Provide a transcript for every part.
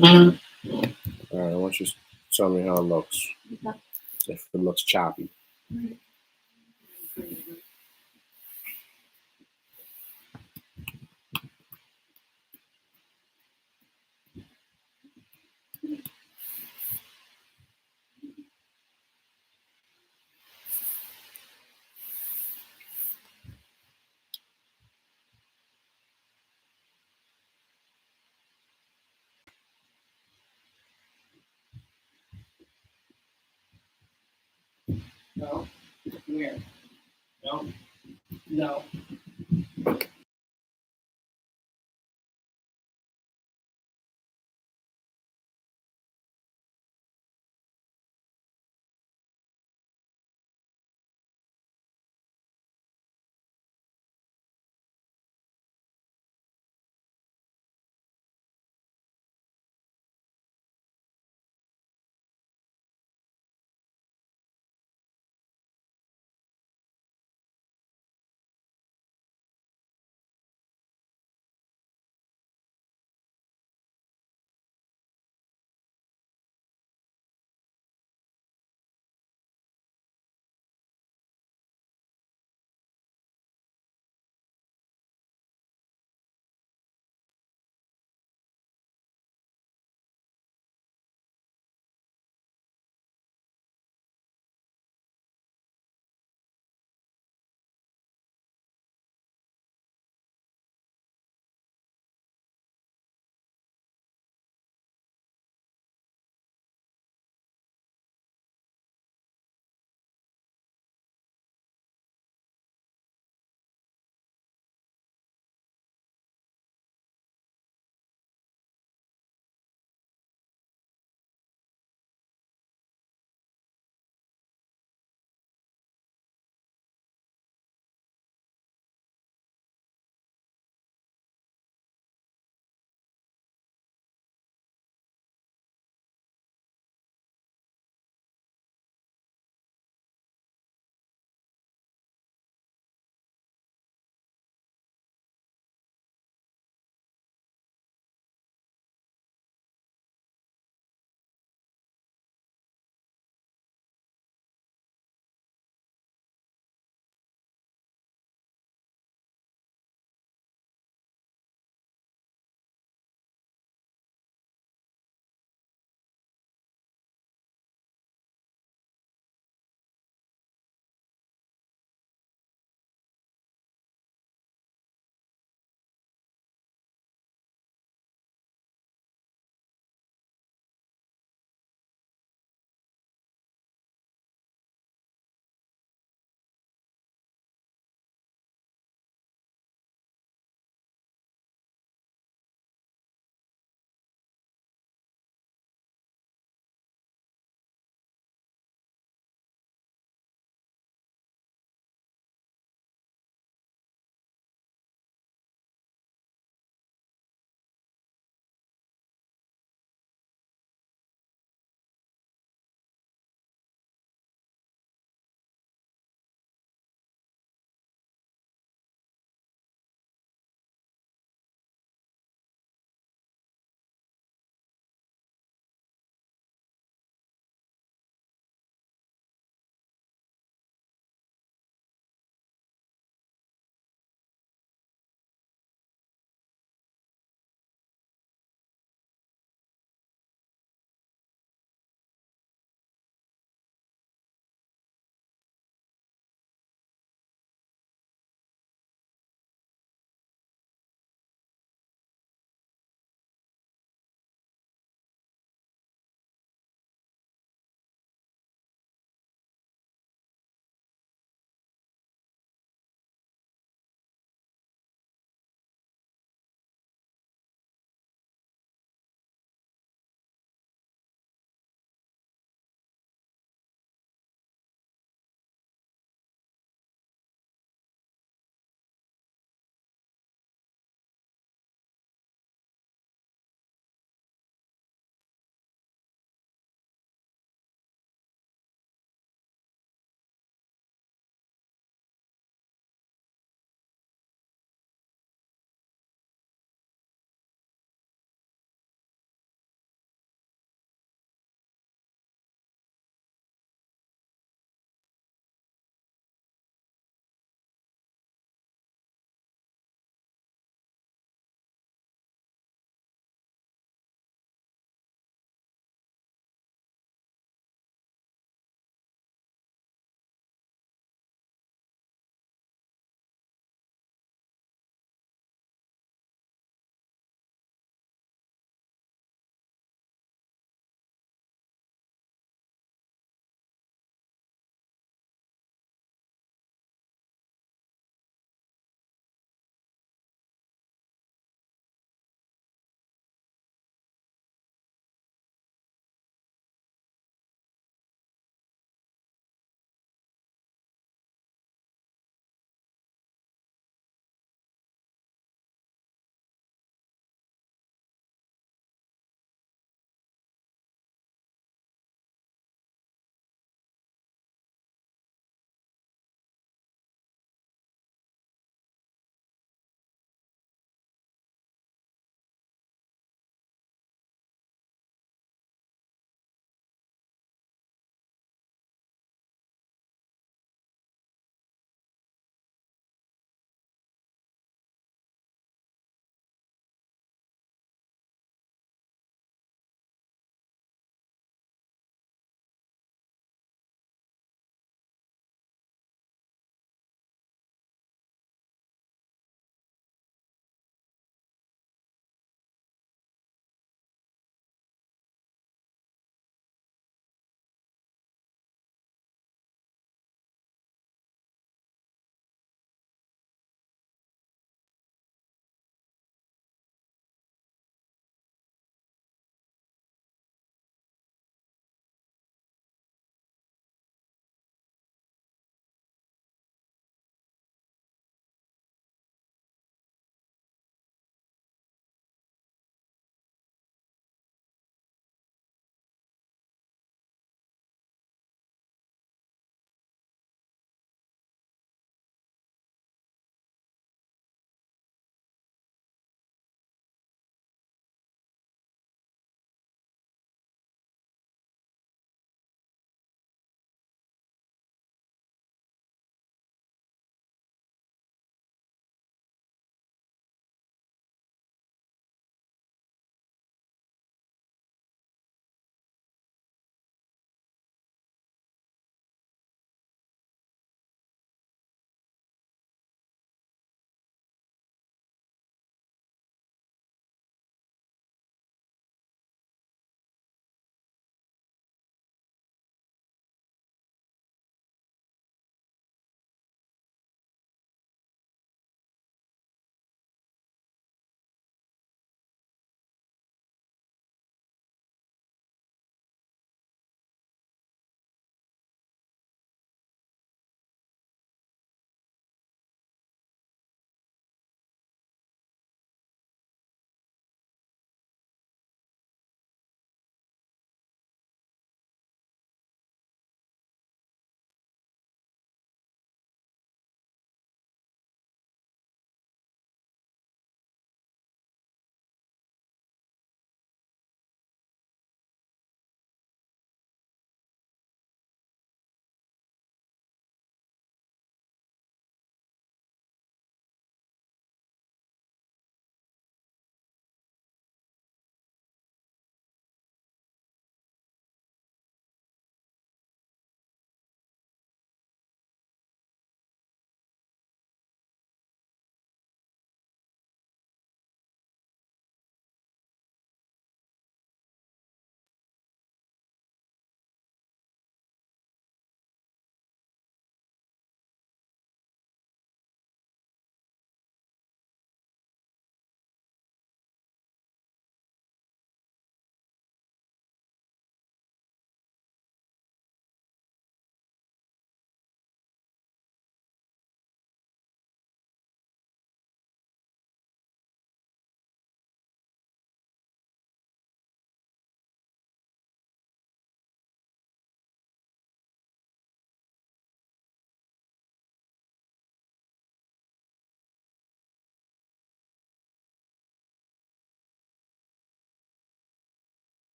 All right, I want you to tell me how it looks. Okay. If it looks choppy. No. Where? No. No.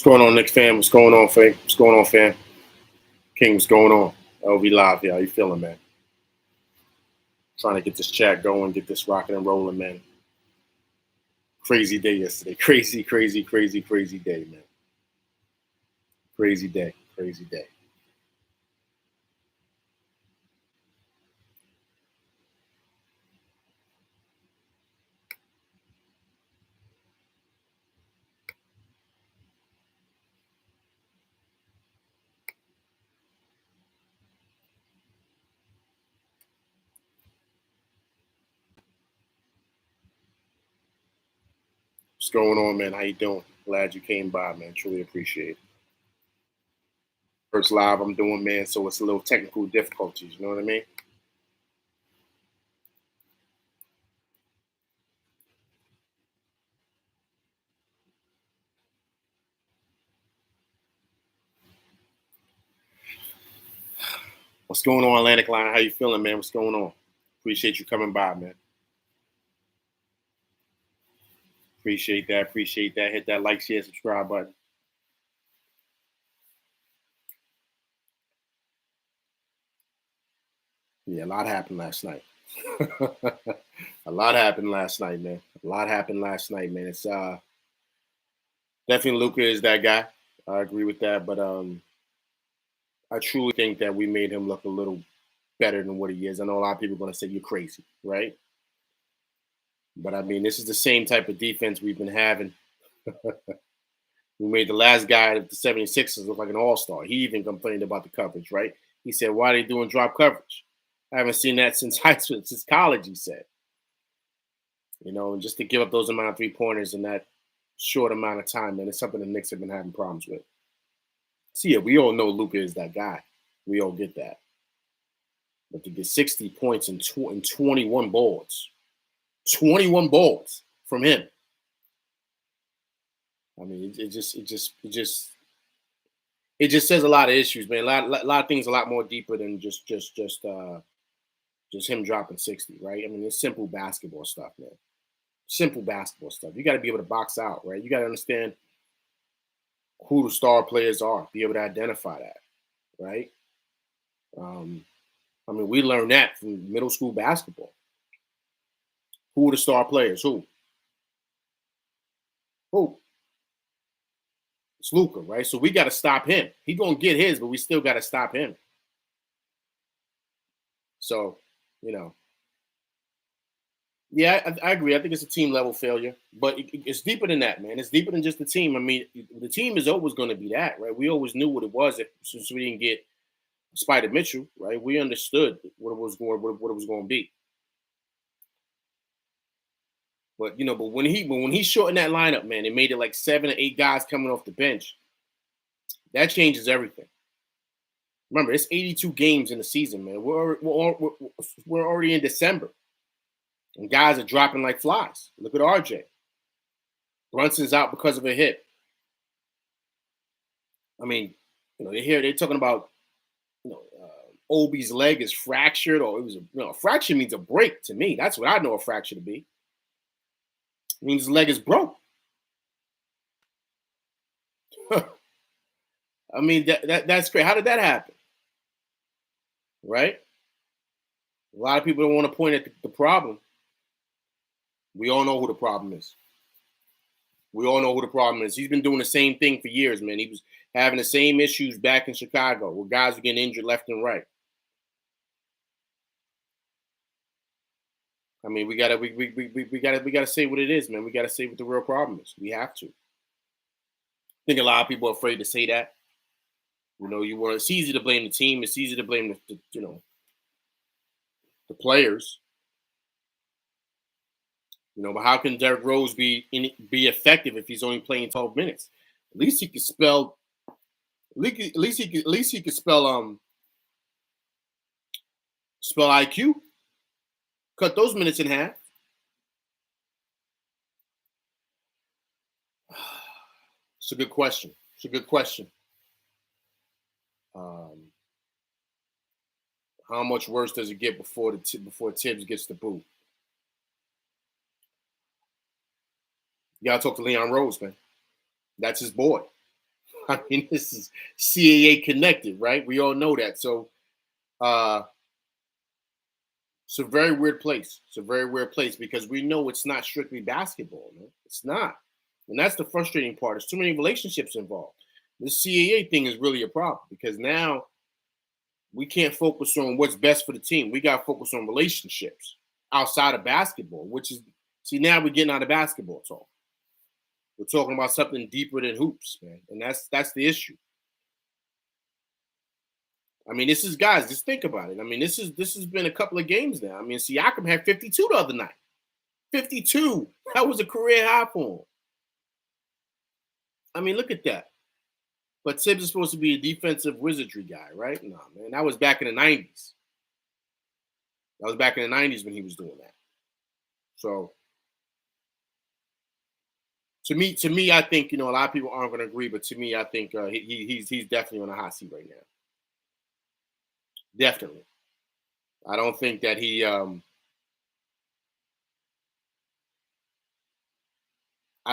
What's going on, Knicks fam? What's going on, fam? What's going on, fam? King, what's going on? LV Live here. How you feeling, man? Trying to get this chat going, get this rocking and rolling, man. Crazy day yesterday. Crazy day, man. Crazy day. What's going on, man? How you doing? Glad you came by, man. Truly appreciate it. First live I'm doing, man, so it's a little technical difficulties. You know what I mean? What's going on, Atlantic Line? How you feeling, man? What's going on? Appreciate you coming by, man. Appreciate that. Hit that like, share, subscribe button. Yeah, a lot happened last night. A lot happened last night, man. It's definitely Luka is that guy. I agree with that, but I truly think that we made him look a little better than what he is. I know a lot of people are going to say you're crazy, right? But I mean, this is the same type of defense we've been having. We made the last guy at the 76ers look like an all-star. He even complained about the coverage, right? He said, why are they doing drop coverage? I haven't seen that since high school, since college, he said. You know, and just to give up those amount of three-pointers in that short amount of time, man, it's something the Knicks have been having problems with. So, yeah, we all know Luka is that guy. We all get that. But to get 60 points and 21 boards, 21 boards from him. I mean, it just says a lot of issues, man. A lot of things a lot more deeper than just him dropping 60, right? I mean, it's simple basketball stuff, man. Simple basketball stuff. You got to be able to box out, right? You got to understand who the star players are, be able to identify that, right? I mean, we learned that from middle school basketball. Who are the star players? Who? It's Luka, right? So we got to stop him. He gonna get his, but we still got to stop him. So, you know, yeah, I agree. I think it's a team level failure, but it's deeper than that, man. It's deeper than just the team. I mean, the team is always going to be that, right? We always knew what it was since we didn't get Spider Mitchell, right? We understood what it was going to be. But you know, but when he shortened that lineup, man, it made it like 7 or 8 guys coming off the bench. That changes everything. Remember, it's 82 games in the season, man. We're already in December, and guys are dropping like flies. Look at RJ. Brunson's out because of a hip. I mean, you know, they're talking about, you know, Obi's leg is fractured, or it was a fracture means a break to me. That's what I know a fracture to be. It means his leg is broke. I mean, that's great. How did that happen? Right? A lot of people don't want to point at the problem. We all know who the problem is. He's been doing the same thing for years, man. He was having the same issues back in Chicago where guys were getting injured left and right. I mean, we gotta say what it is, man. We gotta say what the real problem is. We have to. I think a lot of people are afraid to say that. You know, it's easy to blame the team. It's easy to blame the players. You know, but how can Derrick Rose be effective if he's only playing 12 minutes? At least he could spell. At least he could spell IQ. Cut those minutes in half. It's a good question. How much worse does it get before Tibbs gets the boot? You gotta talk to Leon Rose, man. That's his boy. I mean, this is CAA connected, right? We all know that. So uh, it's a very weird place. It's a very weird place because we know it's not strictly basketball, man. It's not. And that's the frustrating part. There's too many relationships involved. The CAA thing is really a problem because now we can't focus on what's best for the team. We got to focus on relationships outside of basketball, which is, see, now we're getting out of basketball talk. We're talking about something deeper than hoops, man. And that's the issue. I mean, this is, guys, just think about it. I mean, this has been a couple of games now. I mean, Siakam had 52 the other night. 52. That was a career high for him. I mean, look at that. But Tibbs is supposed to be a defensive wizardry guy, right? No, man. That was back in the 90s. That was back in the 90s when he was doing that. So to me, I think, a lot of people aren't going to agree, but to me, I think he's definitely on a hot seat right now. Definitely. I don't think that he I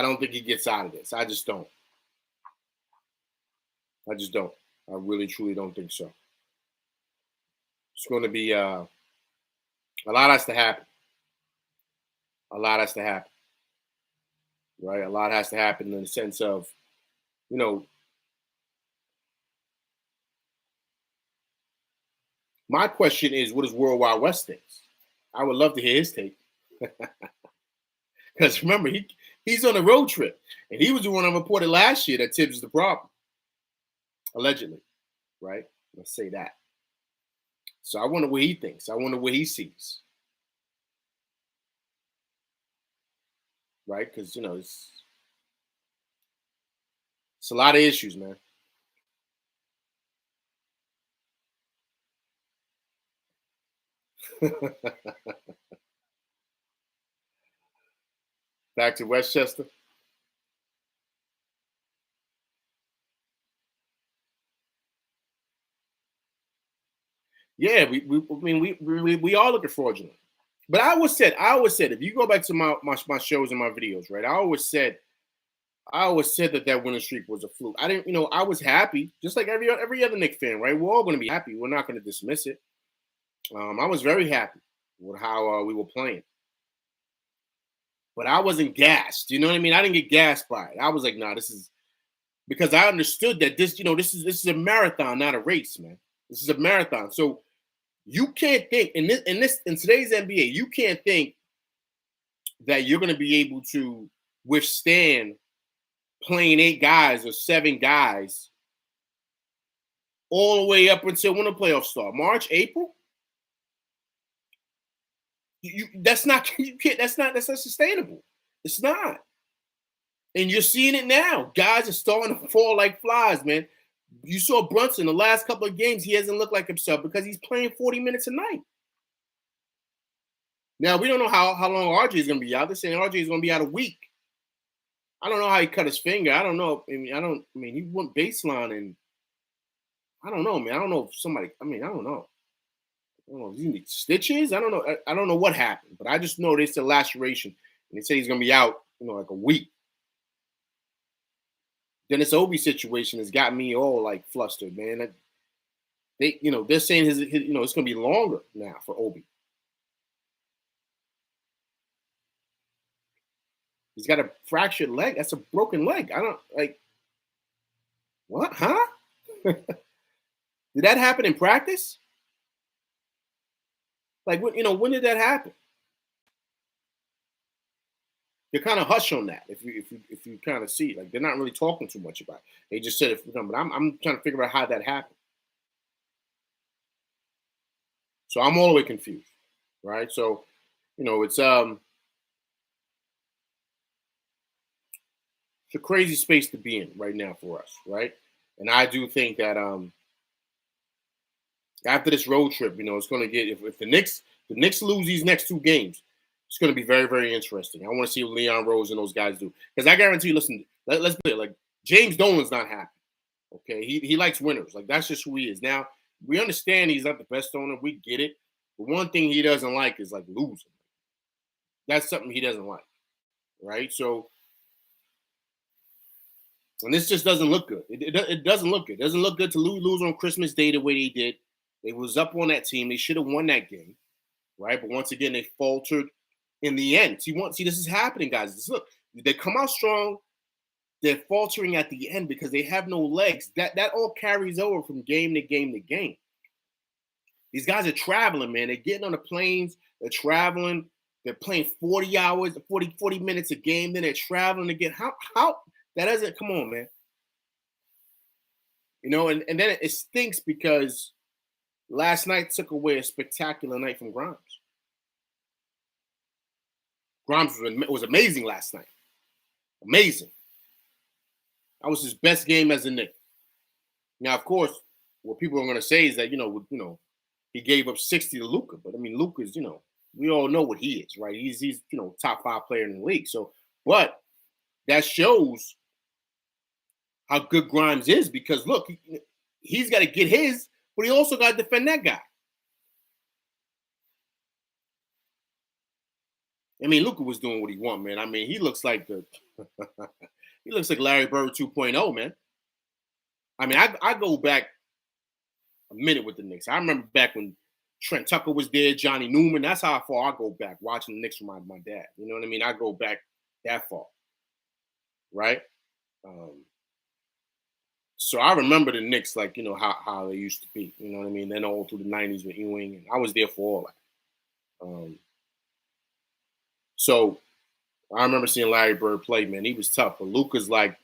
don't think he gets out of this. I just don't. I just don't. I really, truly don't think so. It's going to be a lot has to happen. A lot has to happen, right? A lot has to happen in the sense of, you know, my question is, what does World Wide West thinks? I would love to hear his take. Because remember, he's on a road trip, and he was the one I reported last year that Tibbs is the problem, allegedly, right? Let's say that. So I wonder what he thinks. I wonder what he sees, right? Because it's a lot of issues, man. Back to Westchester. Yeah, I mean, we all look at fraudulent. But I always said, if you go back to my shows and my videos, right? I always said that winning streak was a fluke. I didn't, I was happy, just like every other Knicks fan, right? We're all going to be happy. We're not going to dismiss it. I was very happy with how we were playing, but I wasn't gassed. You know what I mean? I didn't get gassed by it. I was like, nah, this is because I understood that this is a marathon, not a race, man. This is a marathon. So you can't think in today's NBA, you can't think that you're going to be able to withstand playing 8 guys or 7 guys all the way up until when the playoffs start, March, April. That's not you can't that's not sustainable. It's not. And you're seeing it now. Guys are starting to fall like flies, man. You saw Brunson the last couple of games. He hasn't looked like himself because he's playing 40 minutes a night. Now, we don't know how long RJ is going to be out. They're saying RJ is going to be out a week. I don't know how he cut his finger. I don't know. I mean, he went baseline and I don't know, man. I don't know if somebody, I don't know. I don't know. Does he need stitches? I don't know. I don't know what happened, but I just know it's a laceration. And they say he's going to be out, like a week. Then this Obi situation has got me all like flustered, man. They're saying his it's going to be longer now for Obi. He's got a fractured leg. That's a broken leg. I don't like. What? Huh? Did that happen in practice? Like, when did that happen? They're kind of hush on that. If you kind of see, like, they're not really talking too much about it. They just said but I'm trying to figure out how that happened. So I'm all the way confused, right? So, it's a crazy space to be in right now for us, right? And I do think that after this road trip, it's going to get if the Knicks lose these next 2 games, it's going to be very, very interesting. I want to see what Leon Rose and those guys do because I guarantee you. Listen, let's be like James Dolan's not happy. Okay, he likes winners. Like that's just who he is. Now we understand he's not the best owner. We get it. But one thing he doesn't like is like losing. That's something he doesn't like, right? So And this just doesn't look good. It doesn't look good. It doesn't look good to lose on Christmas Day the way they did. They was up on that team. They should have won that game, right? But once again, they faltered in the end. See, this is happening, guys. Look, they come out strong. They're faltering at the end because they have no legs. That all carries over from game to game to game. These guys are traveling, man. They're getting on the planes. They're traveling. They're playing 40 hours, 40 minutes a game. Then they're traveling again. How that doesn't, come on, man. And then it stinks because last night took away a spectacular night from Grimes. Grimes was amazing last night. Amazing. That was his best game as a Knick. Now, of course, what people are going to say is that, he gave up 60 to Luka. But, I mean, Luka's, we all know what he is, right? He's top 5 player in the league. So, but that shows how good Grimes is because, look, he's got to get his, but he also got to defend that guy. I mean, Luka was doing what he wanted, man. I mean, he looks like he looks like Larry Bird 2.0, man. I mean, I go back a minute with the Knicks. I remember back when Trent Tucker was there, Johnny Newman. That's how far I go back watching the Knicks with my dad. You know what I mean? I go back that far, right? So I remember the Knicks like, how they used to be. You know what I mean? Then all through the 90s with Ewing, and I was there for all that. So I remember seeing Larry Bird play, man. He was tough. But Luka's like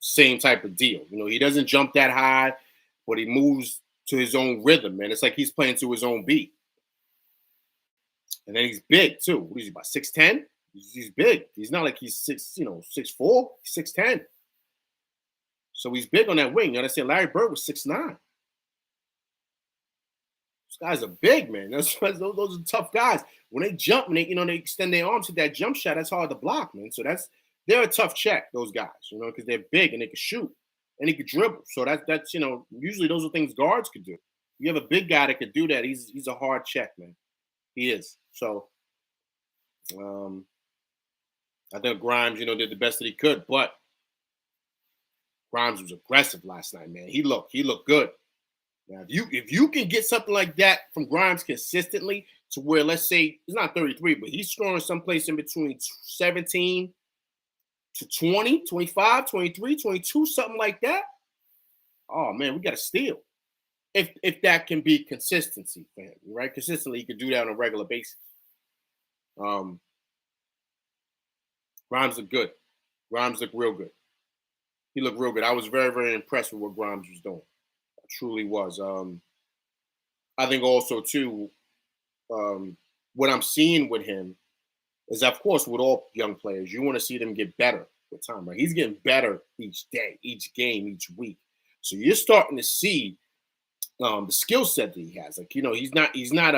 same type of deal. He doesn't jump that high, but he moves to his own rhythm, man. It's like he's playing to his own beat. And then he's big too. What is he, about 6'10"? He's big. He's not like he's 6'4", 6'10". So he's big on that wing. I said Larry Bird was 6'9". Those guys are big, man. Those are tough guys. When they jump, and they extend their arms to that jump shot, that's hard to block, man. So they're a tough check, those guys, because they're big and they can shoot and he can dribble. So that's usually those are things guards could do. You have a big guy that could do that. He's a hard check, man. He is. So I think Grimes, did the best that he could, but Grimes was aggressive last night, man. He looked good. Now, if you can get something like that from Grimes consistently to where, let's say, he's not 33, but he's scoring someplace in between 17 to 20, 25, 23, 22, something like that. Oh, man, we got to steal. If that can be consistency for him, right? Consistently, he can do that on a regular basis. Grimes looked good. Grimes looked real good. He looked real good. I was very, very impressed with what Grimes was doing. I truly was. I think also, too, what I'm seeing with him is, of course, with all young players, you want to see them get better with time, right? He's getting better each day, each game, each week. So you're starting to see the skill set that he has. Like, he's not he's not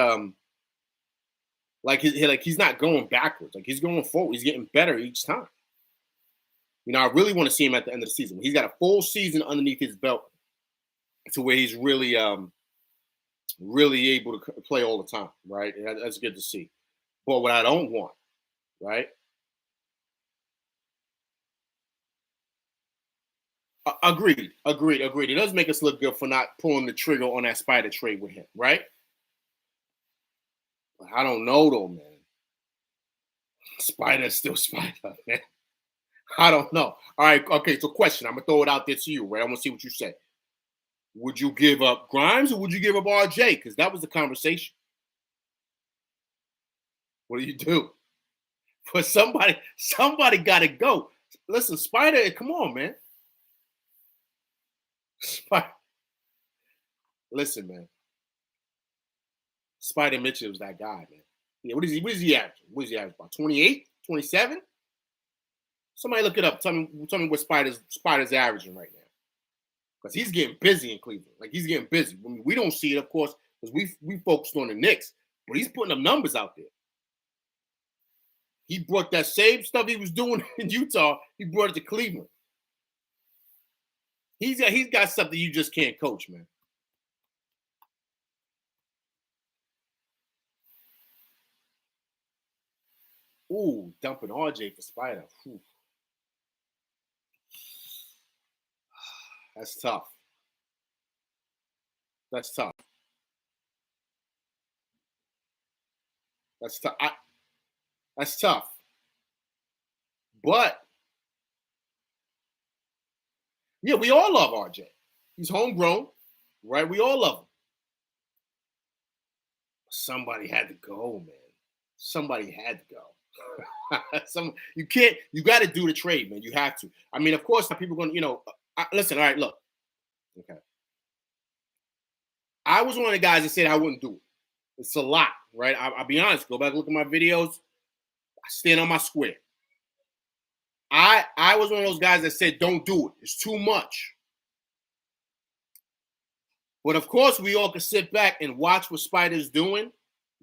going backwards. Like, he's going forward. He's getting better each time. I really want to see him at the end of the season. He's got a full season underneath his belt to where he's really really able to play all the time, right? And that's good to see. But what I don't want, right? Agreed. It does make us look good for not pulling the trigger on that Spider trade with him, right? But I don't know though, man. Spider's still Spider, man. I don't know. All right, okay. So, question. I'm gonna throw it out there to you, right? I want to see what you say. Would you give up Grimes or would you give up RJ? Because that was the conversation. What do you do? But somebody got to go. Listen, Spider, come on, man. Listen, man. Spider Mitchell was that guy, man. Yeah, what is he averaging? What is he averaging? About 28, 27? Somebody look it up. Tell me what Spider's averaging right now. Because he's getting busy in Cleveland. Like, he's getting busy. I mean, we don't see it, of course, because we focused on the Knicks, but he's putting up numbers out there. He brought that same stuff he was doing in Utah, he brought it to Cleveland. He's got something you just can't coach, man. Ooh, dumping RJ for Spider. Ooh. That's tough. That's tough. That's tough. That's tough. But yeah, we all love RJ. He's homegrown, right? We all love him. Somebody had to go, man. Somebody had to go. You got to do the trade, man. You have to. I mean, of course, people going to, listen, all right, look. Okay. I was one of the guys that said I wouldn't do it. It's a lot, right? I'll be honest. Go back and look at my videos. I stand on my square. I was one of those guys that said, don't do it. It's too much. But of course, we all can sit back and watch what Spider's doing.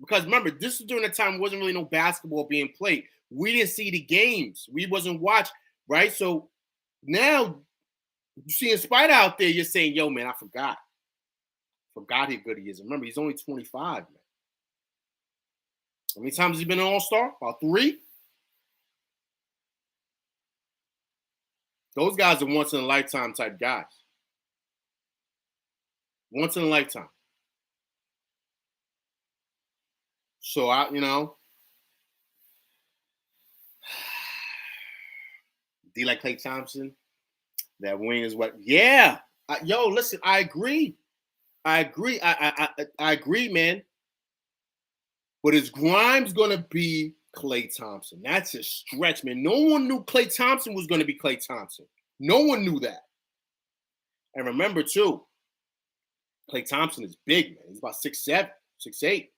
Because remember, this is during the time there wasn't really no basketball being played. We didn't see the games. We wasn't watching, right? So now you seeing Spider out there, you're saying, yo, man, I forgot. Forgot how good he is. Remember, he's only 25, man. How many times has he been an all-star? About 3? Those guys are once-in-a-lifetime type guys. Once in a lifetime. So, D like Klay Thompson. That wing is what? Yeah. Yo, listen, I agree. I agree, man. But is Grimes going to be Klay Thompson? That's a stretch, man. No one knew Klay Thompson was going to be Klay Thompson. No one knew that. And remember, too, Klay Thompson is big, man. He's about 6'7", 6'8".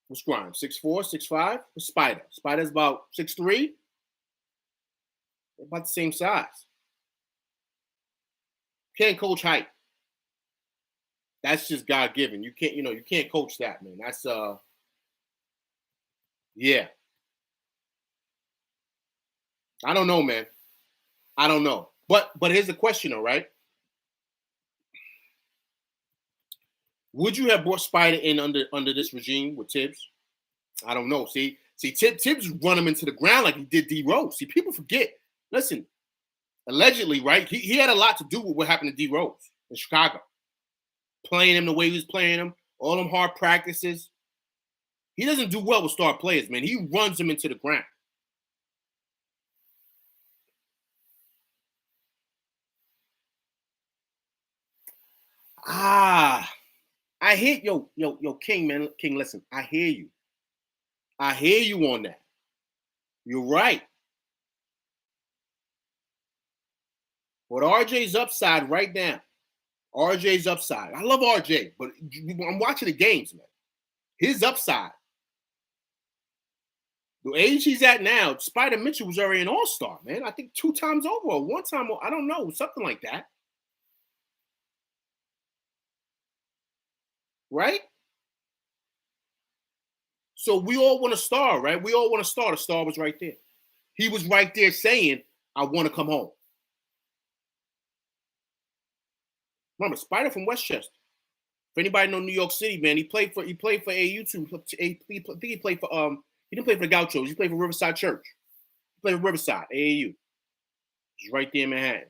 What's Grimes? 6'4", 6'5"? What's Spider? Spider's about 6'3". They're about the same size. Can't coach height. That's just God given. You can't coach that, man. That's yeah. I don't know, man. I don't know. But here's the question, all right? Would you have brought Spider in under this regime with Tibbs? I don't know. See, Tibbs run him into the ground like he did D Rose. See, people forget. Listen, allegedly, right? He had a lot to do with what happened to D Rose in Chicago. Playing him the way he was playing him, all them hard practices. He doesn't do well with star players, man. He runs them into the ground. I hear yo, King, man. King, listen, I hear you. I hear you on that. You're right. But RJ's upside right now. RJ's upside. I love RJ, but I'm watching the games, man. His upside. The age he's at now, Spider Mitchell was already an all-star, man. I think 2 times over or 1 time, I don't know, something like that. Right? So we all want a star, right? We all want a star. The star was right there. He was right there saying, I want to come home. Remember, Spider from Westchester. If anybody know New York City, man, he played for AU too. I think he played for he didn't play for the Gauchos. He played for Riverside Church. He played for Riverside, AAU. He's right there in Manhattan.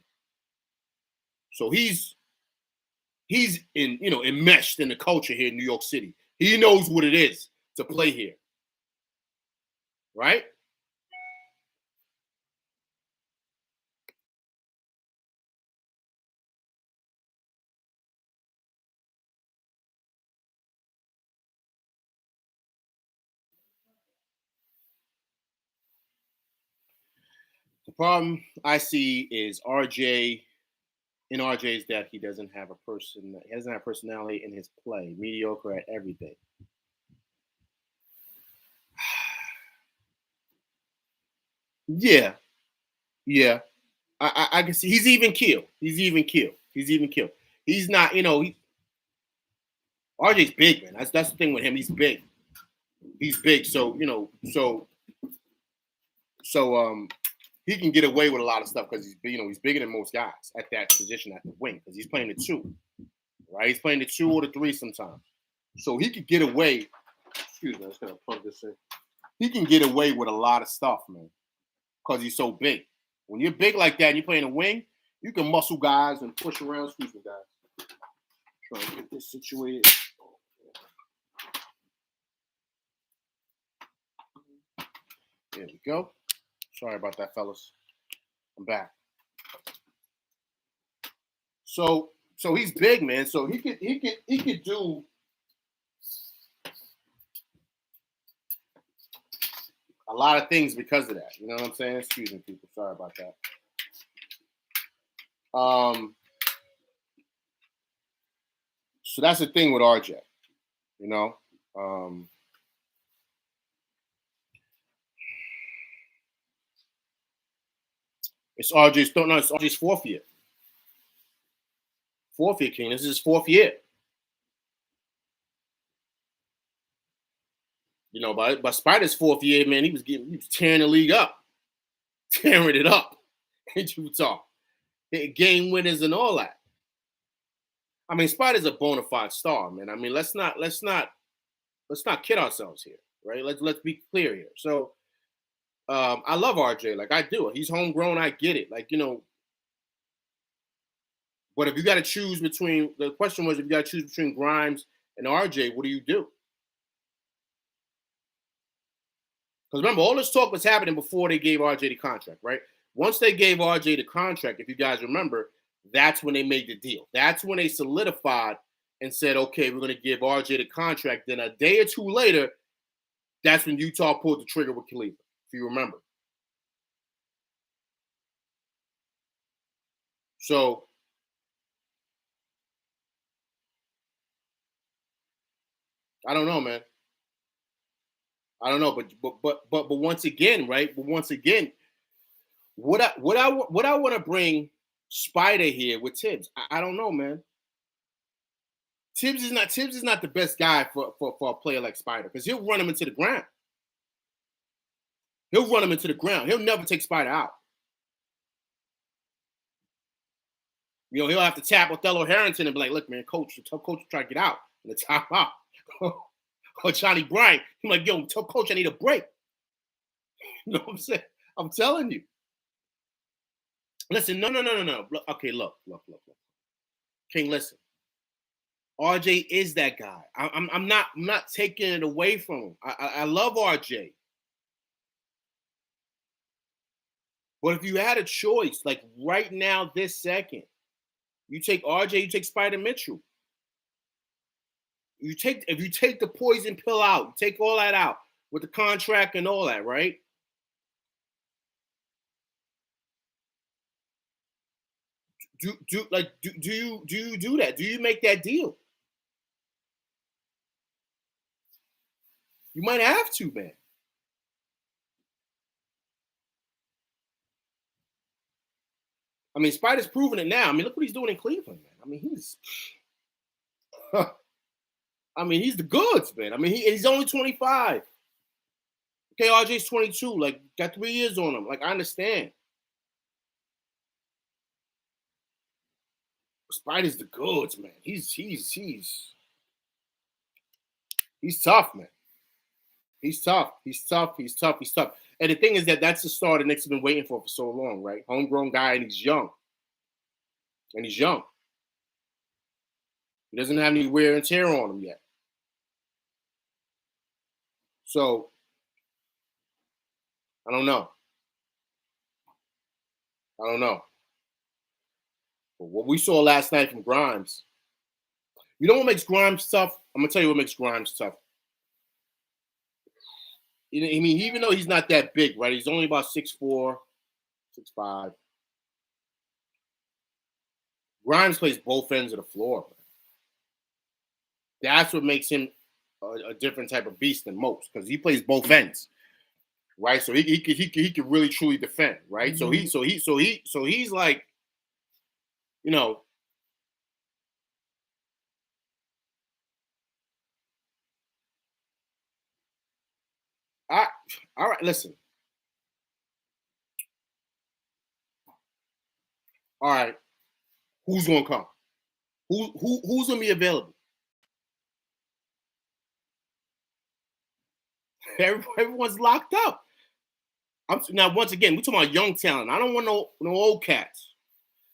So he's enmeshed in the culture here in New York City. He knows what it is to play here. Right? The problem I see is RJ. In RJ's death, he doesn't have personality in his play. Mediocre at everything. Yeah. I can see he's even killed. He's not, RJ's big, man. That's the thing with him. He's big. So, he can get away with a lot of stuff because he's bigger than most guys at that position at the wing because he's playing the 2, right? He's playing the 2 or the 3 sometimes. So he could get away. Excuse me, I'm just gonna plug this in. He can get away with a lot of stuff, man, because he's so big. When you're big like that and you're playing a wing, You can muscle guys and push around. Excuse me, guys. Trying to get this situated. There we go. Sorry about that, fellas. I'm back. So he's big, man. So he could do a lot of things because of that. You know what I'm saying? Excuse me, people. Sorry about that. So that's the thing with RJ. You know. It's RJ's fourth year. Fourth year, King. This is his fourth year. You know, by Spider's fourth year, man, he was tearing the league up. Tearing it up in Utah. Game winners and all that. I mean, Spider's a bona fide star, man. I mean, let's not kid ourselves here, right? Let's be clear here. So I love RJ, like I do. He's homegrown, I get it. Like, you know, but if you got to choose between, the question was, if you got to choose between Grimes and RJ, what do you do? Because remember, all this talk was happening before they gave RJ the contract, right? Once they gave RJ the contract, if you guys remember, that's when they made the deal. That's when they solidified and said, okay, we're going to give RJ the contract. Then a day or two later, that's when Utah pulled the trigger with Cleveland, if you remember. So I don't know, man. I don't know, but once again, right? But once again, what I want to bring Spider here with Tibbs. I don't know, man. Tibbs is not the best guy for a player like Spider, because he'll run him into the ground. He'll run him into the ground. He'll never take Spider out. You know, he'll have to tap Othello Harrington and be like, look, man, coach, tell coach to try to get out in the timeout. Or Johnny Bryant. He's like, yo, tell coach I need a break. You know what I'm saying? I'm telling you. Listen, no. Okay, look. King, listen. RJ is that guy. I'm not taking it away from him. I love RJ. But if you had a choice, like right now, this second, you take RJ, you take Spider Mitchell. If you take the poison pill out, you take all that out with the contract and all that, right? Do you do that? Do you make that deal? You might have to, man. I mean, Spider's proving it now. I mean, look what he's doing in Cleveland, man. I mean, he's the goods, man. I mean, he's only 25. Okay, RJ's 22. Like, got 3 years on him. Like, I understand. Spider's the goods, man. He's tough, man. He's tough. And the thing is that's the star the Knicks have been waiting for so long, right? Homegrown guy, and he's young. He doesn't have any wear and tear on him yet. So, I don't know. But what we saw last night from Grimes, you know what makes Grimes tough? I'm going to tell you what makes Grimes tough. I mean, even though he's not that big, right? He's only about 6'4", 6'5". Grimes plays both ends of the floor. That's what makes him a different type of beast than most, because he plays both ends, right? So he could really truly defend, right? Mm-hmm. So he's like, you know. All right, listen. All right, who's gonna come? Who's gonna be available? Everyone's locked up. Now, once again, we're talking about young talent. I don't want no old cats.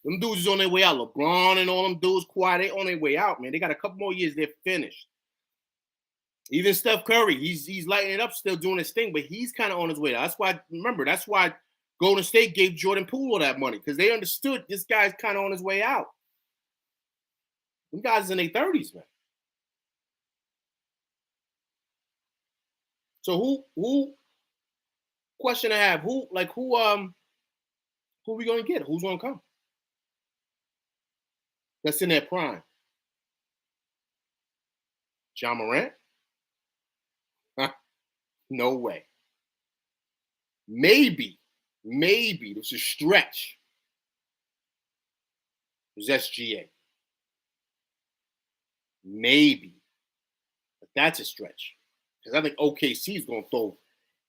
Them dudes is on their way out. LeBron and all them dudes, Kawhi, they on their way out, man. They got a couple more years. They're finished. Even Steph Curry, he's lighting it up, still doing his thing, but he's kind of on his way out. That's why Golden State gave Jordan Poole all that money, because they understood this guy's kind of on his way out. Them guys in their 30s, man. So who question I have, who are we gonna get? Who's gonna come? That's in their prime. Ja Morant? No way. Maybe this is a stretch. Is SGA. Maybe. But that's a stretch. Because I think OKC is going to throw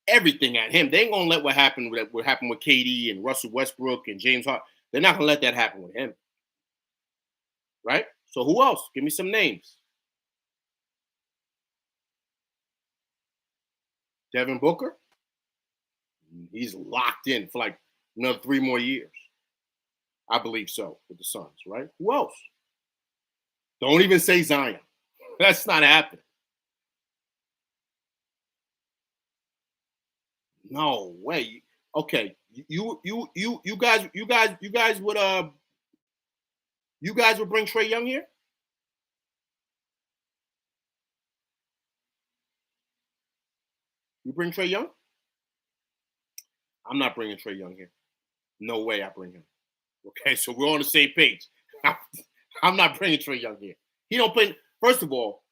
everything at him. They ain't going to let what happened with KD and Russell Westbrook and James Harden. They're not going to let that happen with him. Right? So who else? Give me some names. Devin Booker? He's locked in for like another 3 more years. I believe so with the Suns, right? Who else? Don't even say Zion. That's not happening. No way. Okay, you guys would bring Trae Young here? You bring Trae Young? I'm not bringing Trae Young here. No way I bring him. Okay, so we're on the same page. I'm not bringing Trae Young here. He don't play. First of all,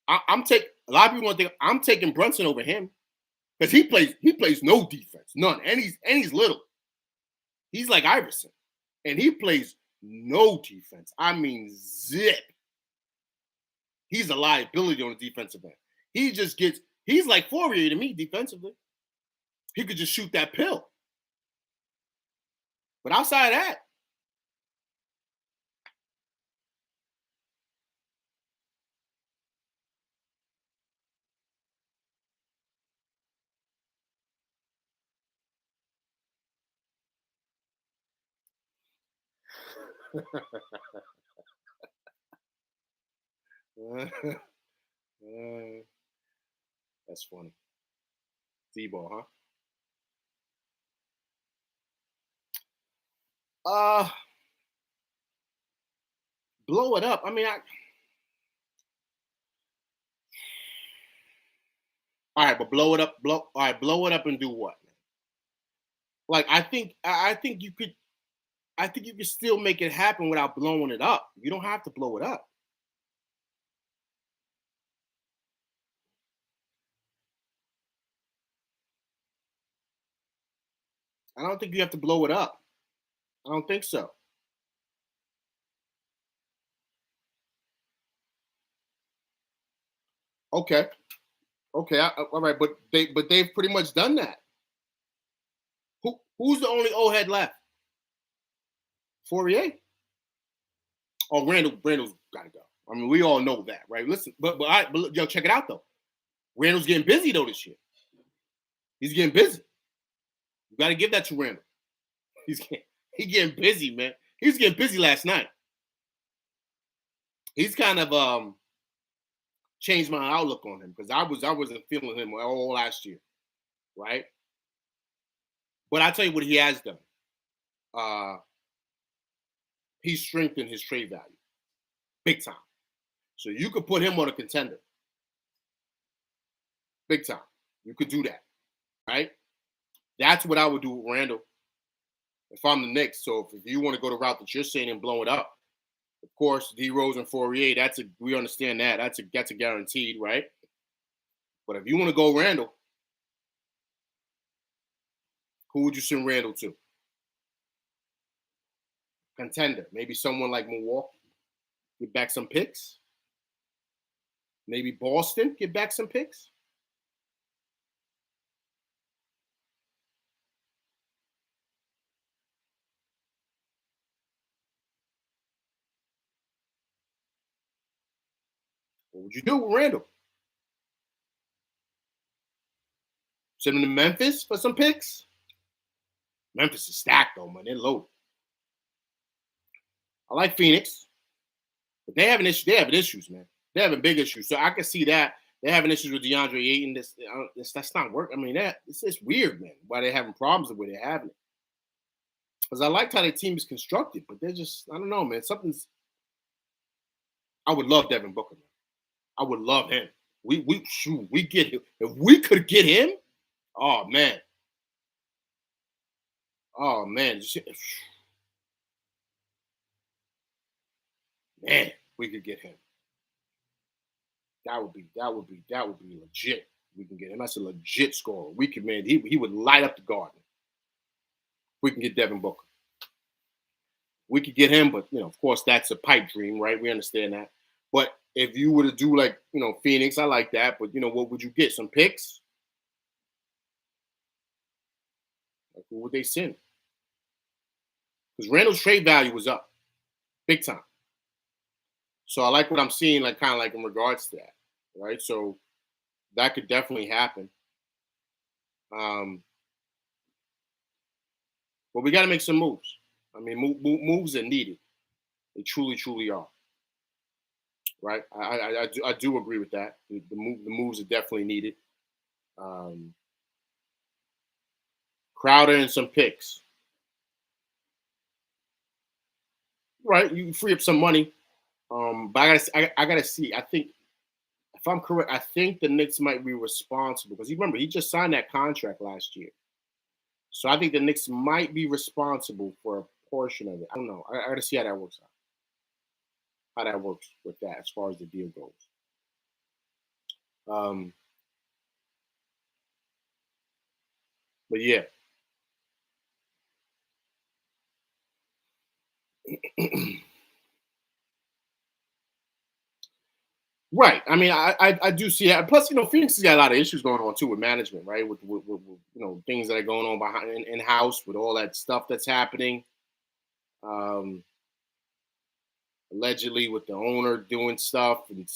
I'm taking. A lot of people want to think I'm taking Brunson over him because he plays no defense, none, and he's little. He's like Iverson, and he plays no defense. I mean, zip. He's a liability on the defensive end. He's like Fourier to me defensively. He could just shoot that pill. But outside of that, that's funny. D-ball, huh? Blow it up. I mean, all right, but blow it up. Blow it up and do what? Like, I think you could. I think you can still make it happen without blowing it up. You don't have to blow it up. I don't think you have to blow it up. I don't think so. Okay. Okay. All right, but they've pretty much done that. Who's the only old head left? Fourier? Oh, Randall's got to go. I mean, we all know that, right? Listen, but yo, check it out though. Randall's getting busy though this year. He's getting busy. You got to give that to Randall. He's getting busy, man. He was getting busy last night. He's kind of changed my outlook on him because I wasn't feeling him all last year, right? But I tell you what he has done. He's strengthened his trade value big time. So you could put him on a contender. Big time. You could do that. Right? That's what I would do with Randall if I'm the Knicks. So if you want to go the route that you're saying and blow it up, of course, D Rose and Fourier, we understand that. That's a guaranteed, right? But if you want to go Randall, who would you send Randall to? Contender. Maybe someone like Milwaukee. Get back some picks. Maybe Boston. Get back some picks. What would you do with Randall? Send him to Memphis for some picks? Memphis is stacked, though, man. They're loaded. I like Phoenix, but they have an issue. They having issues, man. They having big issues. So I can see that they're having issues with DeAndre Ayton. That's not working. I mean, it's weird, man. Why they're having problems the way they're having it. Because I liked how their team is constructed, but they're just, I don't know, man. I would love Devin Booker, man. I would love him. We get him. If we could get him, oh man. Oh man. Man, we could get him. That would be legit. We can get him. That's a legit scorer. We could, man. He would light up the garden. We can get Devin Booker. We could get him, but of course, that's a pipe dream, right? We understand that. But if you were to do like Phoenix, I like that. But what would you get? Some picks? Like, who would they send? Because Randall's trade value was up big time. So I like what I'm seeing, like kind of like in regards to that, right? So that could definitely happen. But we got to make some moves. I mean, moves are needed. They truly, truly are. Right? I do agree with that. The moves are definitely needed. Crowder and some picks. Right? You free up some money. But I gotta see. I think if I'm correct, I think the Knicks might be responsible because remember he just signed that contract last year. So I think the Knicks might be responsible for a portion of it. I don't know. I got to see how that works out. How that works with that as far as the deal goes. Um, but yeah. Right. I mean, I do see that. Plus, Phoenix has got a lot of issues going on too with management, right? With things that are going on behind in house with all that stuff that's happening. Um, allegedly with the owner doing stuff, and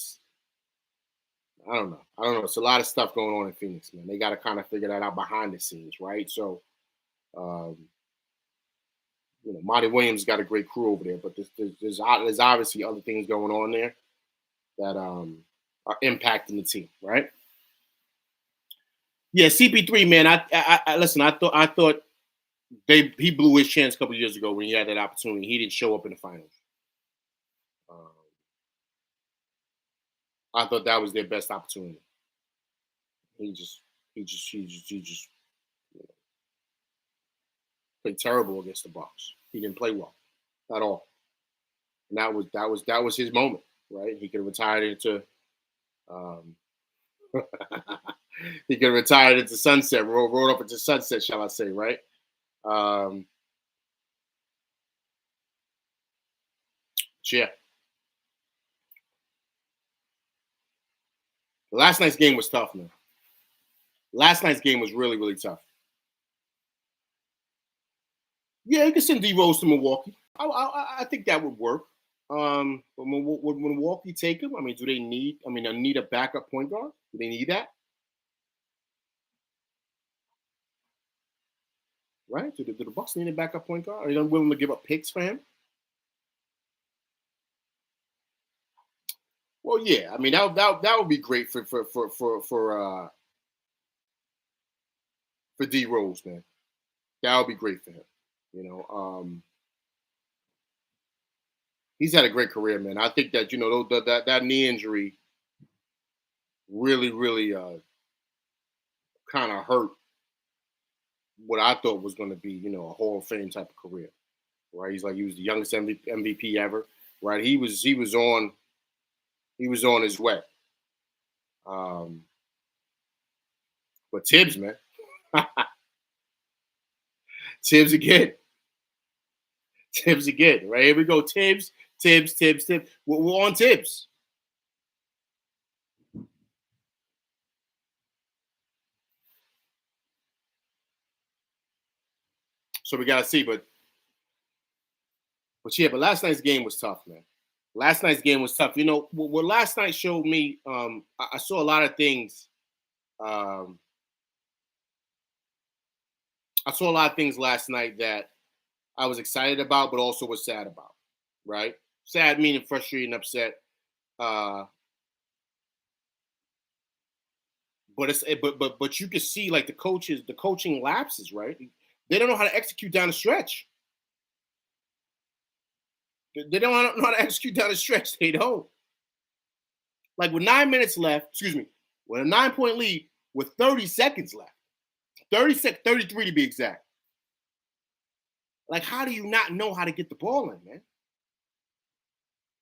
I don't know. I don't know. It's a lot of stuff going on in Phoenix, man. They got to kind of figure that out behind the scenes, right? So, um, Monty Williams got a great crew over there, but there's obviously other things going on there that are impacting the team, right? Yeah, CP3, man. I listen. I thought he blew his chance a couple years ago when he had that opportunity. He didn't show up in the finals. Um, I thought that was their best opportunity. He just played terrible against the Bucks. He didn't play well at all, and that was his moment, right? He could have retired into um, he could have retired into sunset, rolled up into sunset, shall I say, right? Um, yeah, last night's game was tough, man. Last night's game was really, really tough. Yeah, you can send D Rose to Milwaukee. I think that would work. But would Milwaukee take him? I mean, do they need? I mean, they need a backup point guard. Do they need that? Right? Do the Bucks need a backup point guard? Are they willing to give up picks for him? Well, yeah. I mean, that would be great for D Rose, man. That would be great for him. You know, he's had a great career, man. I think that that knee injury really, really kind of hurt what I thought was going to be, a Hall of Fame type of career. Right? He was the youngest MVP ever. Right? He was on his way. Um, but Tibbs, man, Tibbs again, Tibbs again. Right here we go, Tibbs, Tibbs, Tibbs, Tibbs. We're on Tibbs. So we gotta see, but yeah, but last night's game was tough, man. Last night's game was tough. What last night showed me, I saw a lot of things. Um, I saw a lot of things last night that I was excited about, but also was sad about. right? Sad, meaning frustrated and upset. Uh, but you can see like the coaching lapses, right? They don't know how to execute down the stretch. They don't know how to execute down the stretch. They don't. Like with 9 minutes left, excuse me, with a 9-point lead with 30 seconds left, 33 to be exact. Like, how do you not know how to get the ball in, man?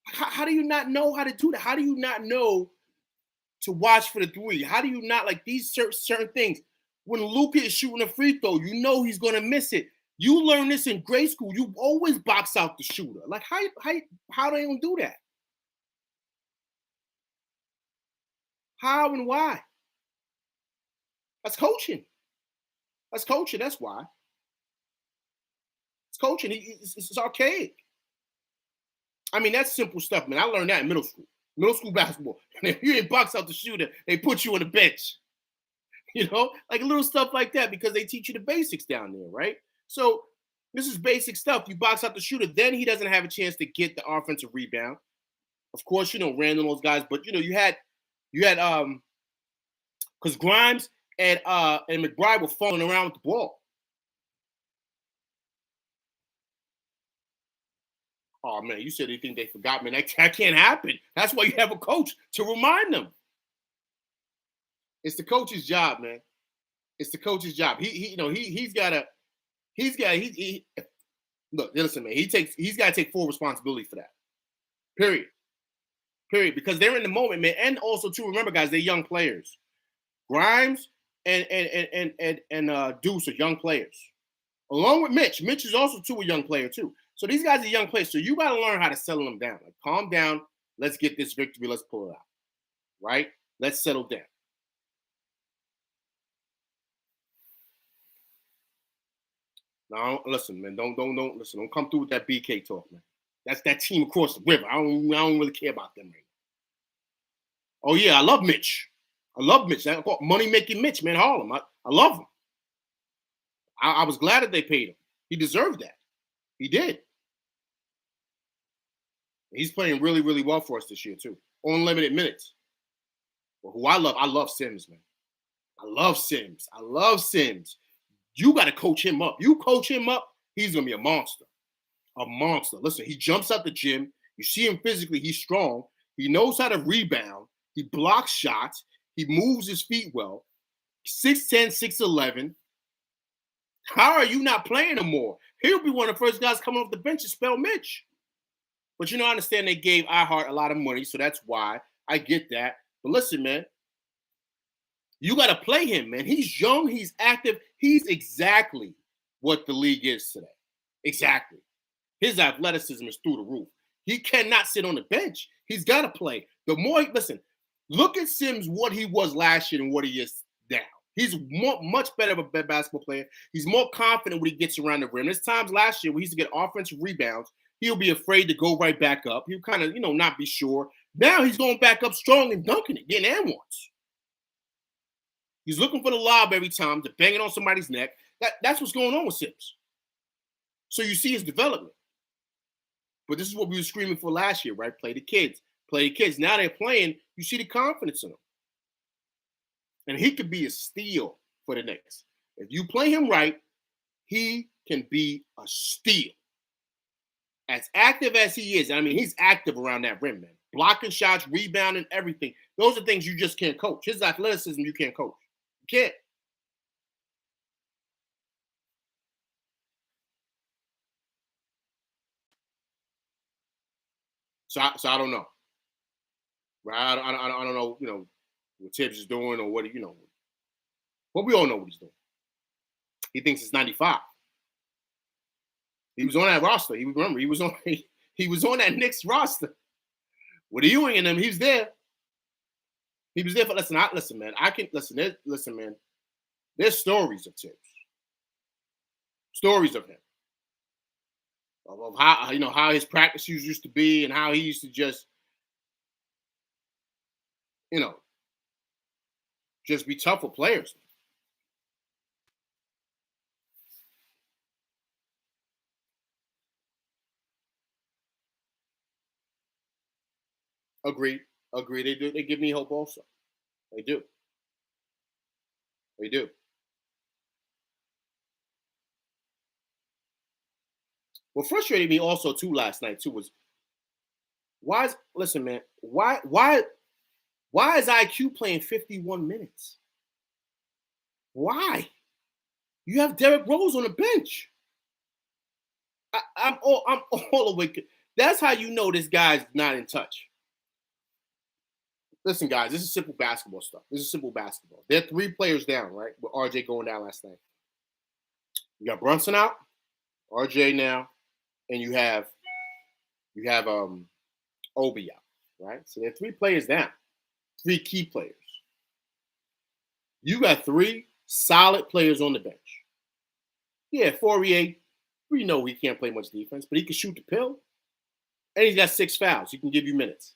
How do you not know how to do that? How do you not know to watch for the three? How do you not like these certain things? When Luka is shooting a free throw, you know he's going to miss it. You learn this in grade school. You always box out the shooter. Like how do they even do that? How and why? That's coaching. That's coaching. That's why. It's coaching. It's archaic. I mean, that's simple stuff, man. I learned that in middle school. Middle school basketball. If you didn't box out the shooter, they put you on the bench. You know, like little stuff like that because they teach you the basics down there, right? So this is basic stuff. You box out the shooter, then he doesn't have a chance to get the offensive rebound. Of course, you know, Randall those guys, but you know, you had because Grimes and McBride were falling around with the ball. Oh man, you said you think they forgot, man. That can't happen. That's why you have a coach to remind them. It's the coach's job, man. It's the coach's job. He's got to he look, listen, man. He's got to take full responsibility for that. Period. Period. Because they're in the moment, man. And also, too, remember, guys, they're young players. Grimes and Deuce are young players, along with Mitch. Mitch is also a young player too. So these guys are young players. So you got to learn how to settle them down. Like, calm down. Let's get this victory. Let's pull it out. Right? Let's settle down. Now, listen, man. Don't listen. Don't come through with that BK talk, man. That's that team across the river. I don't really care about them right now. Oh yeah, I love Mitch. I love Mitch. Money making Mitch, man. Harlem. I love him. I was glad that they paid him. He deserved that. He did. He's playing really, really well for us this year too. On limited minutes. Well, who I love Sims, man. I love Sims. I love Sims. You got to coach him up. You coach him up, he's gonna be a monster. A monster. Listen, he jumps out the gym. You see him physically, he's strong. He knows how to rebound. He blocks shots. He moves his feet well. 6'10, 6'11. How are you not playing him more? He'll be one of the first guys coming off the bench to spell Mitch. But I understand they gave iHeart a lot of money, so that's why. I get that. But listen, man, you got to play him, man. He's young. He's active. He's exactly what the league is today. Exactly. His athleticism is through the roof. He cannot sit on the bench. He's got to play. The more, listen, look at Sims, what he was last year and what he is now. He's much better of a basketball player. He's more confident when he gets around the rim. There's times last year where he used to get offensive rebounds. He'll be afraid to go right back up. He'll kind of, not be sure. Now he's going back up strong and dunking it, getting and ones. He's looking for the lob every time, to bang it on somebody's neck. That's what's going on with Sims. So you see his development. But this is what we were screaming for last year, right? Play the kids. Play the kids. Now they're playing. You see the confidence in them. And he could be a steal for the Knicks. If you play him right, he can be a steal. As active as he is, I mean, he's active around that rim, man. Blocking shots, rebounding, everything. Those are things you just can't coach. His athleticism, you can't coach. You can't. So I don't know. Right? I don't know, what Tibbs is doing or what, but we all know what he's doing. He thinks it's 95. He was on that roster. He was on that Knicks roster. With Ewing and them, he was there. He was there for listen, man. I can listen, man. There's stories of Tibbs. Stories of him. Of how his practice used to be and how he used to just, just be tough with players. Agreed. Agreed. They do. They give me hope also. They do. They do. What frustrated me also too last night too was why is listen, man, why is IQ playing 51 minutes? Why? You have Derrick Rose on the bench. I'm all the way. That's how you know this guy's not in touch. Listen, guys, this is simple basketball stuff. This is simple basketball. They're 3 players down, right? With RJ going down last night. You got Brunson out, RJ now, and you have Obi out, right? So they're 3 players down, 3 key players. You got 3 solid players on the bench. Yeah, Fourier, we know he can't play much defense, but he can shoot the pill, and he's got 6 fouls. He can give you minutes.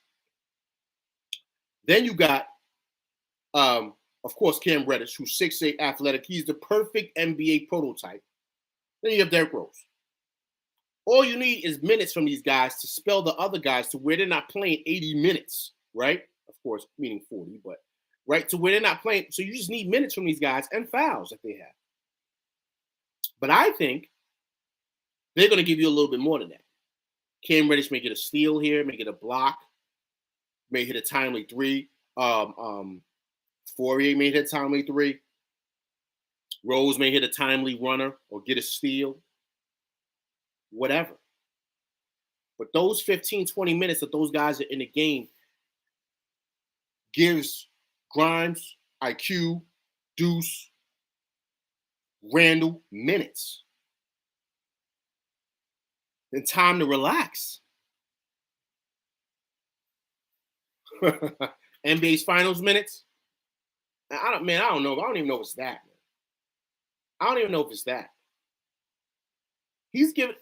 Then you got, of course, Cam Reddish, who's 6'8", athletic. He's the perfect NBA prototype. Then you have Derrick Rose. All you need is minutes from these guys to spell the other guys to where they're not playing 80 minutes, right? Of course, meaning 40, but right to where they're not playing. So you just need minutes from these guys and fouls that they have. But I think they're going to give you a little bit more than that. Cam Reddish may get a steal here, may get a block, may hit a timely 3. Fourier may hit a timely 3. Rose may hit a timely runner or get a steal. Whatever. But those 15, 20 minutes that those guys are in the game gives Grimes, IQ, Deuce, Randall minutes. And time to relax. NBA's finals minutes. I don't know. I don't even know if it's that, man. I don't even know if it's that. He's giving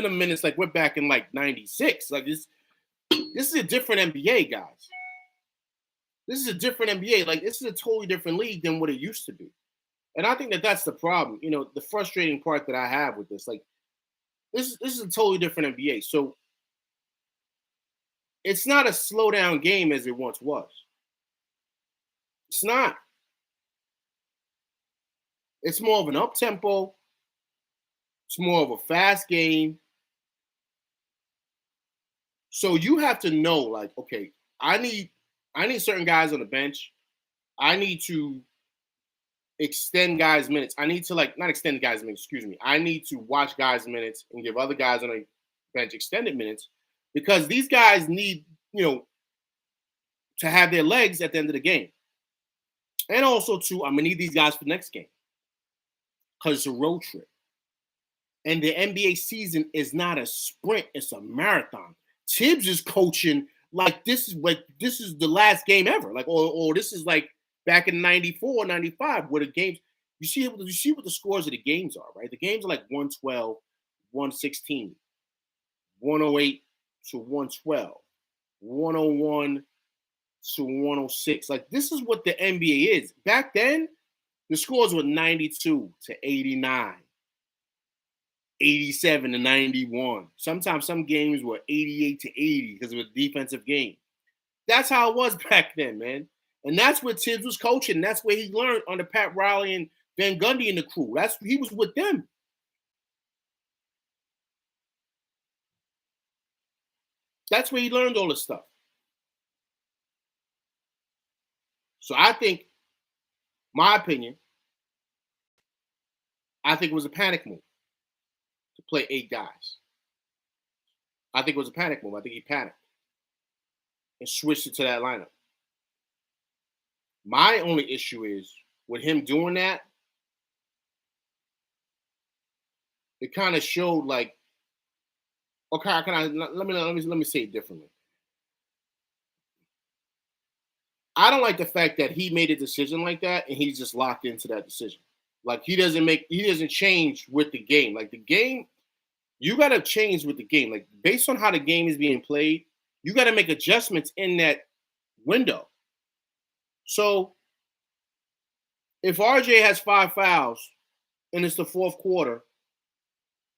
them minutes like we're back in like 96. Like this is a different NBA, guys. This is a different NBA. Like this is a totally different league than what it used to be. And I think that that's the problem. You know, the frustrating part that I have with this, like this is a totally different NBA. So it's not a slow down game as it once was. It's not. It's more of an up tempo. It's more of a fast game. So you have to know, like, okay, I need certain guys on the bench. I need to extend guys' minutes. I need to not extend guys' minutes, excuse me. I need to watch guys' minutes and give other guys on the bench extended minutes because these guys need, to have their legs at the end of the game. And also, too, I'm going to need these guys for the next game because it's a road trip. And the NBA season is not a sprint, it's a marathon. Tibbs is coaching like this is the last game ever. Like, or this is like back in 94, 95, where the games, you see what the scores of the games are, right? The games are like 112, 116, 108 to 112, 101 to 106. Like, this is what the NBA is. Back then, the scores were 92 to 89. 87 to 91. Sometimes some games were 88 to 80 because it was a defensive game. That's how it was back then, man. And that's where Tibbs was coaching. That's where he learned under Pat Riley and Van Gundy and the crew. He was with them. That's where he learned all this stuff. So I think, my opinion, I think it was a panic move to play 8 guys. I think it was a panic move. I think he panicked and switched it to that lineup. My only issue is with him doing that, it kind of showed like, okay, let me say it differently. I don't like the fact that he made a decision like that and he's just locked into that decision. Like he doesn't change with the game. Like the game, you got to change with the game. Like based on how the game is being played, you got to make adjustments in that window. So if RJ has 5 fouls and it's the fourth quarter,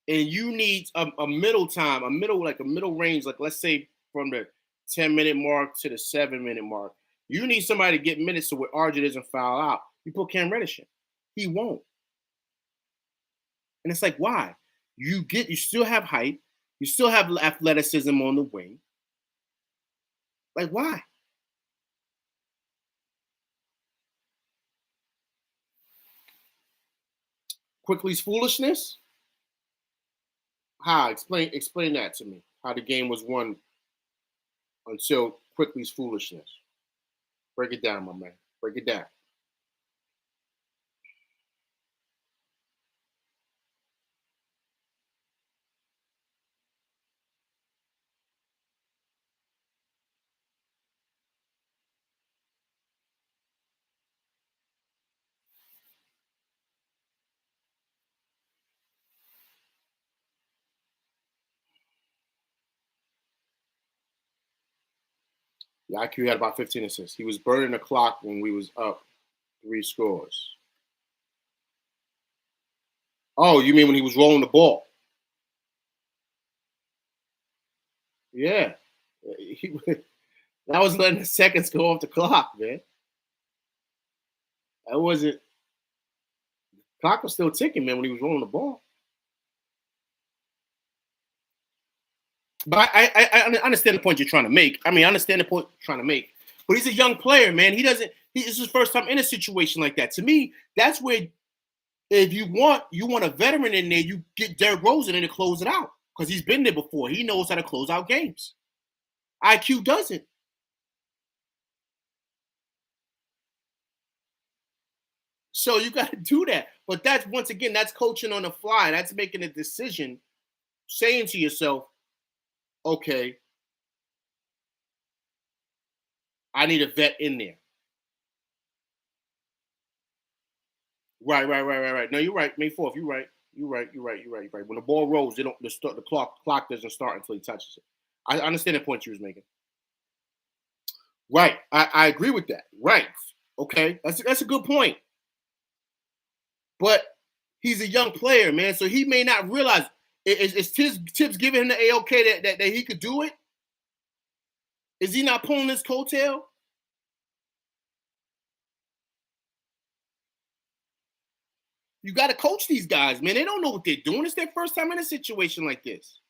and you need a middle time, a middle range, like let's say from the 10-minute mark to the 7-minute mark. You need somebody to get minutes so where RJ doesn't foul out. You put Cam Reddish in. He won't. And it's like, why? You still have height. You still have athleticism on the wing. Like, why? Quickly's foolishness? How? Explain that to me. How the game was won until Quickly's foolishness. Break it down, my man. Break it down. The IQ had about 15 assists. He was burning the clock when we was up 3 scores. Oh, you mean when he was rolling the ball? Yeah. That was letting the seconds go off the clock, man. That wasn't. Clock was still ticking, man, when he was rolling the ball. But I understand the point you're trying to make. I mean, I understand the point you're trying to make. But he's a young player, man. It's his first time in a situation like that. To me, that's where if you want a veteran in there, you get Derrick Rose in to close it out. Because he's been there before. He knows how to close out games. IQ doesn't. So you got to do that. But that's, once again, that's coaching on the fly. That's making a decision, saying to yourself, okay, I need a vet in there. Right. No, you're right. May 4th, you're right. You're right. When the ball rolls, the clock doesn't start until he touches it. I understand the point you was making. Right. I agree with that. Right. Okay. That's a good point. But he's a young player, man, so he may not realize. Is Tibbs giving him the AOK that he could do it? Is he not pulling his coattail? You got to coach these guys, man. They don't know what they're doing. It's their first time in a situation like this.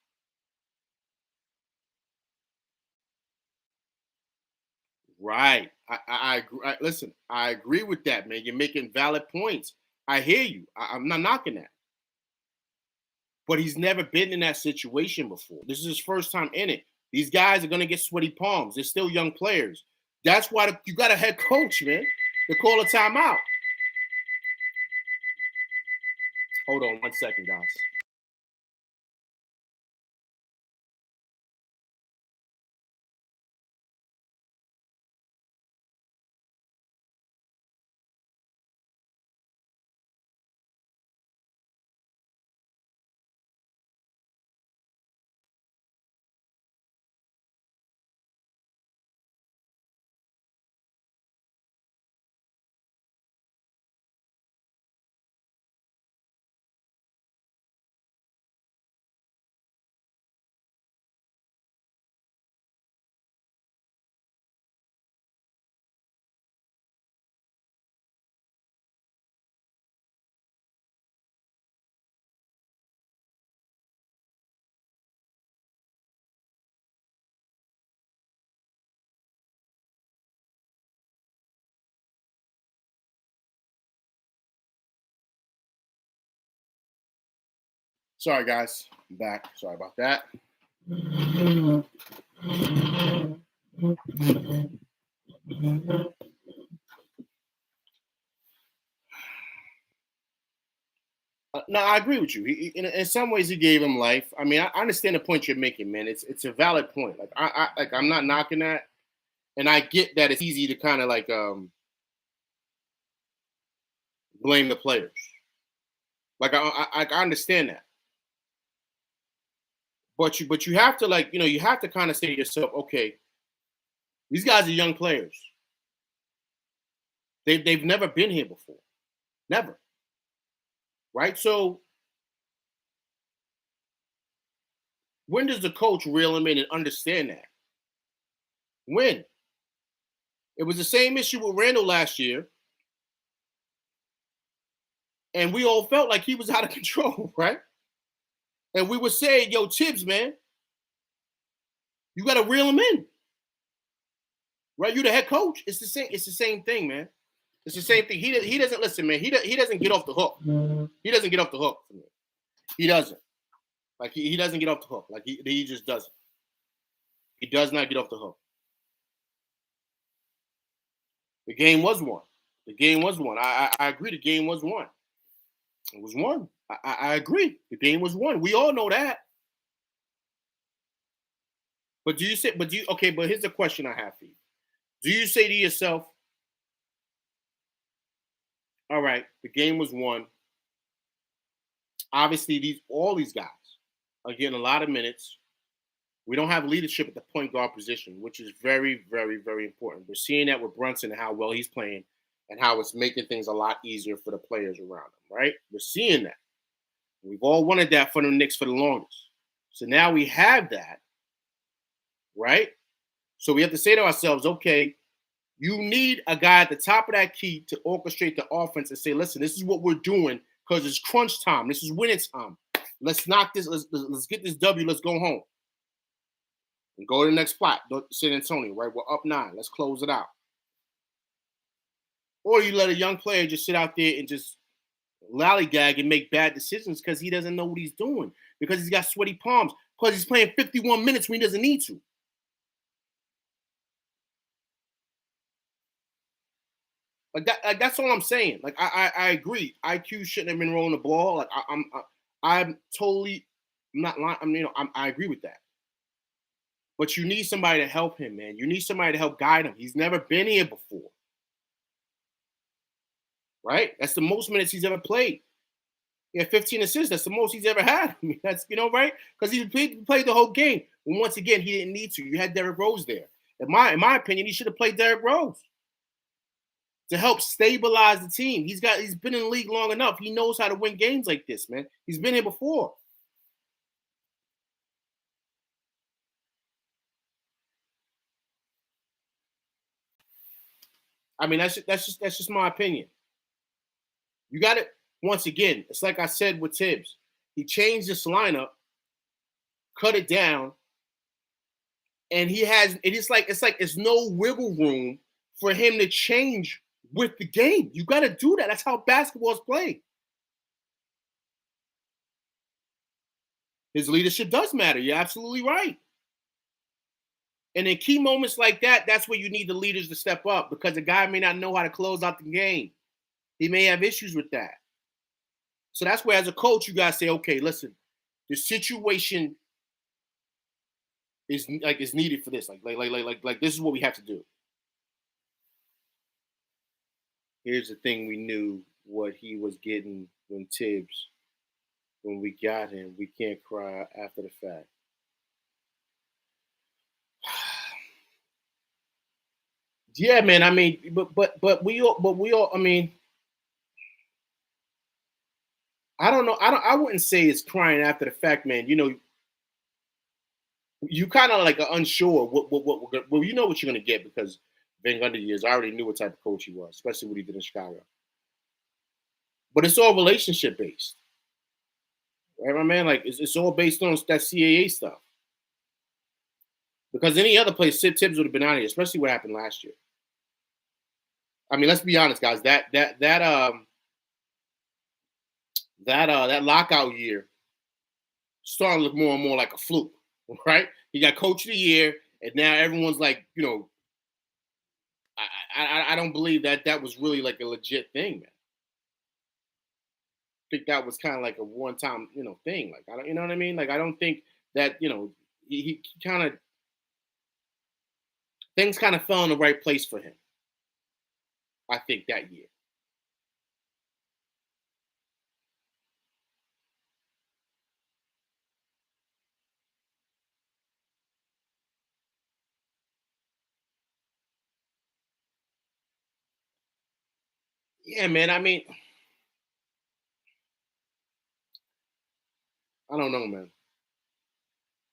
Right. I agree. Listen, I agree with that, man. You're making valid points. I hear you. I'm not knocking that. But he's never been in that situation before. This is his first time in it. These guys are going to get sweaty palms. They're still young players. That's why you got a head coach, man, to call a timeout. Hold on 1 second, guys. Sorry, guys. I'm back. Sorry about that. No, I agree with you. In some ways, he gave him life. I mean, I understand the point you're making, man. It's a valid point. Like I'm not knocking that, and I get that it's easy to kind of like blame the players. Like I understand that, but you have to, like, you have to kind of say to yourself, okay, these guys are young players. They've never been here before, never. Right? So when does the coach reel him in and understand that? Win. It was the same issue with Randall last year, and we all felt like he was out of control, right? And we were saying, "Yo, Tibbs, man, you got to reel him in, right? You the head coach. It's the same. It's the same thing, man. It's the same thing. He doesn't listen, man. He doesn't get off the hook. He doesn't get off the hook. He doesn't. Like he doesn't get off the hook. Like he just doesn't. He does not get off the hook. The game was won. The game was won. I agree. The game was won. It was won. I agree. The game was won. We all know that. But do you say? But do you? Okay. But here's the question I have for you. Do you say to yourself, "All right, the game was won. Obviously, all these guys are getting a lot of minutes. We don't have leadership at the point guard position, which is very, very, very important. We're seeing that with Brunson and how well he's playing and how it's making things a lot easier for the players around him, right? We're seeing that. We've all wanted that for the Knicks for the longest. So now we have that, right? So we have to say to ourselves, okay, you need a guy at the top of that key to orchestrate the offense and say, listen, this is what we're doing because it's crunch time. This is winning time. Let's knock this. Let's get this W. Let's go home. And go to the next spot, San Antonio, right? We're up 9. Let's close it out. Or you let a young player just sit out there and just lollygag and make bad decisions because he doesn't know what he's doing, because he's got sweaty palms, because he's playing 51 minutes when he doesn't need to. That's all I'm saying. Like I agree. IQ shouldn't have been rolling the ball. Like I'm totally I'm not lying. I agree with that. But you need somebody to help him, man. You need somebody to help guide him. He's never been here before. Right? That's the most minutes he's ever played. He had 15 assists. That's the most he's ever had. I mean, that's, right? Because he played the whole game. And once again, he didn't need to. You had Derrick Rose there. In my opinion, he should have played Derrick Rose to help stabilize the team. He's been in the league long enough. He knows how to win games like this, man. He's been here before. I mean, that's just my opinion. You got it. Once again, it's like I said with Tibbs. He changed this lineup, cut it down, and it's no wiggle room for him to change with the game. You got to do that. That's how basketball is played. His leadership does matter. You're absolutely right. And in key moments like that, that's where you need the leaders to step up, because the guy may not know how to close out the game. He may have issues with that. So that's where, as a coach, you gotta say, okay, listen, the situation is needed for this. Like this is what we have to do. Here's the thing: we knew what he was getting when we got him. We can't cry after the fact. Yeah, man. I mean, but we all. I mean, I don't know. I wouldn't say it's crying after the fact, man. You kind of like are unsure well, you know what you're gonna get, because Van Gundy years, I already knew what type of coach he was, especially what he did in Chicago. But it's all relationship based, right, my man? Like it's all based on that CAA stuff. Because any other place, Sid Tibbs would have been out of here, especially what happened last year. I mean, let's be honest, guys. That lockout year starting to look more and more like a fluke, right? He got coach of the year, and now everyone's like, I don't believe that was really like a legit thing, man. I think that was kind of like a one time, thing. Like I don't, you know what I mean? Like I don't think that he kind of things kind of fell in the right place for him. I think that year. Yeah, man. I mean, I don't know, man.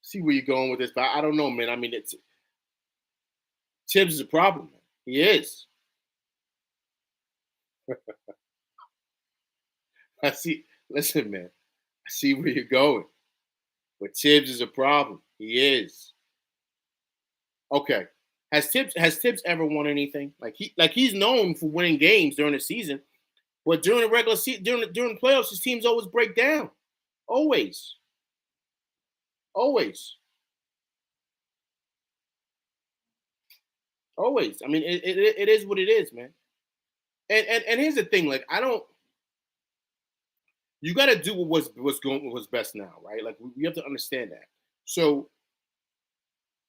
See where you're going with this, but I don't know, man. I mean, Tibbs is a problem, man. He is. I see. Listen, man. I see where you're going. But Tibbs is a problem. He is. Okay. Has Tibbs ever won anything? He's known for winning games during the season, but during the regular season, during the playoffs, his teams always break down. Always. Always. Always. I mean, it is what it is, man. And here's the thing, like I don't. You got to do what's best now, right? Like we have to understand that. So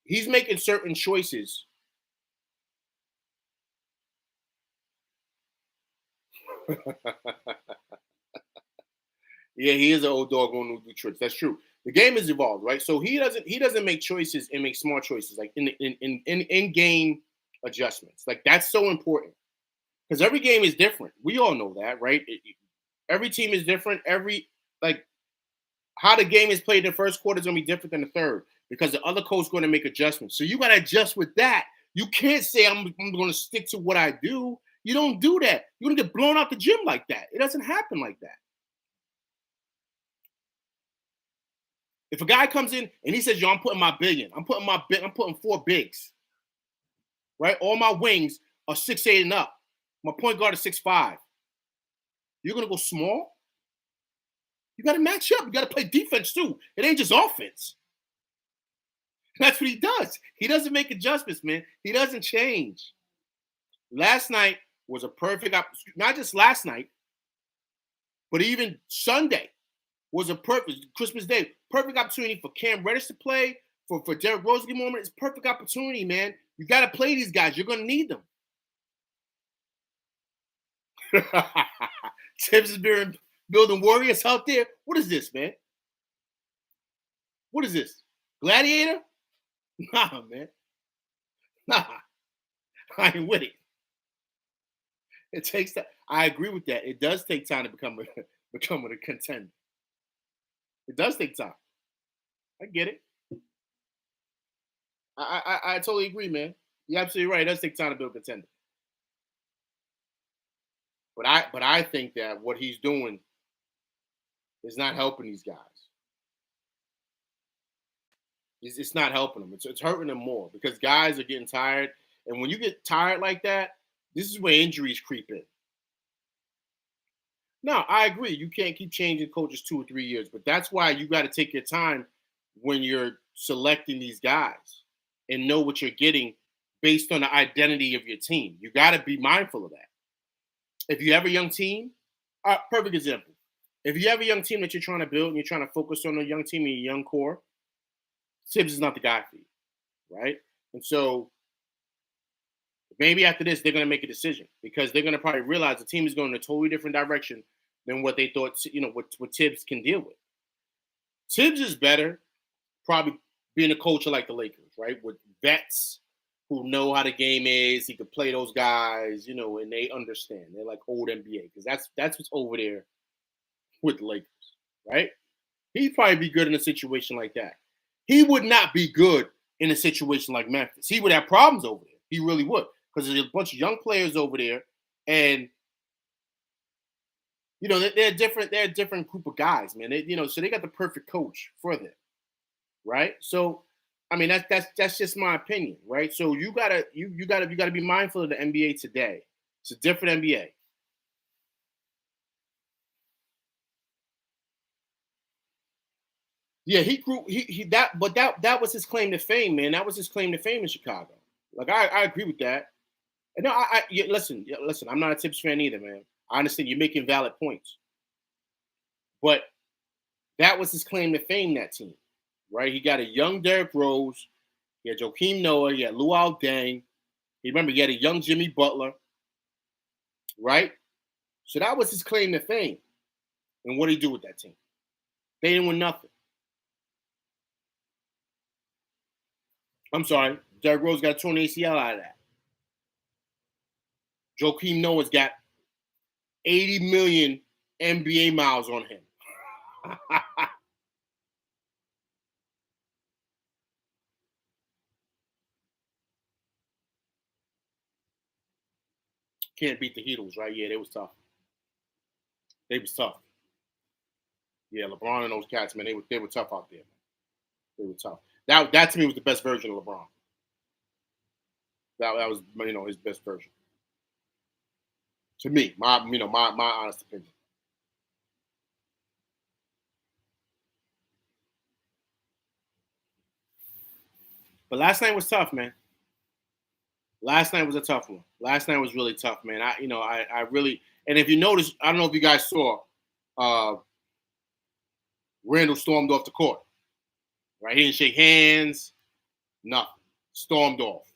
he's making certain choices. Yeah, he is an old dog on new tricks. That's true. The game has evolved, right? So he doesn't make choices and make smart choices like in game adjustments. Like that's so important because every game is different. We all know that, right? Every team is different. Like how the game is played in the first quarter is gonna be different than the third because the other coach is going to make adjustments. So you got to adjust with that. You can't say I'm going to stick to what I do. You don't do that. You're going to get blown out the gym like that. It doesn't happen like that. If a guy comes in and he says, "Yo, I'm putting my big in. I'm putting four bigs, right? All my wings are 6'8" and up. My point guard is 6'5". You're gonna go small. You got to match up. You got to play defense too. It ain't just offense. That's what he does. He doesn't make adjustments, man. He doesn't change. Last night was a perfect not just last night, but even Sunday was a perfect Christmas Day, perfect opportunity for Cam Reddish to play, for Derrick Rose to get moment. It's a perfect opportunity, man. You got to play these guys. You're gonna need them. Tibbs is building warriors out there. What is this, man? What is this? Gladiator? Nah, man. Nah, I ain't with it. It takes that. I agree with that. It does take time to become a contender. It does take time. I get it. I totally agree, man. You're absolutely right. It does take time to build a contender. But I think that what he's doing is not helping these guys. It's not helping them. It's hurting them more because guys are getting tired. And when you get tired like that, this is where injuries creep in. No, I agree. You can't keep changing coaches 2 or 3 years, but that's why you got to take your time when you're selecting these guys and know what you're getting based on the identity of your team. You got to be mindful of that. If you have a young team, perfect example. If you have a young team that you're trying to build and you're trying to focus on a young team and your young core, Tibbs is not the guy for you, right? And so maybe after this, they're going to make a decision because they're going to probably realize the team is going in a totally different direction than what they thought, what Tibbs can deal with. Tibbs is better probably being a coach like the Lakers, right? With vets who know how the game is. He could play those guys, and they understand. They're like old NBA because that's what's over there with the Lakers, right? He'd probably be good in a situation like that. He would not be good in a situation like Memphis. He would have problems over there. He really would because there's a bunch of young players over there, and they're different. They're a different group of guys, man. So they got the perfect coach for them, right? So, I mean, that's just my opinion, right? So you gotta be mindful of the NBA today. It's a different NBA. Yeah, he grew. But that was his claim to fame, man. That was his claim to fame in Chicago. Like I agree with that. And no, listen. I'm not a Tibbs fan either, man. I understand you're making valid points, but that was his claim to fame. That team, right? He got a young Derrick Rose. He had Joakim Noah. He had Luol Deng. He had a young Jimmy Butler, right? So that was his claim to fame. And what did he do with that team? They didn't win nothing. I'm sorry. Derrick Rose got torn ACL out of that. Joakim Noah's got 80 million NBA miles on him. Can't beat the Heatles, right? Yeah, they was tough. They was tough. Yeah, LeBron and those cats, man, they were tough out there. Man. They were tough. That to me was the best version of LeBron. That was his best version. To me, my honest opinion. But last night was tough, man. Last night was a tough one. Last night was really tough, man. I really, and if you notice, I don't know if you guys saw, uh, Randall stormed off the court. Right, he didn't shake hands, nothing. Stormed off.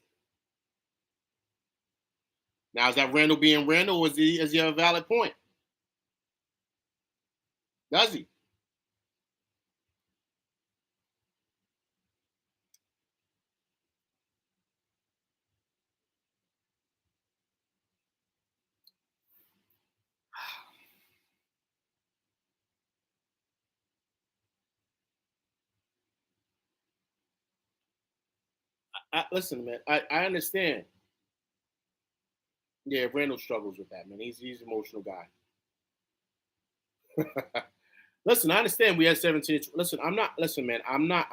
Now is that Randall being Randall, or is he have a valid point? Does he? Listen, man, I understand. Yeah, Randall struggles with that, man. He's an emotional guy. Listen, I understand we had 17. Listen, listen, man, I'm not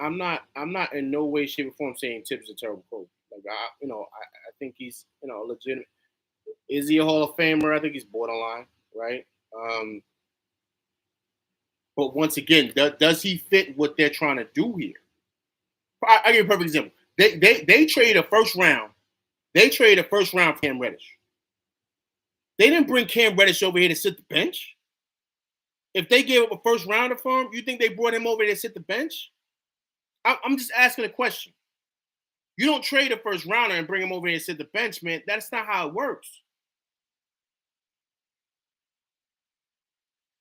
in no way, shape, or form saying Tibbs is a terrible coach. Like I think he's legitimate. Is he a Hall of Famer? I think he's borderline, right? But once again, does he fit what they're trying to do here? I give you a perfect example. They traded a first round. They traded a first round for Cam Reddish. They didn't bring Cam Reddish over here to sit the bench. If they gave up a first rounder for him, you think they brought him over here to sit the bench? I'm just asking a question. You don't trade a first rounder and bring him over here to sit the bench, man. That's not how it works.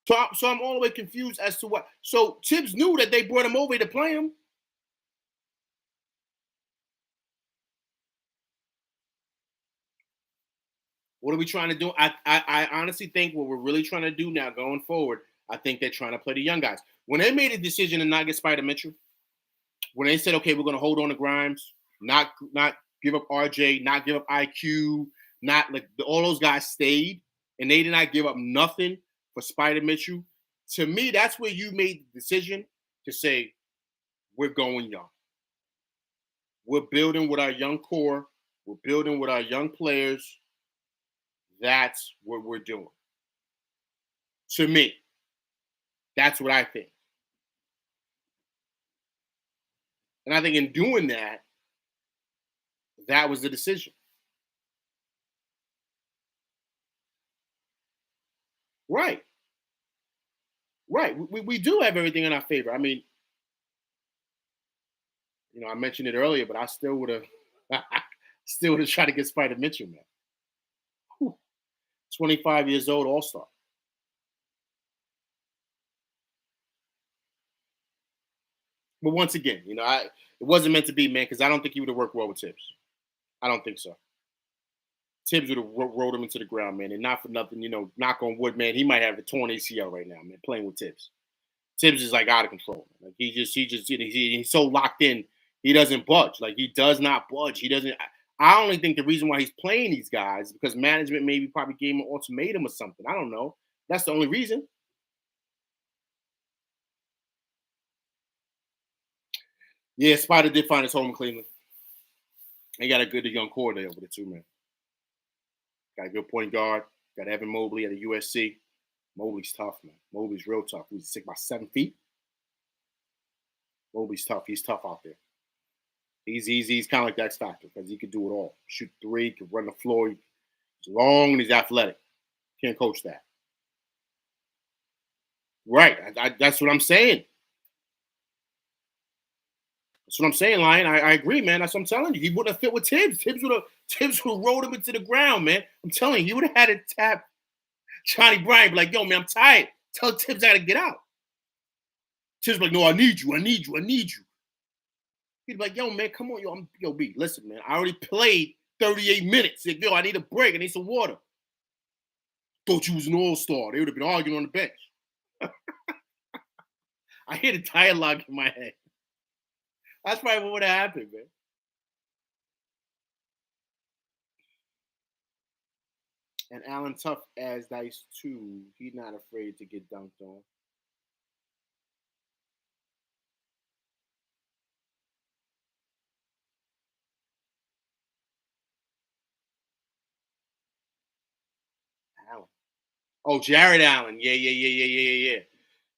So I'm all the way confused as to what. So Tibbs knew that they brought him over to play him. What are we trying to do? I honestly think what we're really trying to do now going forward, I think they're trying to play the young guys. When they made a decision to not get Spider Mitchell, when they said, okay, we're going to hold on to Grimes, not give up RJ, not give up IQ, not like all those guys stayed, and they did not give up nothing for Spider Mitchell. To me, that's where you made the decision to say, we're going young. We're building with our young core. We're building with our young players. That's what we're doing. To me, that's what I think. And I think in doing that, that was the decision. Right. Right. We do have everything in our favor. I mean, I mentioned it earlier, but I still would have still would have tried to get Spider Mitchell, man. Whew. 25 years old, all-star. But once again, it wasn't meant to be, man, because I don't think he would have worked well with Tibbs. I don't think so. Tibbs would have rolled him into the ground, man. And not for nothing, knock on wood, man. He might have a torn ACL right now, man, playing with Tibbs. Tibbs is like out of control. Like he's so locked in, he doesn't budge. Like he does not budge. He doesn't. I only think the reason why he's playing these guys is because management maybe probably gave him an ultimatum or something. I don't know. That's the only reason. Yeah, Spider did find his home in Cleveland. He got a good young core there over there too, man. Got a good point guard. Got Evan Mobley at the USC. Mobley's tough, man. Mobley's real tough. He's sick by 7 feet. Mobley's tough. He's tough out there. He's kind of like the X Factor because he can do it all. Shoot three, can run the floor. He's long and he's athletic. Can't coach that. Right. That's what I'm saying. That's what I'm saying, Lion. I agree, man. That's what I'm telling you. He wouldn't have fit with Tibbs. Tibbs would have rolled him into the ground, man. I'm telling you, he would have had to tap Johnny Bryant, be like, yo, man, I'm tired. Tell Tibbs I gotta get out. Tibbs like, no, I need you. He'd be like, yo, man, come on, yo, B, listen, man. I already played 38 minutes. Like, yo, I need a break. I need some water. Thought you was an all-star. They would have been arguing on the bench. I hear the dialogue in my head. That's probably what would have happened, man. And Allen tough as dice too. He's not afraid to get dunked on. Allen. Oh, Jared Allen. Yeah.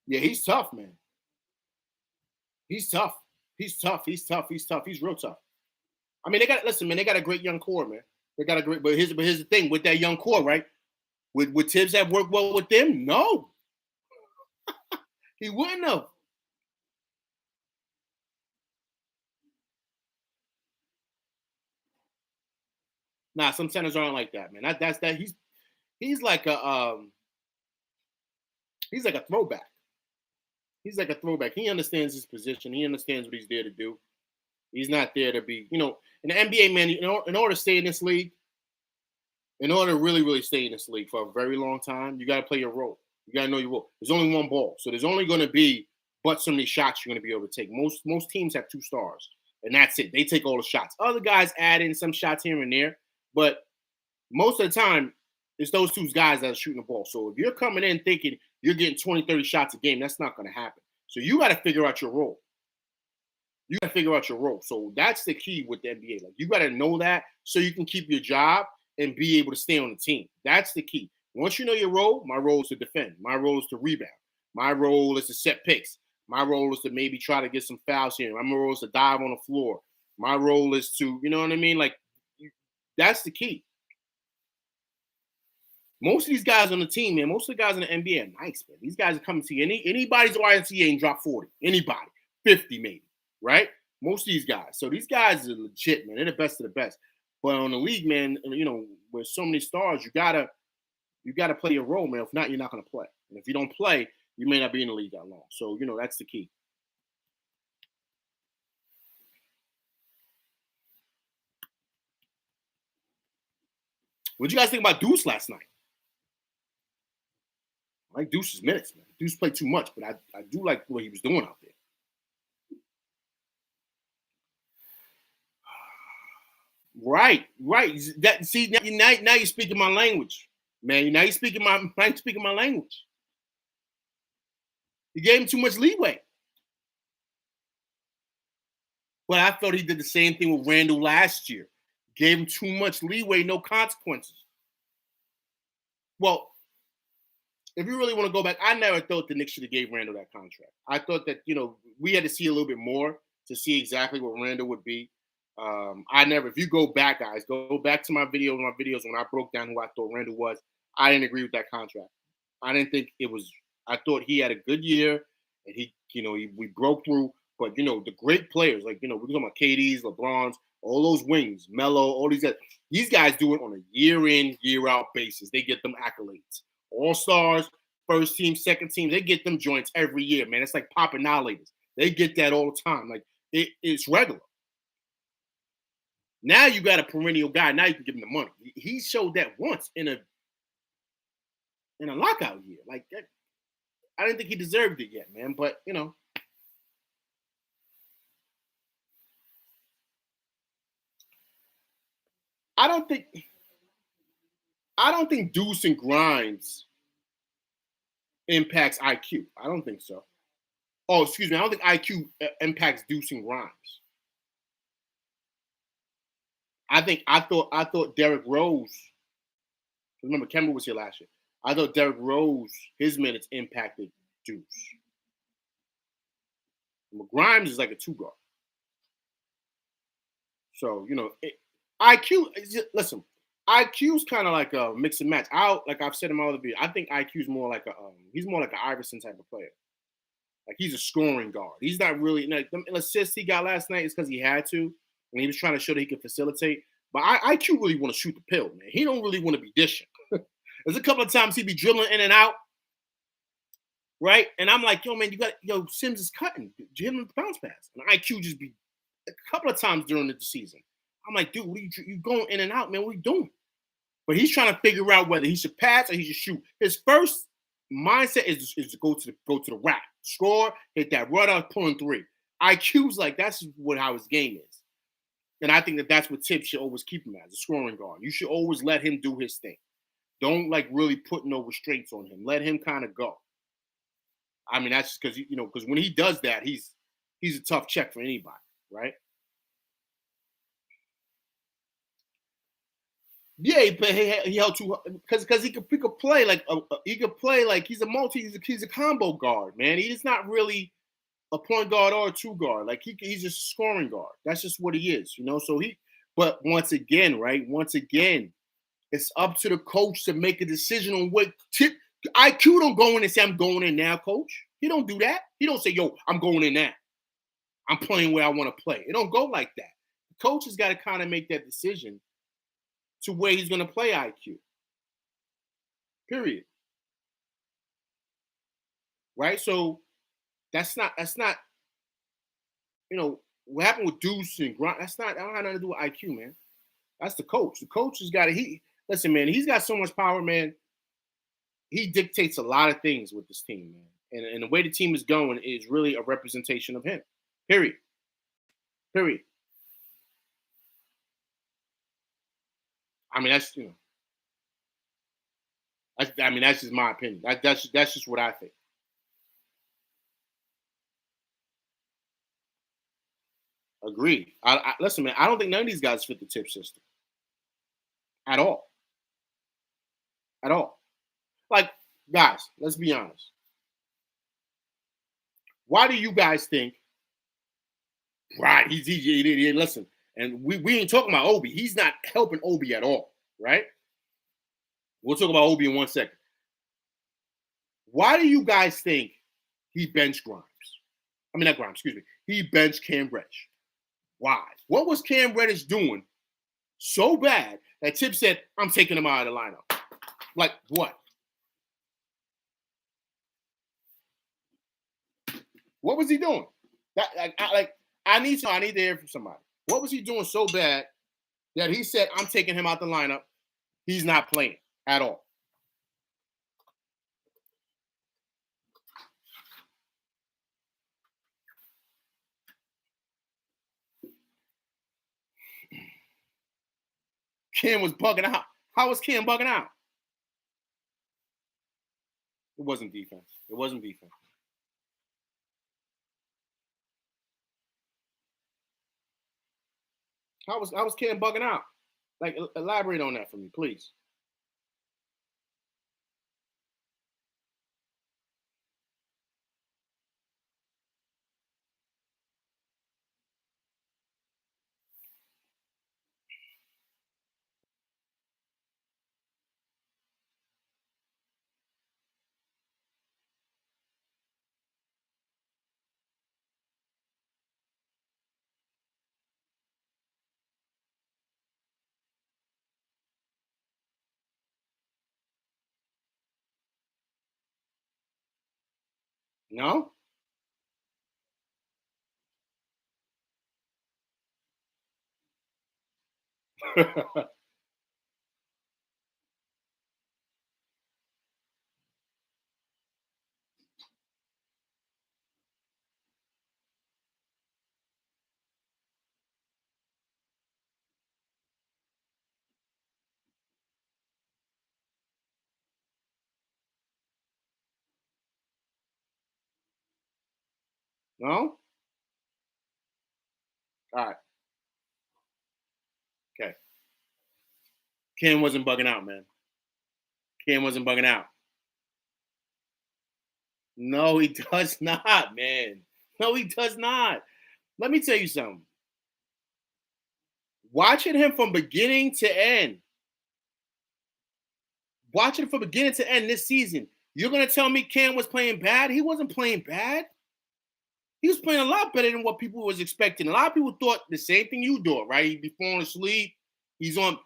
Yeah, he's tough, man. He's tough. He's tough. He's tough. He's tough. He's real tough. I mean, they got listen, man. They got a great young core, man. They got a great. But here's the thing with that young core, right? Would Tibbs have worked well with them? No, he wouldn't have. Nah, some centers aren't like that, man. That's that. He's like a he's like a throwback. He's like a throwback. He understands his position. He understands what he's there to do. He's not there to be, in the NBA, man. In order to stay in this league, in order to really, really stay in this league for a very long time, you got to play your role. You got to know your role. There's only one ball, so there's only going to be but so many shots you're going to be able to take. Most teams have two stars, and that's it. They take all the shots. Other guys add in some shots here and there, but most of the time, it's those two guys that are shooting the ball. So if you're coming in thinking you're getting 20, 30 shots a game, that's not going to happen. So you got to figure out your role. You got to figure out your role. So that's the key with the NBA. Like you got to know that so you can keep your job and be able to stay on the team. That's the key. Once you know your role, my role is to defend. My role is to rebound. My role is to set picks. My role is to maybe try to get some fouls here. My role is to dive on the floor. My role is to, you know what I mean? Like that's the key. Most of these guys on the team, man, most of the guys in the NBA are nice, man. These guys are coming to you. Anybody's YMCA and drop 40. Anybody. 50 maybe. Right? Most of these guys. So these guys are legit, man. They're the best of the best. But on the league, man, with so many stars, you gotta play your role, man. If not, you're not gonna play. And if you don't play, you may not be in the league that long. So, that's the key. What you guys think about Deuce last night? I like Deuce's minutes, man. Deuce played too much, but I do like what he was doing out there. Right. That see now you're speaking my language, man. Now you're speaking my language. You gave him too much leeway. But I thought he did the same thing with Randall last year. Gave him too much leeway, no consequences. Well, if you really want to go back, I never thought the Knicks should have gave Randall that contract. I thought that, we had to see a little bit more to see exactly what Randall would be. If you go back, guys, go back to my videos when I broke down who I thought Randall was. I didn't agree with that contract. I didn't think it was, I thought he had a good year and we broke through, but the great players, like, we're talking about KD's, LeBron's, all those wings, Melo, all these guys do it on a year in, year out basis. They get them accolades. All stars, first team, second team, they get them joints every year, man. It's like popping annihilators. They get that all the time. Like it's regular. Now you got a perennial guy. Now you can give him the money. He showed that once in a lockout year. Like that, I didn't think he deserved it yet, man. But I don't think Deuce and Grimes impacts IQ. I don't think so. Oh, excuse me. I don't think IQ impacts Deuce and Grimes. I thought Derrick Rose. Remember, Kemba was here last year. I thought Derrick Rose, his minutes impacted Deuce. Grimes is like a two guard. So IQ. Listen, IQ is kind of like a mix and match. Like I've said in my other video, I think IQ is more like he's more like an Iverson type of player. Like he's a scoring guard. He's not really like the assist he got last night is because he had to, and he was trying to show that he could facilitate. But IQ really want to shoot the pill, man. He don't really want to be dishing. There's a couple of times he be dribbling in and out, right? And I'm like, yo, man, Sims is cutting. Hit him with the bounce pass. And IQ just be a couple of times during the season. I'm like, dude, what are you going in and out, man? What are you doing? But he's trying to figure out whether he should pass or he should shoot. His first mindset is to go to the rack, score, hit that right out, pulling three. IQ's like that's how his game is, and I think that's what Tibbs should always keep him as a scoring guard. You should always let him do his thing. Don't like really put no restraints on him. Let him kind of go. I mean, that's just because because when he does that, he's a tough check for anybody, right? Yeah, he held two because he could play like he could play like he's a combo guard, man. He's not really a point guard or a two guard. Like he's just a scoring guard. That's just what he is, So but once again, right? Once again, it's up to the coach to make a decision on what IQ don't go in and say, I'm going in now, coach. He don't do that. He don't say, yo, I'm going in now. I'm playing where I want to play. It don't go like that. The coach has got to kind of make that decision to where he's going to play IQ. Period. Right? So that's not, what happened with Deuce and Grant, that don't have nothing to do with IQ, man. That's the coach. The coach has got to, listen, man, he's got so much power, man. He dictates a lot of things with this team, man. And the way the team is going is really a representation of him. Period. Period. I mean, that's that's just my opinion. That's just what I think. Agreed. Listen, man. I don't think none of these guys fit the tip system at all. At all. Like, guys, let's be honest. Why do you guys think? Right, he listen, and we ain't talking about Obi. He's not helping Obi at all, right? We'll talk about Obi in 1 second. Why do you guys think he benched Grimes? I mean, not Grimes, excuse me. He benched Cam Reddish. Why? What was Cam Reddish doing so bad that Tip said, I'm taking him out of the lineup? Like, what? What was he doing? I need to hear from somebody. What was he doing so bad that he said, I'm taking him out the lineup? He's not playing at all. Cam was bugging out. How was Cam bugging out? It wasn't defense. It wasn't defense. How was Cam bugging out? Like, elaborate on that for me, please. No? No? All right. Okay. Cam wasn't bugging out, man. Cam wasn't bugging out. No, he does not, man. No, he does not. Let me tell you something. Watching him from beginning to end. Watching from beginning to end this season. You're going to tell me Cam was playing bad? He wasn't playing bad. He was playing a lot better than what people was expecting. A lot of people thought the same thing you thought, right? He'd be falling asleep. He's on,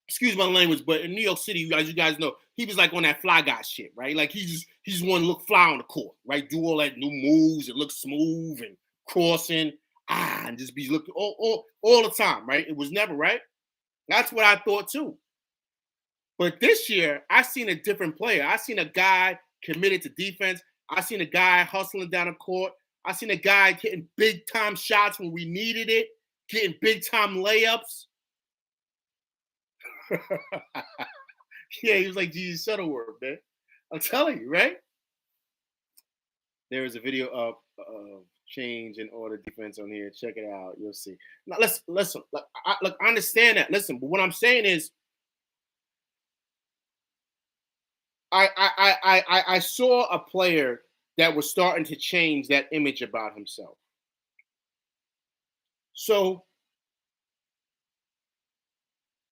excuse my language, but in New York City, as you guys know, he was like on that fly guy shit, right? Like he just want to look fly on the court, right? Do all that new moves and look smooth and crossing, and just be looking all the time, right? It was never, right? That's what I thought too. But this year, I seen a different player. I seen a guy committed to defense. I seen a guy hustling down the court. I seen a guy getting big time shots when we needed it, getting big time layups. Yeah, he was like Jesus Shuttleworth, man. I'm telling you, right? There is a video of change in order defense on here. Check it out. You'll see. Now, listen. Look, I understand that. Listen, but what I'm saying is, I saw a player that was starting to change that image about himself. So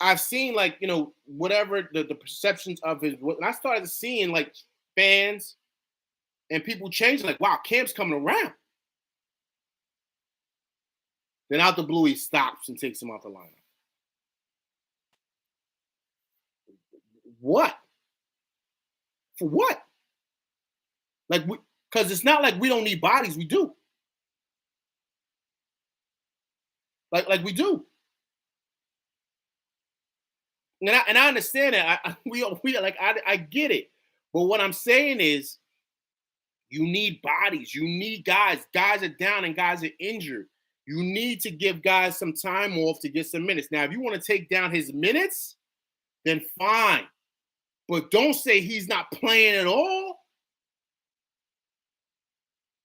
I've seen like whatever the perceptions of his. When I started seeing like fans and people changing, like, wow, Cam's coming around. Then out the blue, he stops and takes him out the lineup. What? For what? Like, because it's not like we don't need bodies. We do. Like we do. And I understand that. We like I get it. But what I'm saying is, you need bodies. You need guys. Guys are down and guys are injured. You need to give guys some time off to get some minutes. Now, if you want to take down his minutes, then fine. But don't say he's not playing at all.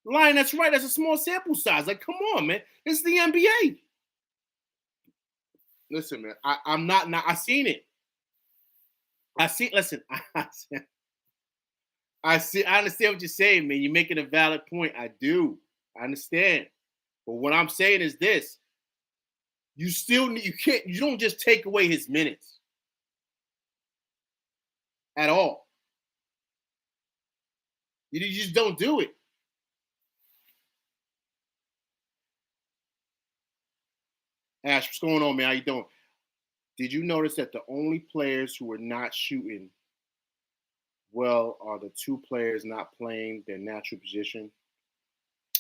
Lion, that's right. That's a small sample size. Like, come on, man. It's the NBA. Listen, man. I'm not. I seen it. Listen. I see. I understand what you're saying, man. You're making a valid point. I do. I understand. But what I'm saying is this: you still need. You can't. You don't just take away his minutes at all. You just don't do it. Ash, what's going on, man? How you doing? Did you notice that the only players who are not shooting well are the two players not playing their natural position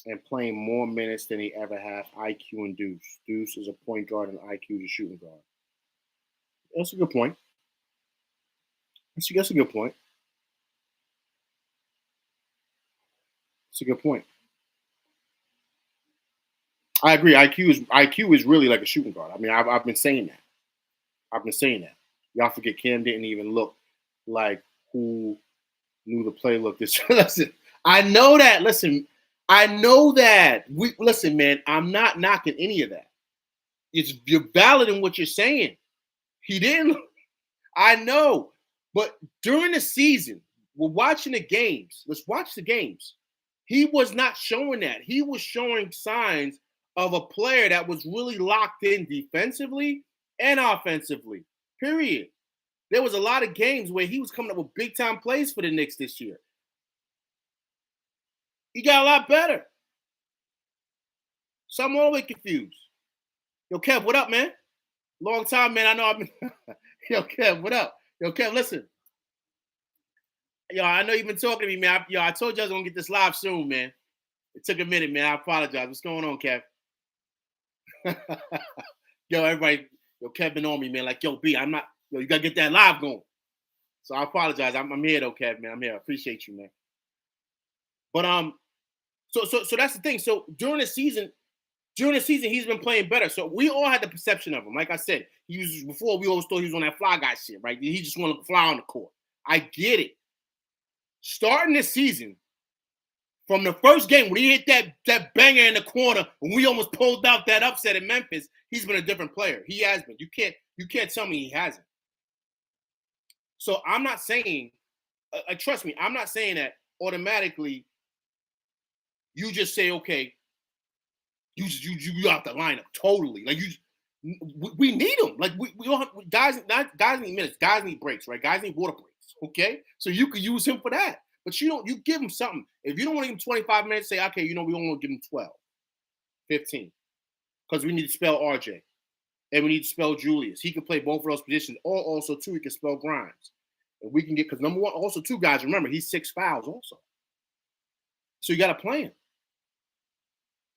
and playing more minutes than they ever have? IQ and Deuce. Deuce is a point guard and IQ is a shooting guard. That's a good point. That's a good point. That's a good point. I agree. IQ is really like a shooting guard. I mean, I've been saying that. Y'all forget Cam didn't even look like who knew the playbook. Listen, I know that. Listen, I know that. Listen, man. I'm not knocking any of that. You're valid in what you're saying. He didn't. I know, but during the season, we're watching the games. Let's watch the games. He was not showing that. He was showing signs of a player that was really locked in defensively and offensively. Period. There was a lot of games where he was coming up with big time plays for the Knicks this year. He got a lot better. So I'm all the way confused. Yo, Kev, what up, man? Long time, man. I know I've been. Yo, Kev, what up? Yo, Kev, listen. Yo, I know you've been talking to me, man. I told you I was gonna get this live soon, man. It took a minute, man. I apologize. What's going on, Kev? Yo, everybody, Kev been on me, man. Like, yo, B, I'm not. Yo, you gotta get that live going. So I apologize. I'm here though, Kev, man. I'm here. I appreciate you, man. But so that's the thing. So during the season, he's been playing better. So we all had the perception of him. Like I said, before we always thought he was on that fly guy shit, right? He just wanted to fly on the court. I get it. Starting this season, from the first game when he hit that banger in the corner, when we almost pulled out that upset in Memphis, he's been a different player. He has been. You can't tell me he hasn't. So I'm not saying, trust me, I'm not saying that automatically. You just say, okay, you out the lineup totally. Like we need them. Like we don't have, guys need minutes. Guys need breaks, right? Guys need water breaks. Okay, so you could use him for that. But you give him something. If you don't want to give him 25 minutes, say, okay, we don't want to give him 12, 15. Because we need to spell RJ. And we need to spell Julius. He can play both of those positions. Or also, too, he can spell Grimes. And we can get, because number one, also, two guys, remember, he's 6 fouls also. So you got to play him.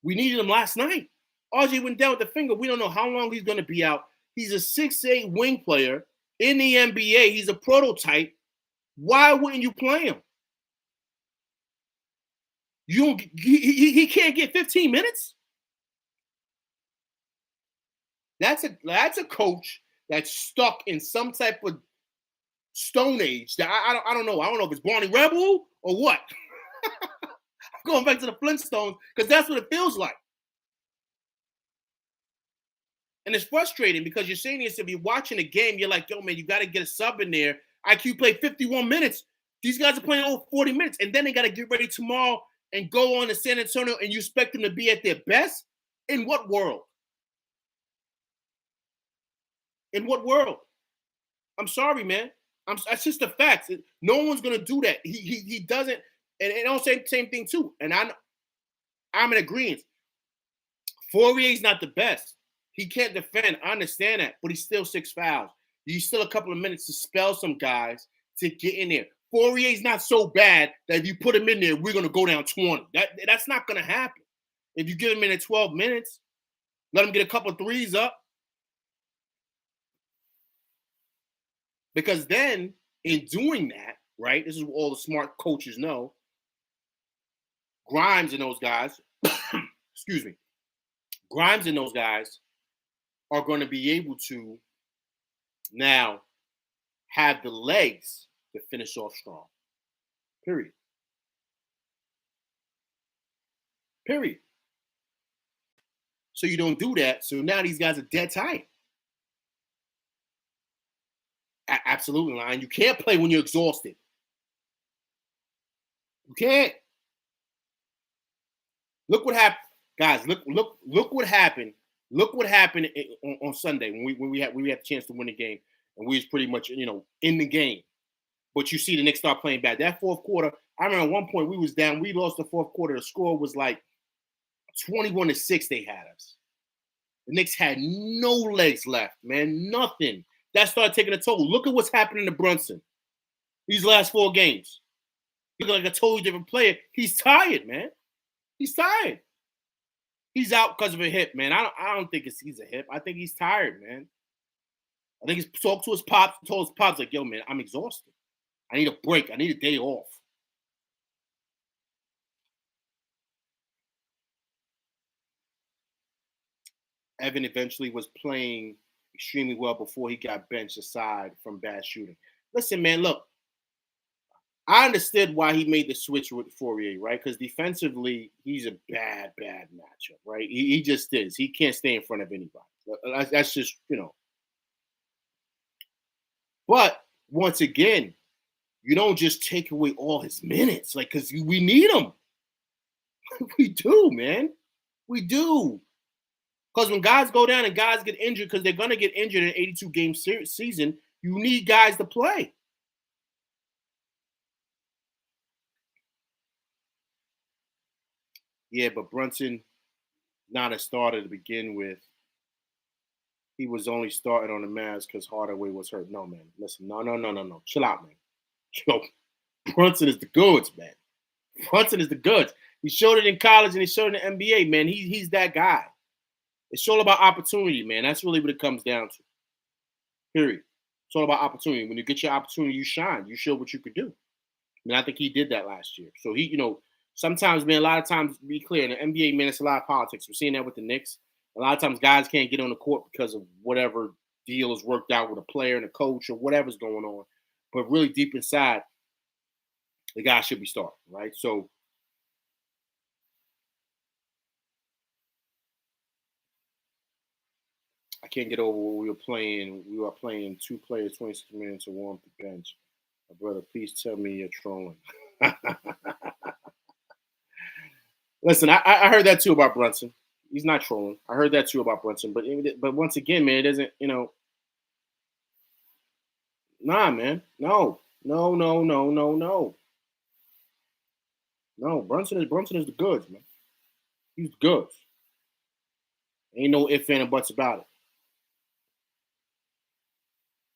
We needed him last night. RJ went down with the finger. We don't know how long he's going to be out. He's a 6'8" wing player in the NBA. He's a prototype. Why wouldn't you play him? He can't get 15 minutes? That's a coach that's stuck in some type of Stone Age. That I don't know. I don't know if it's Barney Rebel or what. I'm going back to the Flintstones because that's what it feels like. And it's frustrating because you're saying this, if you're watching a game, you're like, yo, man, you got to get a sub in there. IQ played 51 minutes. These guys are playing over 40 minutes. And then they got to get ready tomorrow and go on to San Antonio, and you expect them to be at their best? In what world? In what world? I'm sorry, man. That's just the facts. No one's going to do that. He doesn't. And I'll say the same thing, too. And I'm in agreement. Fourier's not the best. He can't defend. I understand that, but he's still 6 fouls. He's still a couple of minutes to spell some guys to get in there. Fourier's not so bad that if you put him in there, we're going to go down 20. That's not going to happen. If you give him in at 12 minutes, let him get a couple of threes up. Because then, in doing that, right, this is what all the smart coaches know, Grimes and those guys, excuse me, Grimes and those guys are going to be able to now have the legs to finish off strong. Period. Period. So you don't do that. So now these guys are dead tight. Absolutely, Lion. You can't play when you're exhausted. You can't. Look what happened, guys. Look what happened. Look what happened on Sunday when we had a chance to win the game, and we was pretty much in the game. But you see the Knicks start playing bad. That fourth quarter, I remember at one point we was down. We lost the fourth quarter. The score was like 21-6. They had us. The Knicks had no legs left, man. Nothing. That started taking a toll. Look at what's happening to Brunson these last 4 games. Looking like a totally different player. He's tired, man. He's tired. He's out because of a hip, man. I don't think he's a hip. I think he's tired, man. I think he's talked to his pops, told his pops, like, yo, man, I'm exhausted. I need a break. I need a day off. Evan eventually was playing extremely well before he got benched aside from bad shooting. Listen, man, look. I understood why he made the switch with Fourier, right? Because defensively, he's a bad matchup, right? He just is. He can't stay in front of anybody. That's just, But once again, you don't just take away all his minutes, like, because we need him. We do, man. We do. Because when guys go down and guys get injured, because they're going to get injured in an 82-game season, you need guys to play. Yeah, but Brunson, not a starter to begin with. He was only starting on the Mavs because Hardaway was hurt. No, man. Listen, no. Chill out, man. Yo, Brunson is the goods, man. Brunson is the goods. He showed it in college and he showed it in the NBA, man. He's that guy. It's all about opportunity, man. That's really what it comes down to. Period. It's all about opportunity. When you get your opportunity, you shine. You show what you could do. I think he did that last year. So he, sometimes, man, a lot of times, be clear, in the NBA, man, it's a lot of politics. We're seeing that with the Knicks. A lot of times guys can't get on the court because of whatever deal is worked out with a player and a coach or whatever's going on. But really deep inside, the guy should be starting, right? So I can't get over what we were playing. We were playing 2 players, 26 minutes to warm up the bench. My brother, please tell me you're trolling. Listen, I heard that too about Brunson. He's not trolling. I heard that too about Brunson. But once again, man, it doesn't, nah, man. No. No, Brunson is the goods, man. He's the goods. Ain't no ifs, and buts about it.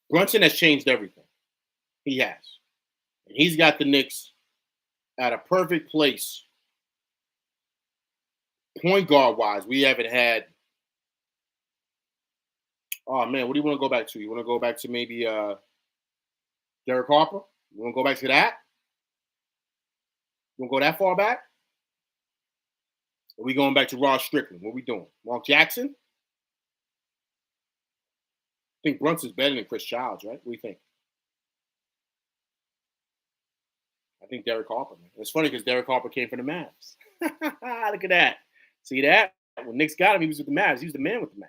Brunson has changed everything. He has. And he's got the Knicks at a perfect place. Point guard wise, we haven't had. Oh man, what do you want to go back to? You want to go back to maybe Derek Harper? You want to go back to that? You want to go that far back? Or are we going back to Ross Strickland? What are we doing? Mark Jackson? I think Brunson's better than Chris Childs, right? What do you think? think Derek Harper, man. It's funny because Derek Harper came from the Mavs. Look at that. See that? When Knicks got him, he was with the Mavs. He was the man with the Mavs.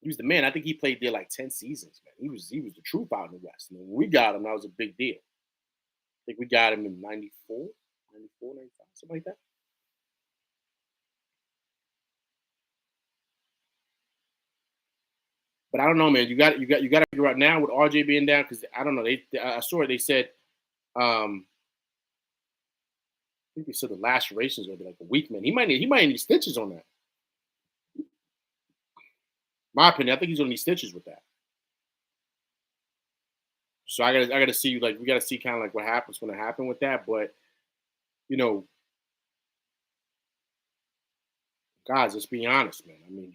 He was the man. I think he played there like 10 seasons, man. He was the truth out in the West. And when we got him, that was a big deal. I think we got him in 94, 94, 95, something like that. But I don't know, man. You got to figure out now with RJ being down because I don't know. I saw it. They said I think they said the lacerations will be like a week, man. He might need stitches on that. My opinion, I think he's gonna need stitches with that. So I gotta see like we gotta see kind of like what's gonna happen with that. But you know, guys, let's be honest, man. I mean,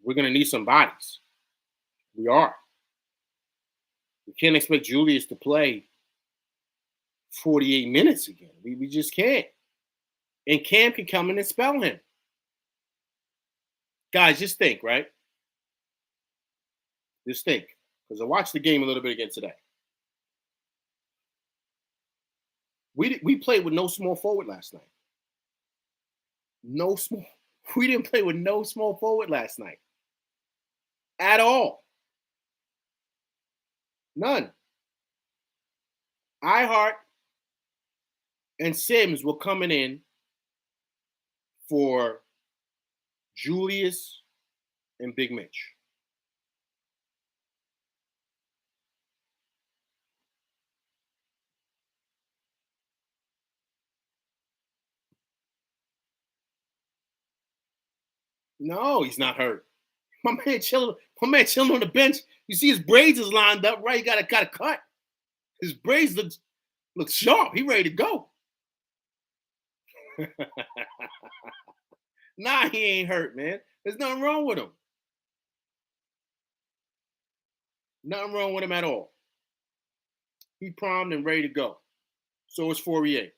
we're gonna need some bodies. We are. We can't expect Julius to play 48 minutes again. We just can't. And Cam can come in and spell him. Guys, just think, right? Just think. Because I watched the game a little bit again today. We played with no small forward last night. No small. We didn't play with no small forward last night. At all. None. iHeart and Sims were coming in for Julius and Big Mitch. No, he's not hurt. My man chilling on the bench. You see his braids is lined up, right? He got a cut. His braids look sharp. He ready to go. Nah, he ain't hurt, man. There's nothing wrong with him. Nothing wrong with him at all. He primed and ready to go. So is Fourier.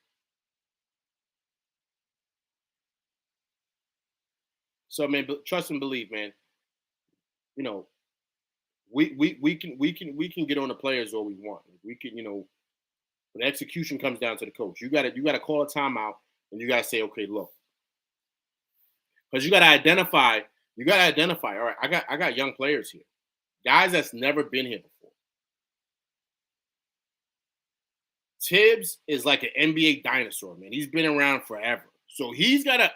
So man, trust and believe, man. You know, we can get on the players all we want. We can, when execution comes down to the coach, you gotta call a timeout and you gotta say, okay, look, because you gotta identify. All right, I got young players here, guys that's never been here before. Tibbs is like an NBA dinosaur, man. He's been around forever, so he's gotta.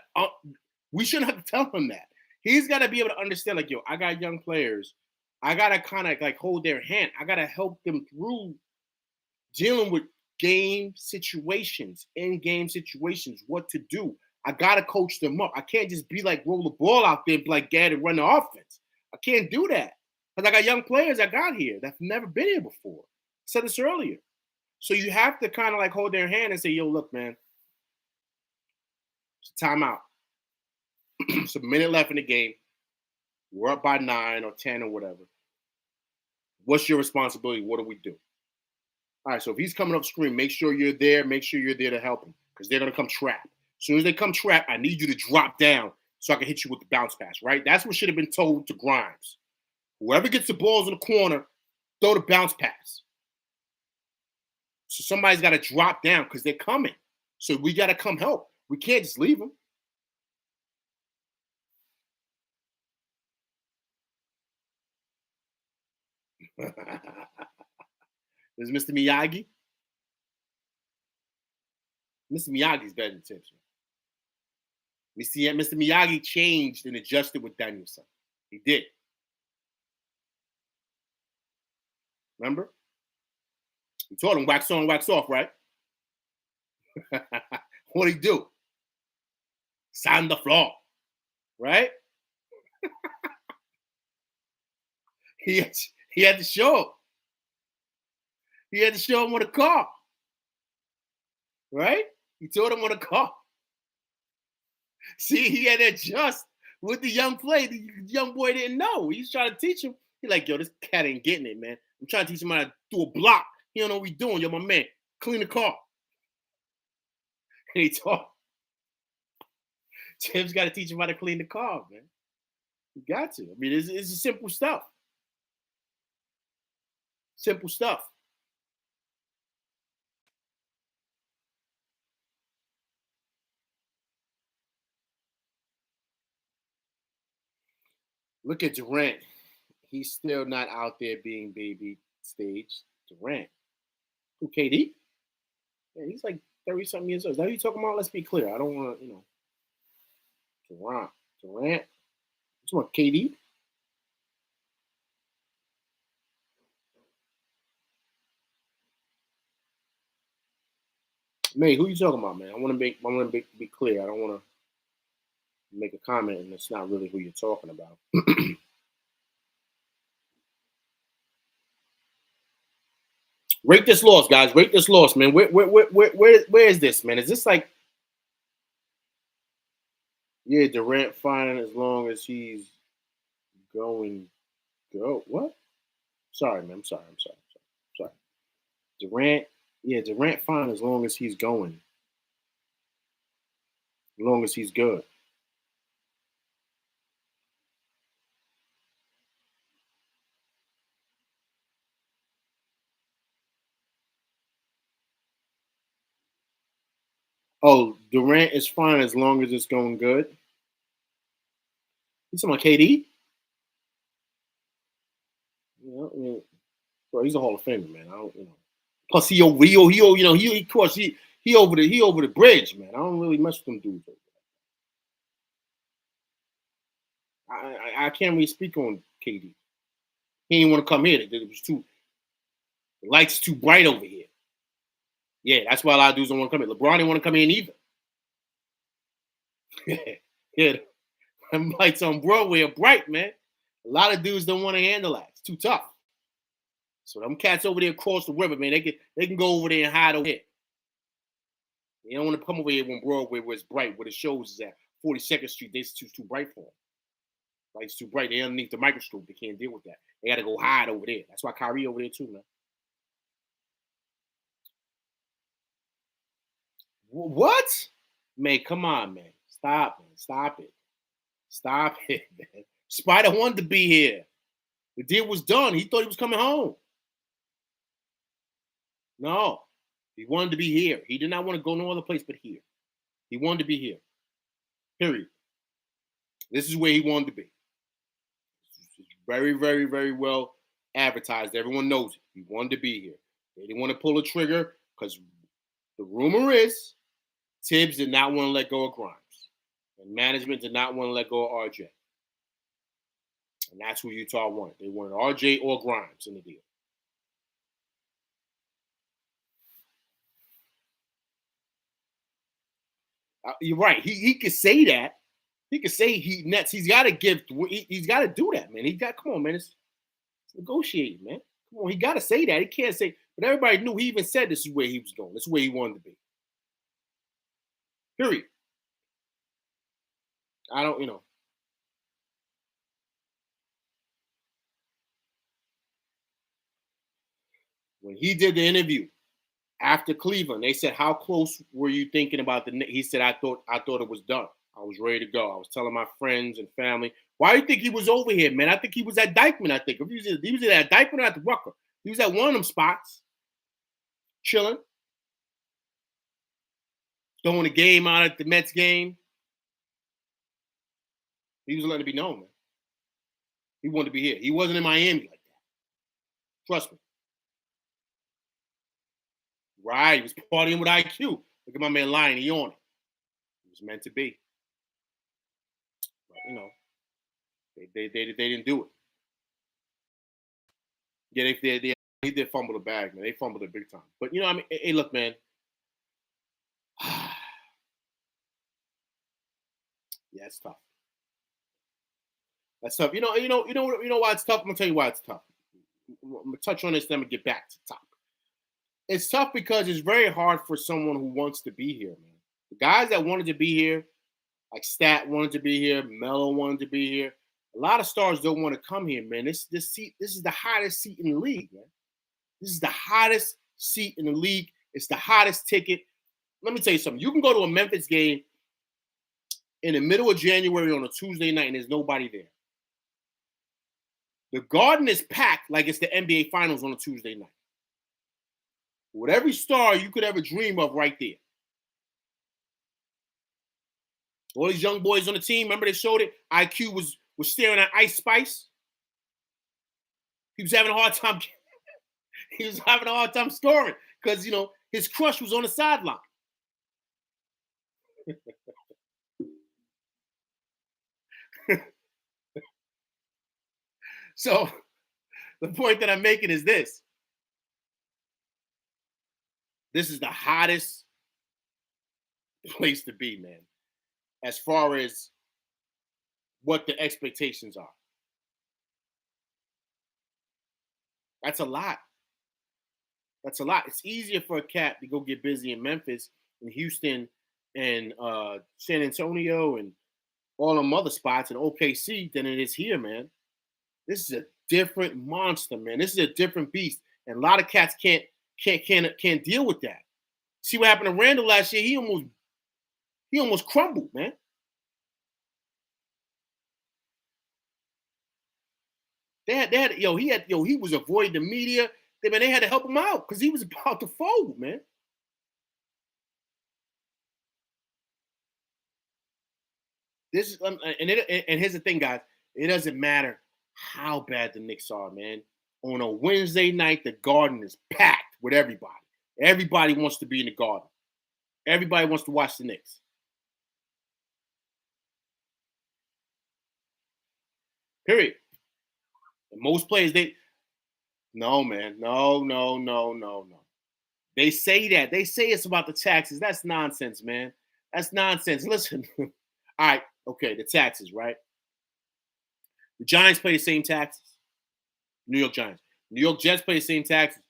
We shouldn't have to tell him that. He's got to be able to understand, like, yo, I got young players. I got to kind of like hold their hand. I got to help them through dealing with in-game situations, what to do. I got to coach them up. I can't just be like, roll the ball out there and be like, Gad, and run the offense. I can't do that. Because I got young players I got here that have never been here before. I said this earlier. So you have to kind of like hold their hand and say, yo, look, man, it's a timeout. It's a minute left in the game. We're up by 9 or 10 or whatever. What's your responsibility? What do we do? All right, so if he's coming up screen, make sure you're there. Make sure you're there to help him because they're going to come trap. As soon as they come trap, I need you to drop down so I can hit you with the bounce pass, right? That's what should have been told to Grimes. Whoever gets the balls in the corner, throw the bounce pass. So somebody's got to drop down because they're coming. So we got to come help. We can't just leave them. There's Mr. Miyagi. Mr. Miyagi's better than Tibbs. Mr. Miyagi changed and adjusted with Danielson. He did. Remember? He told him wax on, wax off, right? What'd he do? Sand the floor, right? He had to show him. He had to show him on the car. Right? He told him on the car. See, he had to adjust with the young play. The young boy didn't know. He's trying to teach him. He's like, yo, this cat ain't getting it, man. I'm trying to teach him how to do a block. He don't know what he's doing. Yo, my man, clean the car. And he taught. Tim's got to teach him how to clean the car, man. You got to. I mean, it's simple stuff. Simple stuff. Look at Durant. He's still not out there being baby stage. Durant. Who, KD? Yeah, he's like 30 something years old. Is that what you talking about? Let's be clear. I don't want to, Durant. Durant. You want KD? May, who you talking about, man? I want to be clear. I don't want to make a comment and it's not really who you're talking about. Rate this loss, guys. Rate this loss, man. Where is this, man? Is this like, yeah, Durant fine as long as he's going go? What? Sorry, man. I'm sorry. Durant, yeah, Durant fine as long as he's going, as long as he's good. Oh, Durant is fine as long as it's going good. He's talking about KD. Bro, he's a Hall of Famer, man. I don't. Plus, he over the bridge, man. I don't really mess with them dudes. I can't really speak on KD. He didn't want to come here. It was the lights too bright over here. Yeah, that's why a lot of dudes don't want to come here. LeBron didn't want to come in either. Yeah, them lights on Broadway are bright, man. A lot of dudes don't want to handle that. It's too tough. So them cats over there across the river, man, they can go over there and hide over here. They don't want to come over here when Broadway was bright, where the shows is at. 42nd Street, it's too bright for them. Like it's too bright. They underneath the microscope. They can't deal with that. They got to go hide over there. That's why Kyrie over there too, man. What? Man, come on, man. Stop, man. Stop it. Stop it, man. Spider wanted to be here. The deal was done. He thought he was coming home. No. He wanted to be here. He did not want to go no other place but here. He wanted to be here. Period. This is where he wanted to be. It's very, very, very well advertised. Everyone knows it. He wanted to be here. They didn't want to pull a trigger because the rumor is Tibbs did not want to let go of Grimes. And management did not want to let go of RJ. And that's who Utah wanted. They wanted RJ or Grimes in the deal. You're right. He could say that. He could say Nets. He's got to give. He's got to do that, man. Come on, man. It's negotiating, man. Come on. He got to say that. He can't say. But everybody knew. He even said this is where he was going. This is where he wanted to be. Period. I don't. When he did the interview after Cleveland, they said, "How close were you thinking about the?" He said, "I thought it was done. I was ready to go. I was telling my friends and family." Why do you think he was over here, man? I think he was at Dykeman. I think he was at Dykeman or at the Rucker. He was at one of them spots, chilling, throwing a game out at the Mets game. He was letting it be known, man. He wanted to be here. He wasn't in Miami like that. Trust me. Right. He was partying with IQ. Look at my man lying. He on it. It was meant to be. But, they didn't do it. Yeah, he did fumble the bag, man. They fumbled it big time. But, hey, look, man. Yeah, it's tough. That's tough. You know why it's tough? I'm gonna tell you why it's tough. I'm gonna touch on this, then I'm gonna get back to the top. It's tough because it's very hard for someone who wants to be here, man. The guys that wanted to be here, like Stat wanted to be here, Melo wanted to be here. A lot of stars don't want to come here, man. This is the hottest seat in the league, man. This is the hottest seat in the league. It's the hottest ticket. Let me tell you something. You can go to a Memphis game in the middle of January on a Tuesday night and there's nobody there. The Garden is packed like it's the NBA Finals on a Tuesday night. With every star you could ever dream of right there. All these young boys on the team, remember they showed it? IQ was staring at Ice Spice. He was having a hard time. He was having a hard time scoring because his crush was on the sideline. So the point that I'm making is this. This is the hottest place to be, man, as far as what the expectations are. That's a lot. That's a lot. It's easier for a cat to go get busy in Memphis and Houston and San Antonio and all them other spots in OKC than it is here, man. This is a different monster, man. This is a different beast, and a lot of cats can't deal with that. See what happened to Randall last year? He almost crumbled, man. He was avoiding the media. They had to help him out because he was about to fold, man. This is and here's the thing, guys. It doesn't matter how bad the Knicks are, man. On a Wednesday night, the Garden is packed with everybody. Everybody wants to be in the Garden. Everybody wants to watch the Knicks. Period. And most players, no, man. No. They say that. They say it's about the taxes. That's nonsense, man. That's nonsense. Listen. All right. Okay. The taxes, right? The Giants pay the same taxes. New York Giants. New York Jets pay the same taxes.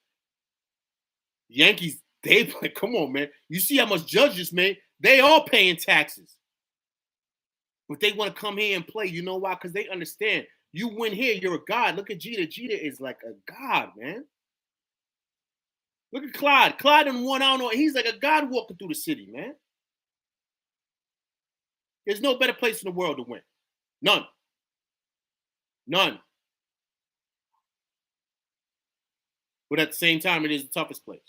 Yankees, they play. Come on, man. You see how much judges made? They all paying taxes. But they want to come here and play. You know why? Because they understand. You win here, you're a god. Look at Jeter. Jeter is like a god, man. Look at Clyde. Clyde done won out on. He's like a god walking through the city, man. There's no better place in the world to win. None. But at the same time, it is the toughest place.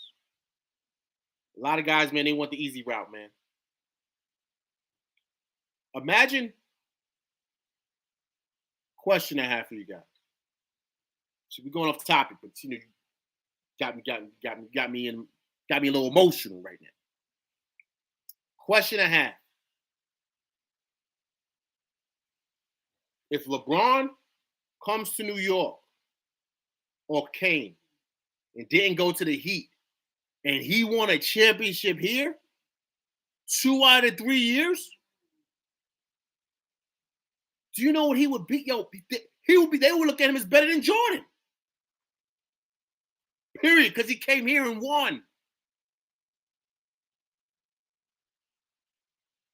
A lot of guys, man, they want the easy route, man. Imagine question I have for you guys. So we're going off topic, but got me a little emotional right now. Question I have. If LeBron comes to New York or came and didn't go to the Heat and he won a championship here 2 out of 3 years, do you know what he would be? They would look at him as better than Jordan. Period. Because he came here and won.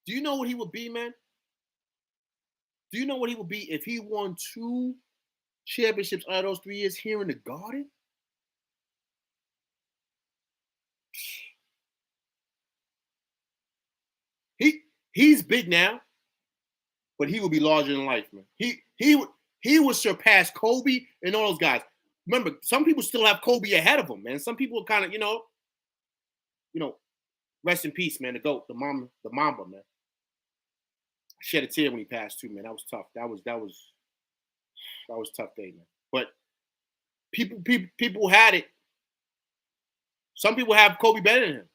Do you know what he would be, man? Do you know what he would be if he won 2 championships out of those 3 years here in the Garden? He's big now, but he will be larger than life, man. He would surpass Kobe and all those guys. Remember, some people still have Kobe ahead of him, man. Some people are kind of, rest in peace, man. The GOAT, the Mamba, man. I shed a tear when he passed too, man. That was tough. That was a tough day, man. But people had it. Some people have Kobe better than him.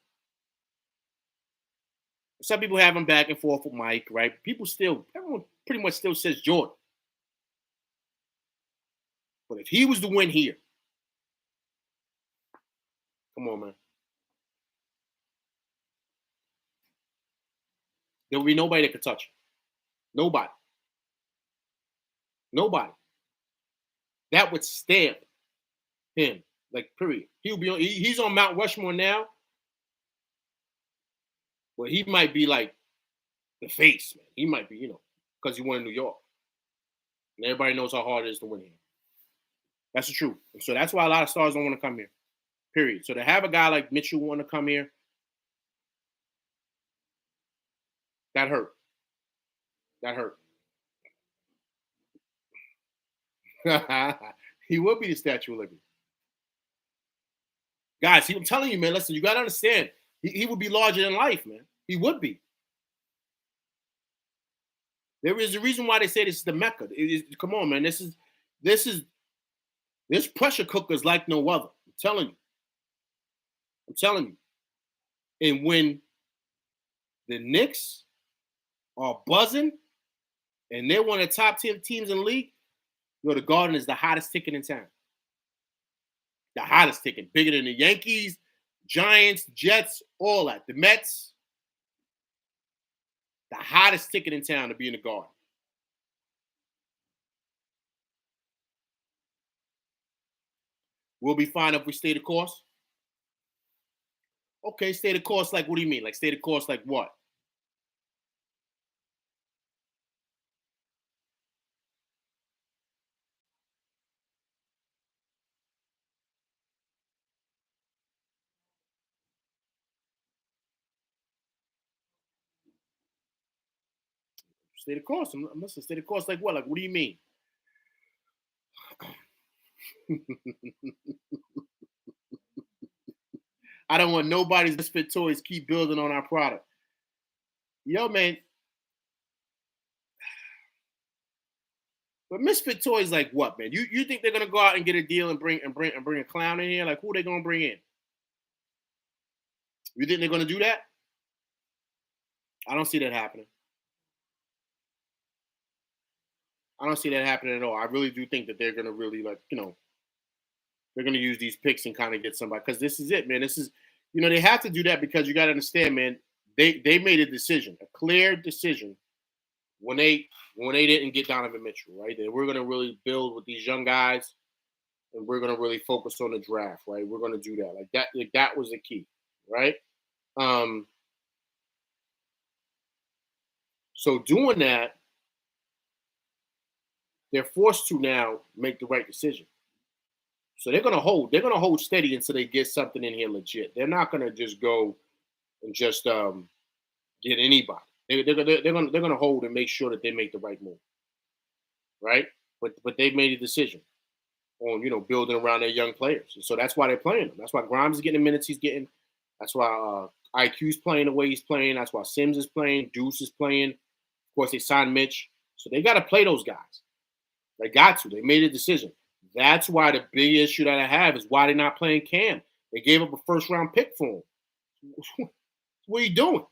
Some people have him back and forth with Mike, right? Everyone pretty much still says Jordan. But if he was to win here, come on, man. There will be nobody that could touch him. Nobody. That would stamp him, like, period. He's on Mount Rushmore now. Well, he might be like the face, man. He might be, because he won in New York. And everybody knows how hard it is to win here. That's the truth. And so that's why a lot of stars don't want to come here. Period. So to have a guy like Mitchell want to come here, that hurt. He would be the Statue of Liberty. Guys, I'm telling you, man, listen, you got to understand. He would be larger than life, man. He would be. There is a reason why they say this is the Mecca. Come on, man. This pressure cooker is like no other. I'm telling you. I'm telling you. And when the Knicks are buzzing and they're one of the top 10 teams in the league, the Garden is the hottest ticket in town. The hottest ticket. Bigger than the Yankees, Giants, Jets, all that. The Mets. The hottest ticket in town to be in the Garden. We'll be fine if we stay the course. Okay, stay the course. Like, what do you mean? Like, stay the course like what? Stay the course. I'm listening. Stay the course like what? Like, what do you mean? I don't want nobody's misfit toys keep building on our product. Yo, man. But misfit toys like what, man? You think they're gonna go out and get a deal and bring a clown in here? Like, who are they gonna bring in? You think they're gonna do that? I don't see that happening. I don't see that happening at all. I really do think that they're gonna really they're gonna use these picks and kind of get somebody, because this is it, man. This is they have to do that because you got to understand, man. They made a decision, a clear decision when they didn't get Donovan Mitchell, right? That we're gonna really build with these young guys, and we're gonna really focus on the draft, right? We're gonna do that. Like that. Like that was the key, right? Um, so doing that, they're forced to now make the right decision. So they're gonna hold steady until they get something in here legit. They're not gonna just go and just get anybody. They're gonna hold and make sure that they make the right move, right? But they've made a decision on building around their young players, and so that's why they're playing them. That's why Grimes is getting the minutes he's getting. That's why IQ's playing the way he's playing. That's why Sims is playing. Deuce is playing. Of course, they signed Mitch, so they got to play those guys. They got to. They made a decision. That's why the big issue that I have is why they're not playing Cam. They gave up a first-round pick for him. What are you doing?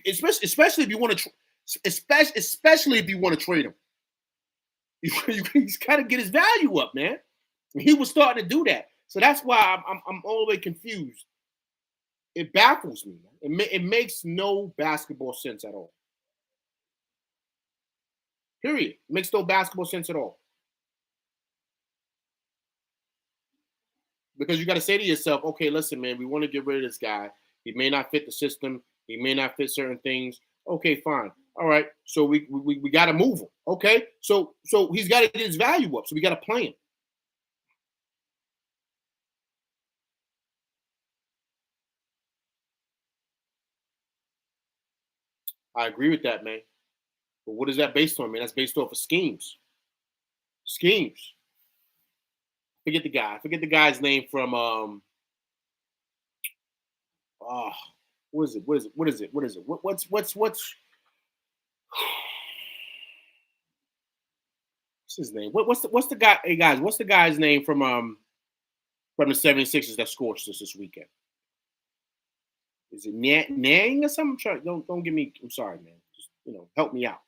Especially if you want to, especially if you want to trade him, he's got to get his value up, man. He was starting to do that, so that's why I'm all the way confused. It baffles me, man. It makes no basketball sense at all. Period. It makes no basketball sense at all. Because you got to say to yourself, okay, listen, man, we want to get rid of this guy. He may not fit the system. He may not fit certain things. Okay, fine. All right. So we got to move him. Okay. So he's got to get his value up. So we got to play him. I agree with that, man. But what is that based on, man? That's based off of schemes. Schemes. Forget the guy. Forget the guy's name from what is it? What is it? What is it? What is it? What's his name? What's the guy? Hey guys, what's the guy's name from the 76ers that scorched us this weekend? Is it Nang or something? Don't give me. I'm sorry, man. Just help me out.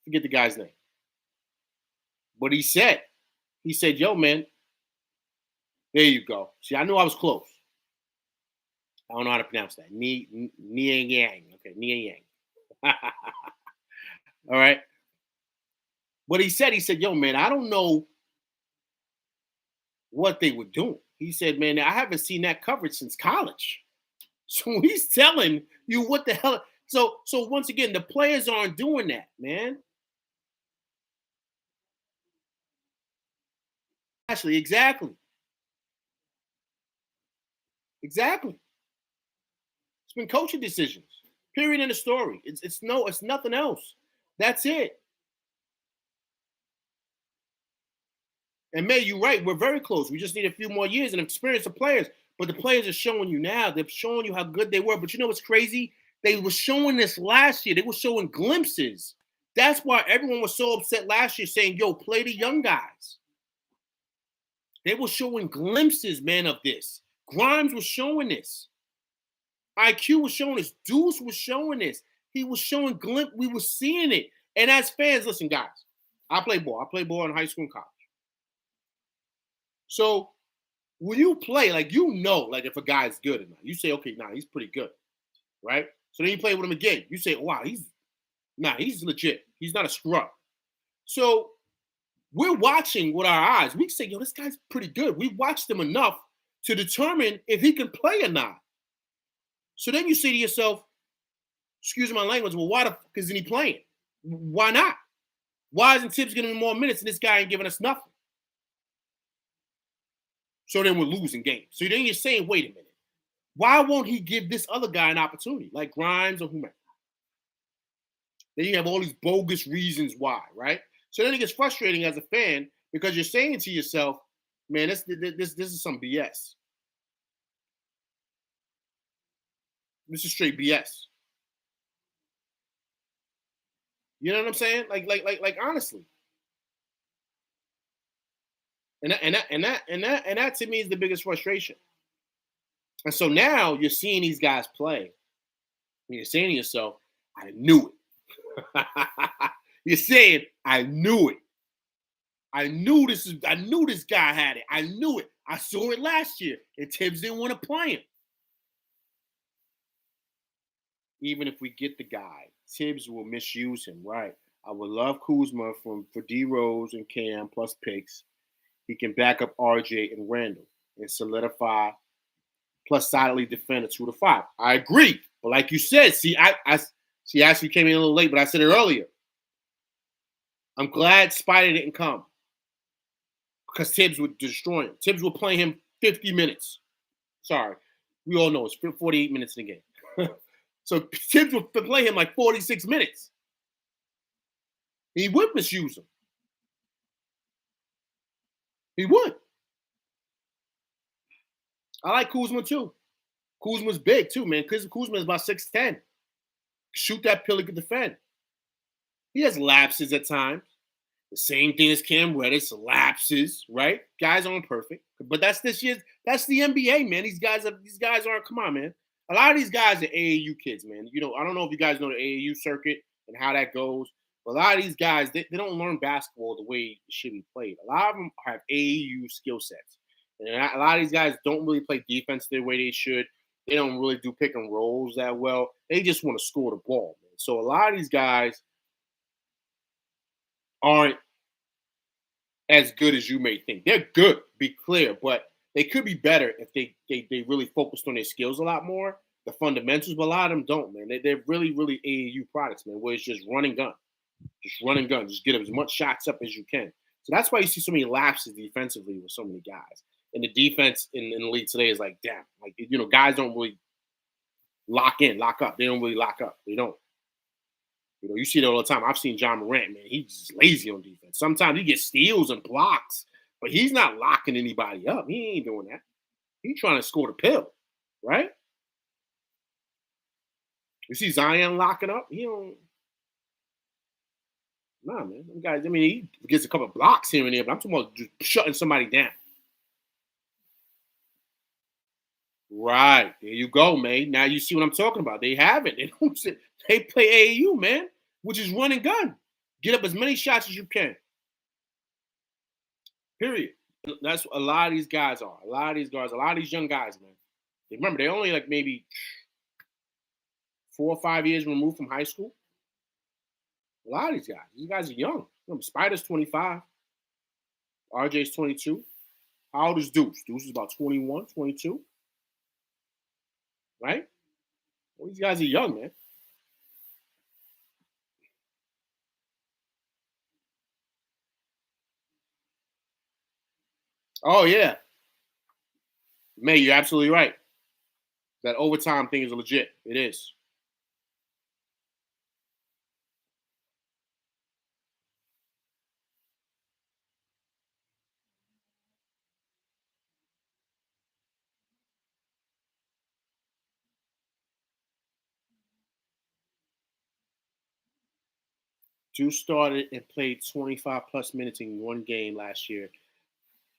Forget the guy's name. But he said, "Yo, man, there you go. See, I knew I was close. I don't know how to pronounce that. Niang Yang. Okay, Niang Yang. All right. But he said, yo, man, I don't know what they were doing. He said, man, I haven't seen that coverage since college. So he's telling you what the hell. So once again, the players aren't doing that, man. Actually, exactly. It's been coaching decisions. Period in the story. It's nothing else. That's it. And May, you're right. We're very close. We just need a few more years and experience of players. But the players are showing you now. They're showing you how good they were. But you know what's crazy? They were showing this last year. They were showing glimpses. That's why everyone was so upset last year saying, yo, play the young guys. They were showing glimpses, man, of this. Grimes was showing this. IQ was showing this. Deuce was showing this. He was showing glimpse. We were seeing it. And as fans, listen, guys, I play ball. I play ball in high school and college. So when you play, like, you know, like, if a guy's good or not. You say, okay, nah, he's pretty good, right? So then you play with him again. You say, wow, he's legit. He's not a scrub. So we're watching with our eyes. We say, yo, this guy's pretty good. We've watched him enough to determine if he can play or not. So then you say to yourself, excuse my language, well, why the fuck isn't he playing? Why not? Why isn't Tibbs getting more minutes and this guy ain't giving us nothing? So then we're losing games. So then you're saying, wait a minute. Why won't he give this other guy an opportunity, like Grimes or whomever? Then you have all these bogus reasons why, right? So then it gets frustrating as a fan because you're saying to yourself, man, this is some BS. This is straight BS. You know what I'm saying? Like honestly. And that to me is the biggest frustration. And so now you're seeing these guys play. And you're saying to yourself, I knew it. You're saying, I knew it. I knew this guy had it. I knew it. I saw it last year. And Tibbs didn't want to play him. Even if we get the guy, Tibbs will misuse him, right? I would love Kuzma for D Rose and Cam plus picks. He can back up RJ and Randall and solidify plus solidly defend a 2-5. I agree. But like you said, see, I actually came in a little late, but I said it earlier. I'm glad Spider didn't come because Tibbs would destroy him. Tibbs would play him 50 minutes. Sorry. We all know it's 48 minutes in a game. So Tibbs would play him like 46 minutes. He would misuse him. He would. I like Kuzma too. Kuzma's big too, man. Kuzma is about 6'10". Shoot that pill, he could defend. He has lapses at times. The same thing as Cam Reddish, lapses, right? Guys aren't perfect. But that's this year's, that's the NBA, man. These guys aren't, come on, man. A lot of these guys are AAU kids, man. You know, I don't know if you guys know the AAU circuit and how that goes. But a lot of these guys, they don't learn basketball the way it should be played. A lot of them have AAU skill sets. And a lot of these guys don't really play defense the way they should. They don't really do pick and rolls that well. They just want to score the ball, man. So a lot of these guys aren't as good as you may think. They're good, be clear, but they could be better if they really focused on their skills a lot more, the fundamentals, but a lot of them don't, man. They're really, really AAU products, man, where it's just run and gun. Just run and gun. Just get as much shots up as you can. So that's why you see so many lapses defensively with so many guys. And the defense in the league today is like, damn, like, you know, guys don't really lock up. They don't really lock up. They don't. You know, you see it all the time. I've seen John Morant, man. He's just lazy on defense. Sometimes he gets steals and blocks, but he's not locking anybody up. He ain't doing that. He's trying to score the pill, right? You see Zion locking up? He don't. Nah, man. Them guys, I mean, he gets a couple of blocks here and there, but I'm talking about just shutting somebody down. Right. There you go, man. Now you see what I'm talking about. They have it. They don't sit, they play AAU, man, which is run and gun. Get up as many shots as you can. Period. That's what a lot of these guys are. A lot of these young guys, man. Remember, they're only like maybe 4 or 5 years removed from high school. A lot of these guys are young. Remember, Spider's 25. RJ's 22. How old is Deuce? Deuce is about 21, 22. Right? All these guys are young, man. Oh, yeah. May, you're absolutely right. That overtime thing is legit. It is. Dude started and played 25 plus minutes in one game last year.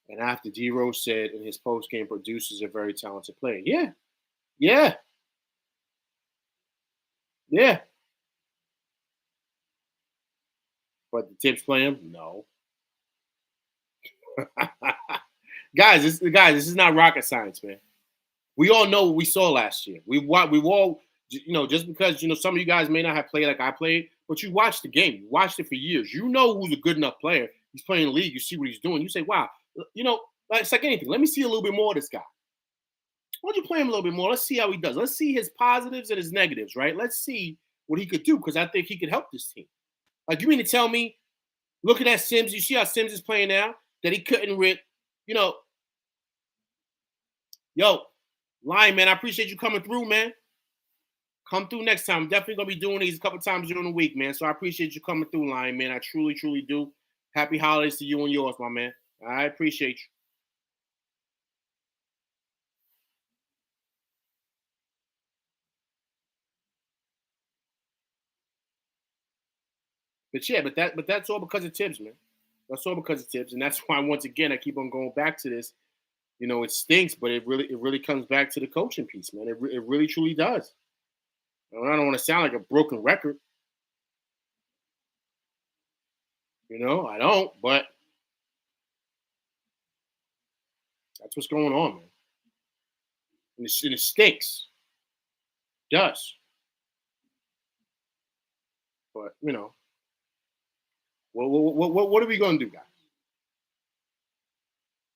And after D Rose said in his post game, produces a very talented player. Yeah, yeah, yeah. But the Tibbs play him? No. Guys, this is not rocket science, man. We all know what we saw last year. We've all, just because some of you guys may not have played like I played, but you watched the game. You watched it for years. You know who's a good enough player. He's playing the league. You see what he's doing. You say, wow, it's like anything. Let me see a little bit more of this guy. Why don't you play him a little bit more? Let's see how he does. Let's see his positives and his negatives, right? Let's see what he could do because I think he could help this team. Like, you mean to tell me, look at that Sims. You see how Sims is playing now? That he couldn't rip, yo, Lion, man, I appreciate you coming through, man. Come through next time. I'm definitely going to be doing these a couple times during the week, man. So I appreciate you coming through, Lion, man. I truly, truly do. Happy holidays to you and yours, my man. I appreciate you. But yeah, but that's all because of Tibbs, man. That's all because of Tibbs, and that's why once again I keep on going back to this. It stinks, but it really comes back to the coaching piece, man. It really truly does. I don't want to sound like a broken record, I don't, but that's what's going on, man. And it stinks. It does. But what are we gonna do, guys?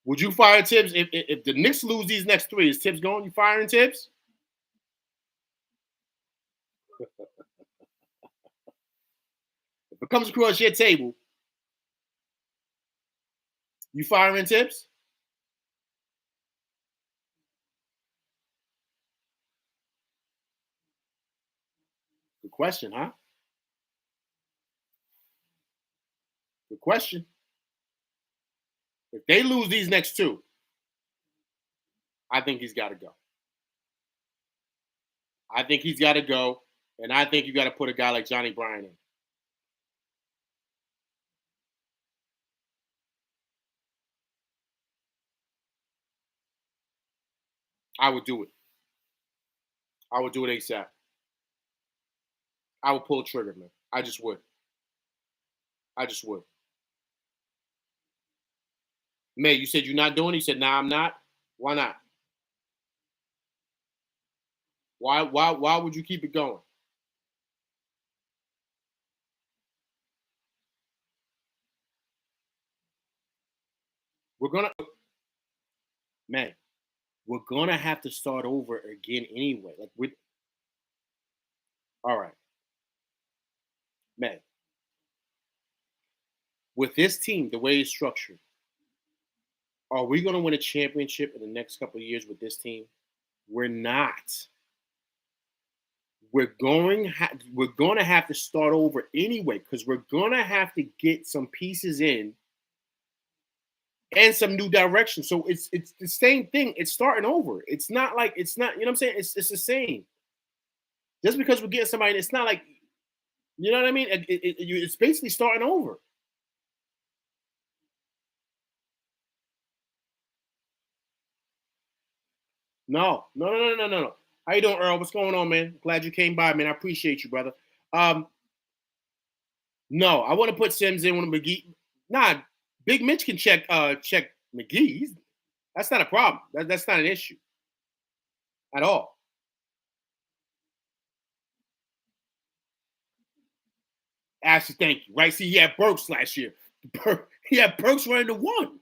Would you fire Tibbs if the Knicks lose these next three? Is Tibbs going? You firing Tibbs? If it comes across your table, you firing Tibbs? Good question, huh? Good question. If they lose these next two, I think he's got to go. I think he's got to go, and I think you got to put a guy like Johnny Bryan in. I would do it. I would do it ASAP. I would pull a trigger, man. I just would. I just would. May, you said you're not doing it. You said, nah, I'm not. Why not? Why would you keep it going? We're gonna man, we're gonna have to start over again anyway. Like with all right, man. With this team, the way it's structured, are we gonna win a championship in the next couple of years with this team? We're not. We're going to have to start over anyway because we're going to have to get some pieces in and some new direction. So it's the same thing. It's starting over. It's not like it's not. You know what I'm saying? It's the same. Just because we're getting somebody, it's not like you know what I mean. It's basically starting over. No. How you doing, Earl? What's going on, man? Glad you came by, man. I appreciate you, brother. No, I want to put Sims in with McGee. Nah, Big Mitch can check McGee. That's not a problem. That's not an issue at all. Ashley, thank you. Right? See, he had Burks last year. He had Burks running the one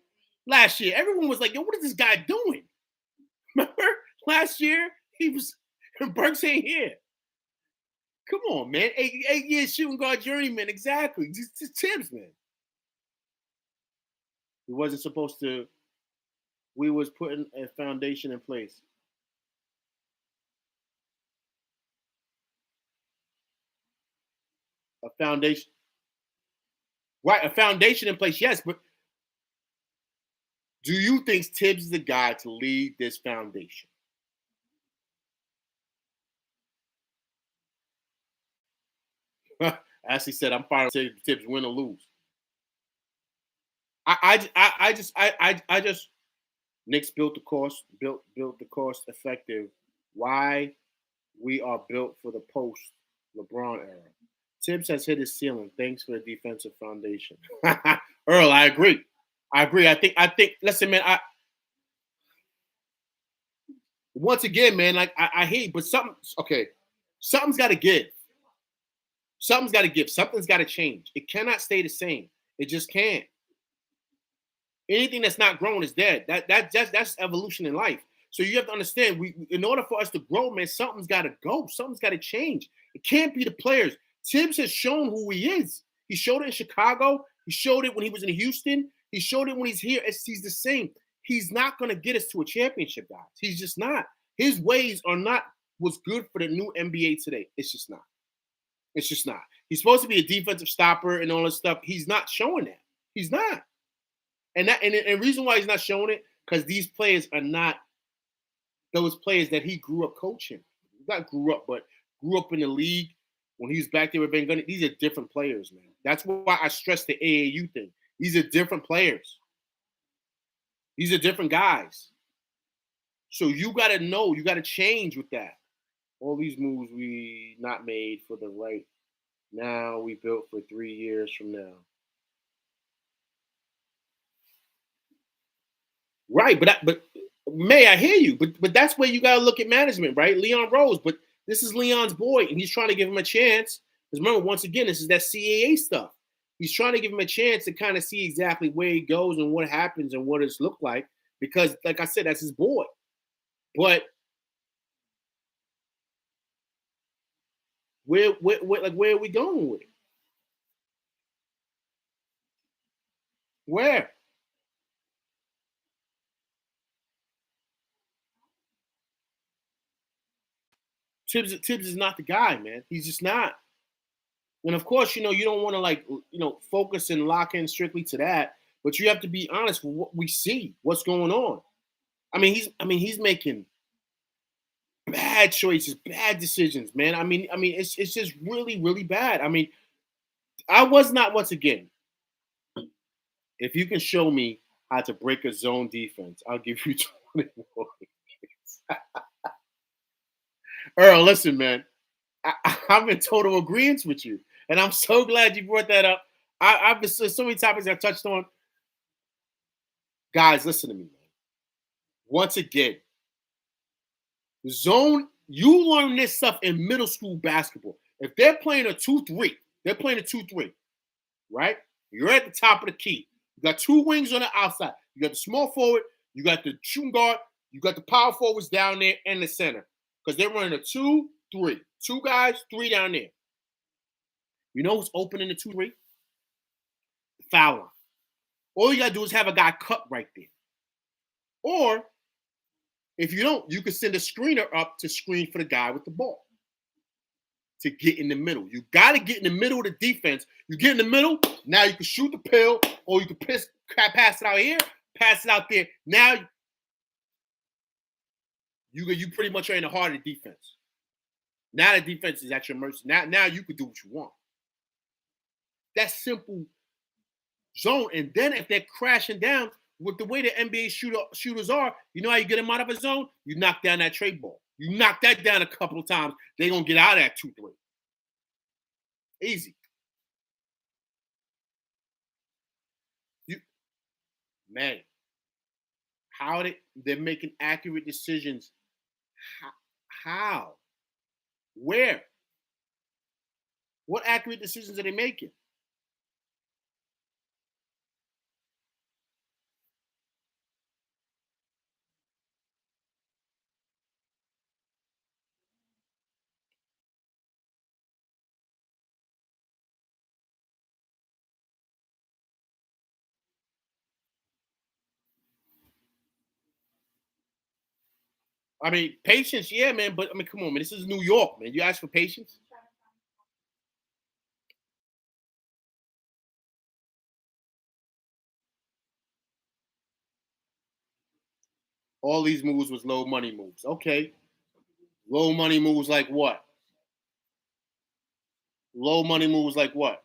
last year. Everyone was like, yo, what is this guy doing? Remember last year? He was Burks ain't here. Come on, man. 8 years shooting guard journeyman. Exactly. Just Tibbs, man. He wasn't supposed to. We was putting a foundation in place. A foundation. Right, a foundation in place, yes, but do you think Tibbs is the guy to lead this foundation? Ashley said, "I'm fine with Tibbs win or lose." I just Knicks built the cost effective. Why we are built for the post LeBron era. Tibbs has hit his ceiling. Thanks for the defensive foundation. Earl, I agree. I think. Listen, man. Once again, man. Like I hate, but something. Okay, something's got to give. Something's got to give. Something's got to change. It cannot stay the same. It just can't. Anything that's not grown is dead. That's evolution in life. So you have to understand, in order for us to grow, man, something's got to go. Something's got to change. It can't be the players. Tibbs has shown who he is. He showed it in Chicago. He showed it when he was in Houston. He showed it when he's here. He's the same. He's not going to get us to a championship, guys. He's just not. His ways are not what's good for the new NBA today. It's just not. It's just not. He's supposed to be a defensive stopper and all this stuff. He's not showing that. He's not. And the reason why he's not showing it, because these players are not those players that he grew up coaching. Not grew up, but grew up in the league when he was back there with Van Gundy. These are different players, man. That's why I stress the AAU thing. These are different players. These are different guys. So you got to know, you got to change with that. All these moves we not made for the right now, we built for 3 years from now. Right, but May, I hear you, but that's where you gotta look at management, right? Leon Rose, but this is Leon's boy, and he's trying to give him a chance. Because remember, once again, this is that CAA stuff. He's trying to give him a chance to kind of see exactly where he goes and what happens and what it's looked like. Because, like I said, that's his boy. But where are we going with it? Where? Tibbs is not the guy, man. He's just not. And of course, you don't want to focus and lock in strictly to that, but you have to be honest with what we see, what's going on. He's making bad choices, bad decisions, man. It's just really, really bad. I was not once again. If you can show me how to break a zone defense, I'll give you 20 points. Earl, listen, man. I'm in total agreement with you. And I'm so glad you brought that up. I've been so many topics I've touched on. Guys, listen to me, man. Once again, zone, you learn this stuff in middle school basketball. If they're playing a 2-3, right? You're at the top of the key. You got two wings on the outside. You got the small forward, you got the shooting guard, you got the power forwards down there in the center. Because they're running a 2-3. Two guys, three down there. You know who's open in the 2-3? The foul line. All you got to do is have a guy cut right there. Or if you don't, you can send a screener up to screen for the guy with the ball to get in the middle. You got to get in the middle of the defense. You get in the middle, now you can shoot the pill, or you can pass it out here, pass it out there. Now you pretty much are in the heart of the defense. Now the defense is at your mercy. Now you can do what you want. That's simple zone. And then if they're crashing down, with the way the NBA shooters are, you know how you get them out of a zone? You knock down that trade ball. You knock that down a couple of times, they're going to get out of that 2-3. Easy. Man, how they're making accurate decisions. How? Where? What accurate decisions are they making? Patience, yeah, man. But come on, man. This is New York, man. You ask for patience. All these moves was low money moves. Okay. Low money moves like what? Low money moves like what?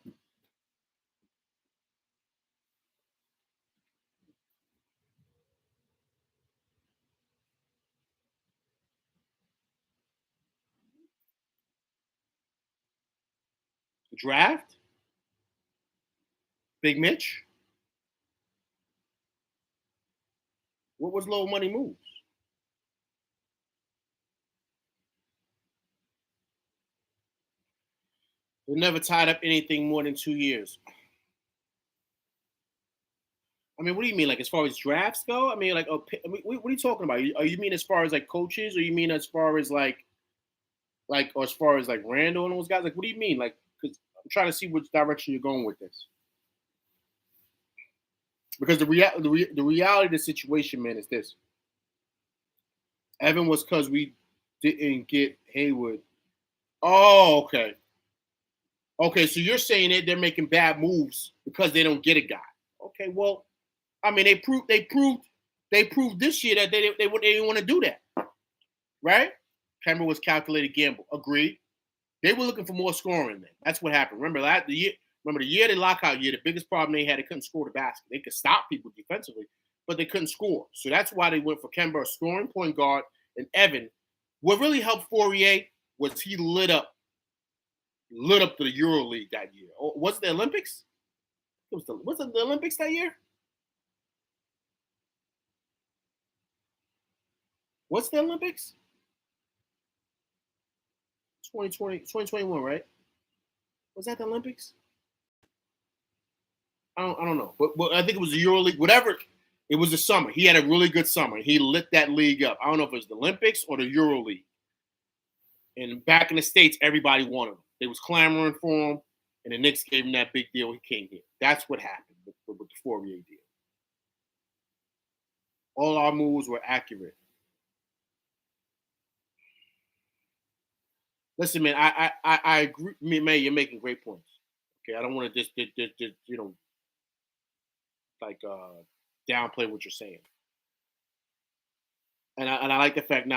Draft? Big Mitch? What was low money moves? They never tied up anything more than 2 years. I mean, what do you mean? Like as far as drafts go? I mean, like, what are you talking about? Are you mean as far as like coaches, or you mean as far as or as far as like Randall and those guys? Like, what do you mean? Like, because I'm trying to see which direction you're going with this. Because the reality of the situation, man, is this: Evan was because we didn't get Haywood. Oh, okay. Okay, so you're saying that they're making bad moves because they don't get a guy. Okay, well, I mean, they proved this year that they didn't want to do that, right? Kemba was calculated gamble. Agreed. They were looking for more scoring. Then that's what happened. Remember the year, the lockout year, the biggest problem they had, they couldn't score the basket. They could stop people defensively, but they couldn't score. So that's why they went for Kemba, a scoring point guard, and Evan. What really helped Fourier was he lit up the Euro League that year. Oh, was it the Olympics? Was it the Olympics that year? What's the Olympics? 2020, 2021, right? Was that the Olympics? I don't know. But I think it was the Euro League. Whatever. It was the summer. He had a really good summer. He lit that league up. I don't know if it was the Olympics or the Euro League. And back in the States, everybody wanted him. They was clamoring for him, and the Knicks gave him that big deal. He came here. That's what happened with the Fourier deal. All our moves were accurate. Listen, man, I agree. Man, you're making great points. Okay, I don't want to just like downplay what you're saying. And I like the fact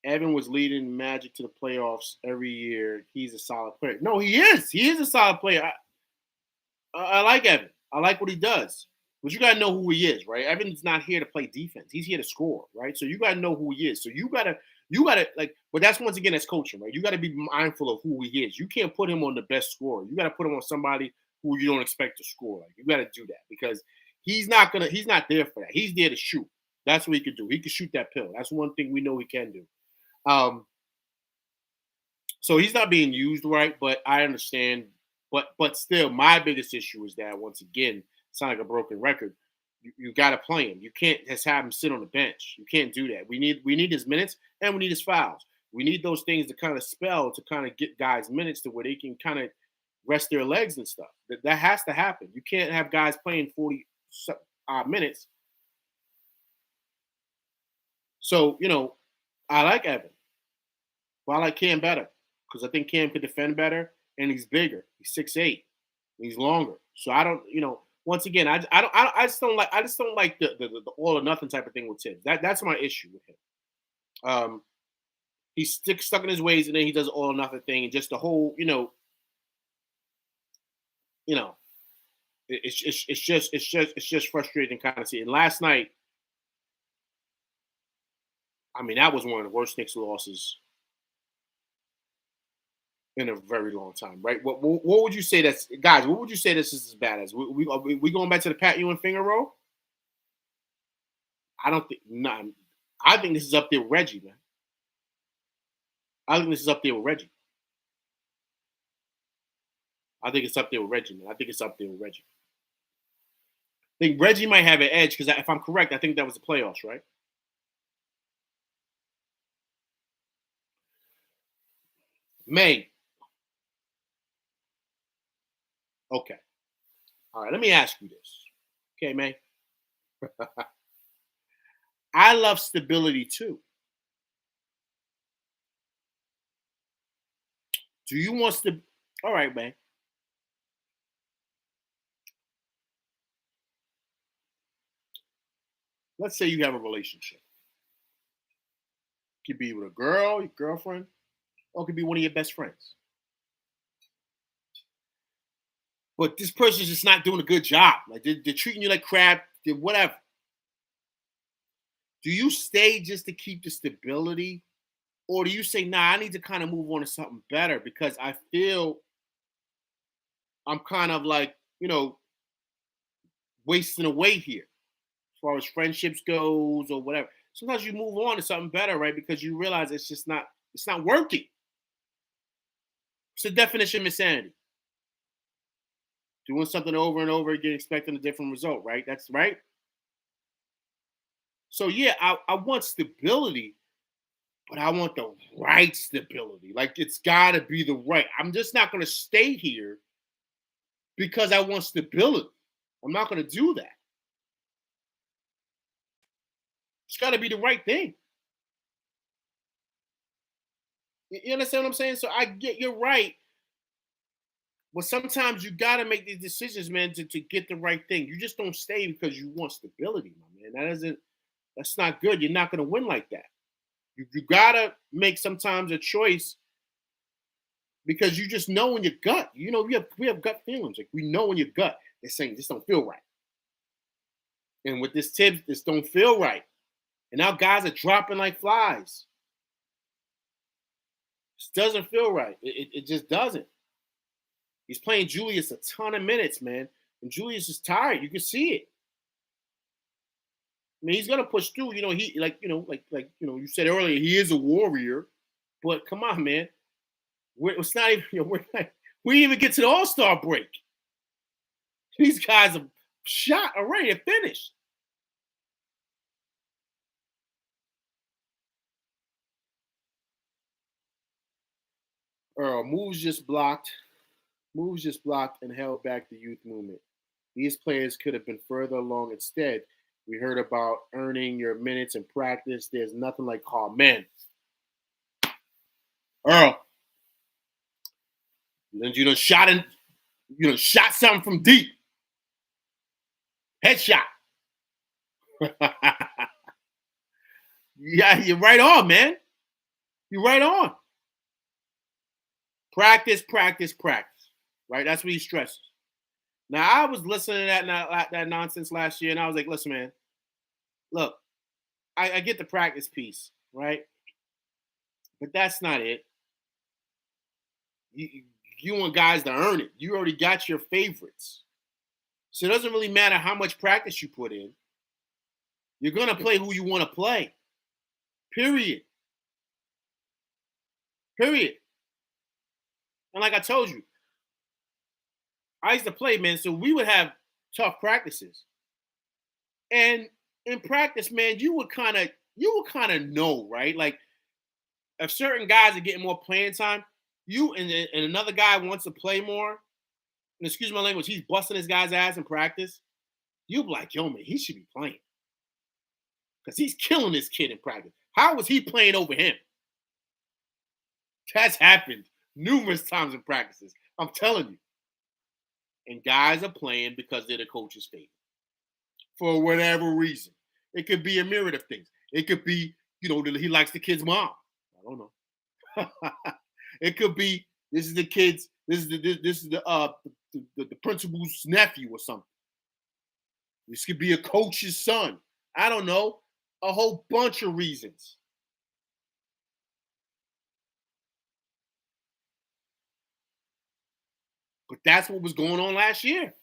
Evan was leading Magic to the playoffs every year. He's a solid player. No, he is. He is a solid player. I like Evan. I like what he does. But you gotta know who he is, right? Evan's not here to play defense. He's here to score, right? So you gotta know who he is. So you gotta like. But that's once again that's coaching, right? You gotta be mindful of who he is. You can't put him on the best scorer. You gotta put him on somebody who you don't expect to score. Like you gotta do that because he's not there for that. He's there to shoot. That's what he could do. He can shoot that pill. That's one thing we know he can do. Um, so he's not being used right, but I understand. But still, my biggest issue is that once again, it's not like a broken record. You got to play him. You can't just have him sit on the bench. You can't do that. We need his minutes and we need his fouls. We need those things to kind of spell to kind of get guys minutes to where they can kind of rest their legs and stuff. That has to happen. You can't have guys playing 40 minutes. So I like Evan. But I like Cam better because I think Cam could defend better and he's bigger. He's 6'8". He's longer. So I don't, once again, I just don't like the all or nothing type of thing with Tibbs. That's my issue with him. He's stuck in his ways and then he does all or nothing thing and just the whole, you know, it's just frustrating kind of see. And last night, I mean, that was one of the worst Knicks losses in a very long time, right? What would you say that's guys? What would you say this is as bad as? We going back to the Pat Ewing finger roll? I don't think none. I think this is up there with Reggie, man. I think this is up there with Reggie. I think it's up there with Reggie, man. I think it's up there with Reggie. I think Reggie might have an edge because if I'm correct, I think that was the playoffs, right? May. Okay. All right. Let me ask you this. Okay, May. I love stability too. Do you want to? All right, man. Let's say you have a relationship. It could be with a girl, your girlfriend, or it could be one of your best friends. but this person's just not doing a good job. Like they're treating you like crap, whatever. Do you stay just to keep the stability? Or do you say, nah, I need to kind of move on to something better because I feel I'm kind of like, wasting away here as far as friendships goes or whatever. Sometimes you move on to something better, right? Because you realize it's not working. It's the definition of insanity. Doing something over and over again, expecting a different result, right? That's right. So yeah, I want stability, but I want the right stability. Like it's gotta be the right. I'm just not gonna stay here because I want stability. I'm not gonna do that. It's gotta be the right thing. You understand what I'm saying? So I get you're right. But sometimes you gotta make these decisions, man, to get the right thing. You just don't stay because you want stability, my man. That's not good. You're not gonna win like that. You gotta make sometimes a choice because you just know in your gut. We have gut feelings. Like we know in your gut, they're saying this don't feel right. And with this tip, this don't feel right. And now guys are dropping like flies. This doesn't feel right. It just doesn't. He's playing Julius a ton of minutes, man. And Julius is tired. You can see it. I mean, he's gonna push through. He you said earlier, he is a warrior. But come on, man. It's not even we didn't even get to the All-Star break. These guys are shot already and finished. Moves just blocked. Moves just blocked and held back the youth movement. These players could have been further along instead. We heard about earning your minutes in practice. There's nothing like man. Earl, shot something from deep. Headshot. Yeah, you're right on, man. You're right on. Practice, practice, practice. Right? That's what he stresses. Now, I was listening to that nonsense last year, and I was like, listen, man, look, I get the practice piece, right? But that's not it. You want guys to earn it. You already got your favorites. So it doesn't really matter how much practice you put in. You're going to play who you want to play. Period. Period. And like I told you, I used to play, man, so we would have tough practices. And in practice, man, you would kind of know, right? Like if certain guys are getting more playing time, you and another guy wants to play more, and excuse my language, he's busting his guy's ass in practice, you'll be like, yo, man, he should be playing. Because he's killing this kid in practice. How was he playing over him? That's happened numerous times in practices. I'm telling you. And guys are playing because they're the coach's favorite. For whatever reason. It could be a myriad of things. It could be, he likes the kid's mom. I don't know. It could be this is the principal's nephew or something. This could be a coach's son. I don't know. A whole bunch of reasons. But that's what was going on last year.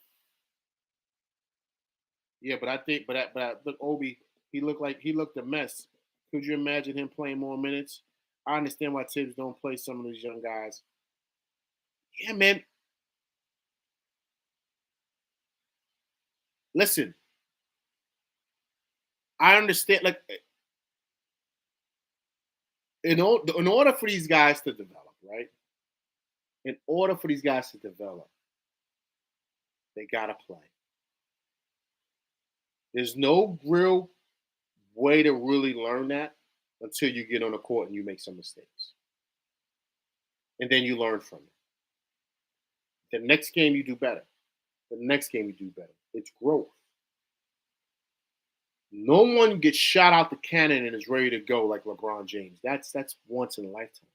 Yeah, but I think, look, Obi, he looked a mess. Could you imagine him playing more minutes? I understand why Tibbs don't play some of these young guys. Yeah, man. Listen, I understand. Like, in order for these guys to develop, right? In order for these guys to develop, they gotta play. There's no real way to really learn that until you get on the court and you make some mistakes. And then you learn from it. The next game you do better. The next game you do better. It's growth. No one gets shot out the cannon and is ready to go like LeBron James. That's once in a lifetime.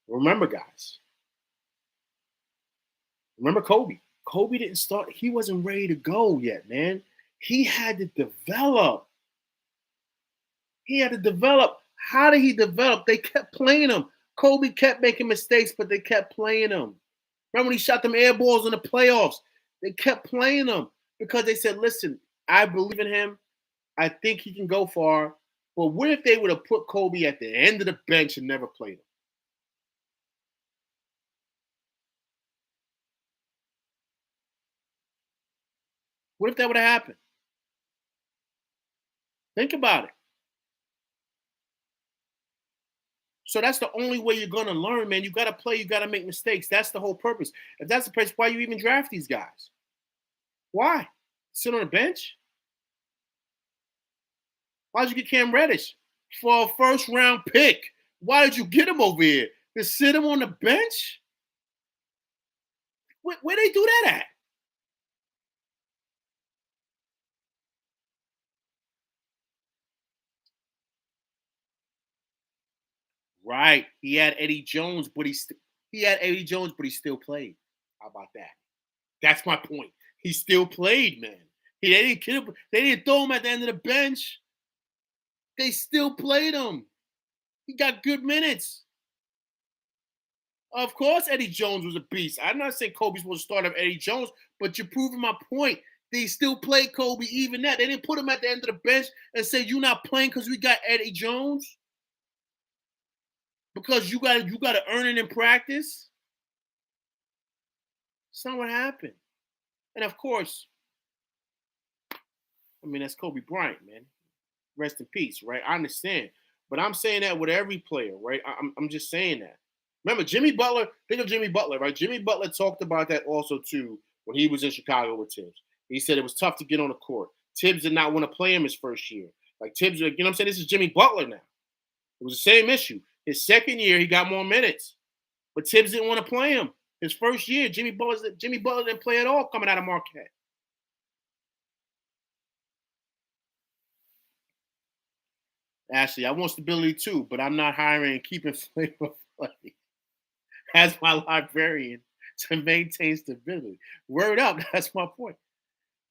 Remember, guys, Remember Kobe? Kobe didn't start. He wasn't ready to go yet, man. He had to develop. He had to develop. How did he develop? They kept playing him. Kobe kept making mistakes, but they kept playing him. Remember when he shot them air balls in the playoffs? They kept playing him because they said, listen, I believe in him. I think he can go far. But what if they would have put Kobe at the end of the bench and never played him? What if that would have happened? Think about it. So that's the only way you're going to learn, man. You got to play. You got to make mistakes. That's the whole purpose. If that's the place, why you even draft these guys? Why? Sit on the bench? Why'd you get Cam Reddish for a first-round pick? Why did you get him over here? To sit him on the bench? Where they do that at? Right. He had Eddie Jones, but he still played. How about that? That's my point. He still played, man. They didn't kill him. They didn't throw him at the end of the bench. They still played him. He got good minutes. Of course, Eddie Jones was a beast. I'm not saying Kobe's supposed to start up Eddie Jones, but you're proving my point. They still played Kobe even that. They didn't put him at the end of the bench and say, you're not playing because we got Eddie Jones. Because you gotta earn it in practice. That's not what happened. And of course, I mean that's Kobe Bryant, man. Rest in peace, right? I understand. But I'm saying that with every player, right? I'm just saying that. Remember, Jimmy Butler, think of Jimmy Butler, right? Jimmy Butler talked about that also too when he was in Chicago with Tibbs. He said it was tough to get on the court. Tibbs did not want to play him his first year. Like Tibbs, you know what I'm saying? This is Jimmy Butler now. It was the same issue. His second year, he got more minutes. But Tibbs didn't want to play him. His first year, Jimmy Butler didn't play at all coming out of Marquette. Ashley, I want stability too, but I'm not hiring and keeping Flavor Flav as my librarian to maintain stability. Word up, that's my point.